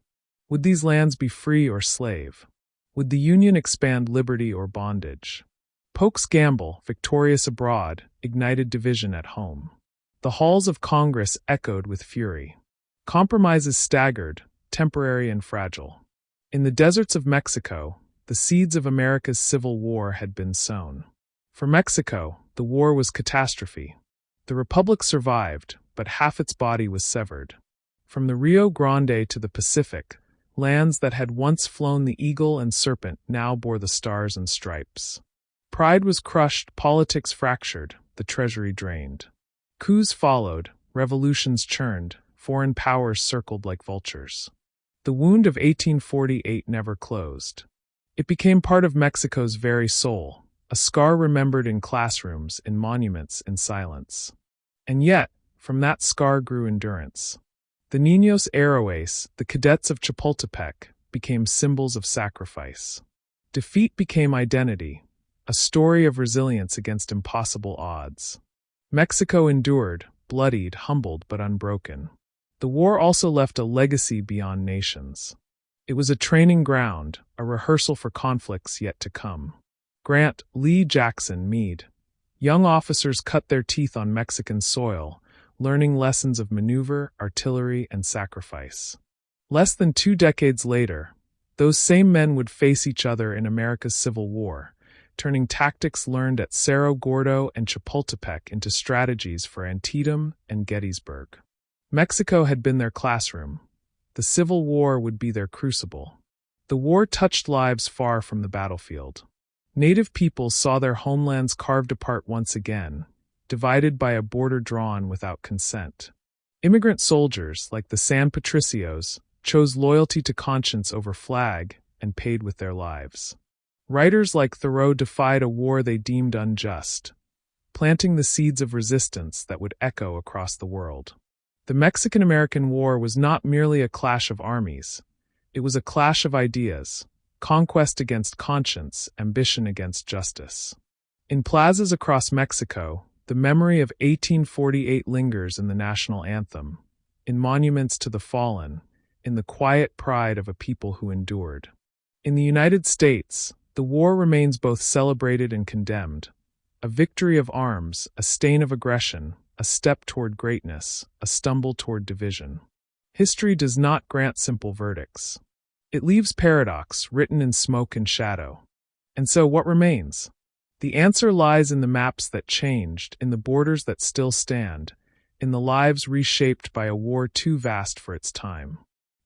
[SPEAKER 1] Would these lands be free or slave? Would the Union expand liberty or bondage? Polk's gamble, victorious abroad, ignited division at home. The halls of Congress echoed with fury. Compromises staggered, temporary and fragile. In the deserts of Mexico, the seeds of America's Civil War had been sown. For Mexico, the war was catastrophe. The Republic survived, but half its body was severed. From the Rio Grande to the Pacific, lands that had once flown the eagle and serpent now bore the stars and stripes. Pride was crushed, politics fractured, the treasury drained. Coups followed, revolutions churned, foreign powers circled like vultures. The wound of 1848 never closed. It became part of Mexico's very soul, a scar remembered in classrooms, in monuments, in silence. And yet, From that scar grew endurance. The Niños Héroes, the cadets of Chapultepec, became symbols of sacrifice. Defeat became identity, a story of resilience against impossible odds. Mexico endured, bloodied, humbled, but unbroken. The war also left a legacy beyond nations. It was a training ground, a rehearsal for conflicts yet to come. Grant, Lee, Jackson, Meade. Young officers cut their teeth on Mexican soil, learning lessons of maneuver, artillery, and sacrifice. Less than 2 decades later, those same men would face each other in America's Civil War, turning tactics learned at Cerro Gordo and Chapultepec into strategies for Antietam and Gettysburg. Mexico had been their classroom. The Civil War would be their crucible. The war touched lives far from the battlefield. Native peoples saw their homelands carved apart once again, divided by a border drawn without consent. Immigrant soldiers, like the San Patricios, chose loyalty to conscience over flag and paid with their lives. Writers like Thoreau defied a war they deemed unjust, planting the seeds of resistance that would echo across the world. The Mexican-American War was not merely a clash of armies. It was a clash of ideas, conquest against conscience, ambition against justice. In plazas across Mexico, the memory of 1848 lingers in the national anthem, in monuments to the fallen, in the quiet pride of a people who endured. In the United States, the war remains both celebrated and condemned. A victory of arms, a stain of aggression, a step toward greatness, a stumble toward division. History does not grant simple verdicts. It leaves paradox written in smoke and shadow. And so what remains? The answer lies in the maps that changed, in the borders that still stand, in the lives reshaped by a war too vast for its time.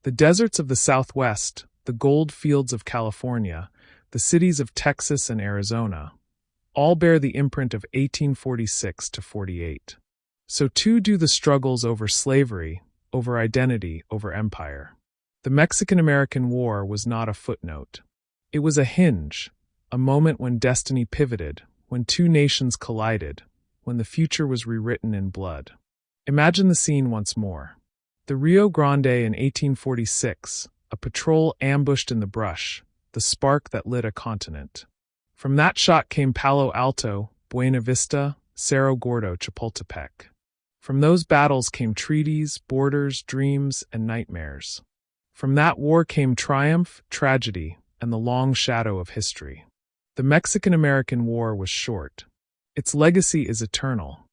[SPEAKER 1] The deserts of the Southwest, the gold fields of California, the cities of Texas and Arizona, all bear the imprint of 1846 to 48. So too do the struggles over slavery, over identity, over empire. The Mexican-American War was not a footnote. It was a hinge, a moment when destiny pivoted, when 2 nations collided, when the future was rewritten in blood. Imagine the scene once more. The Rio Grande in 1846, a patrol ambushed in the brush, the spark that lit a continent. From that shot came Palo Alto, Buena Vista, Cerro Gordo, Chapultepec. From those battles came treaties, borders, dreams, and nightmares. From that war came triumph, tragedy, and the long shadow of history. The Mexican-American War was short. Its legacy is eternal.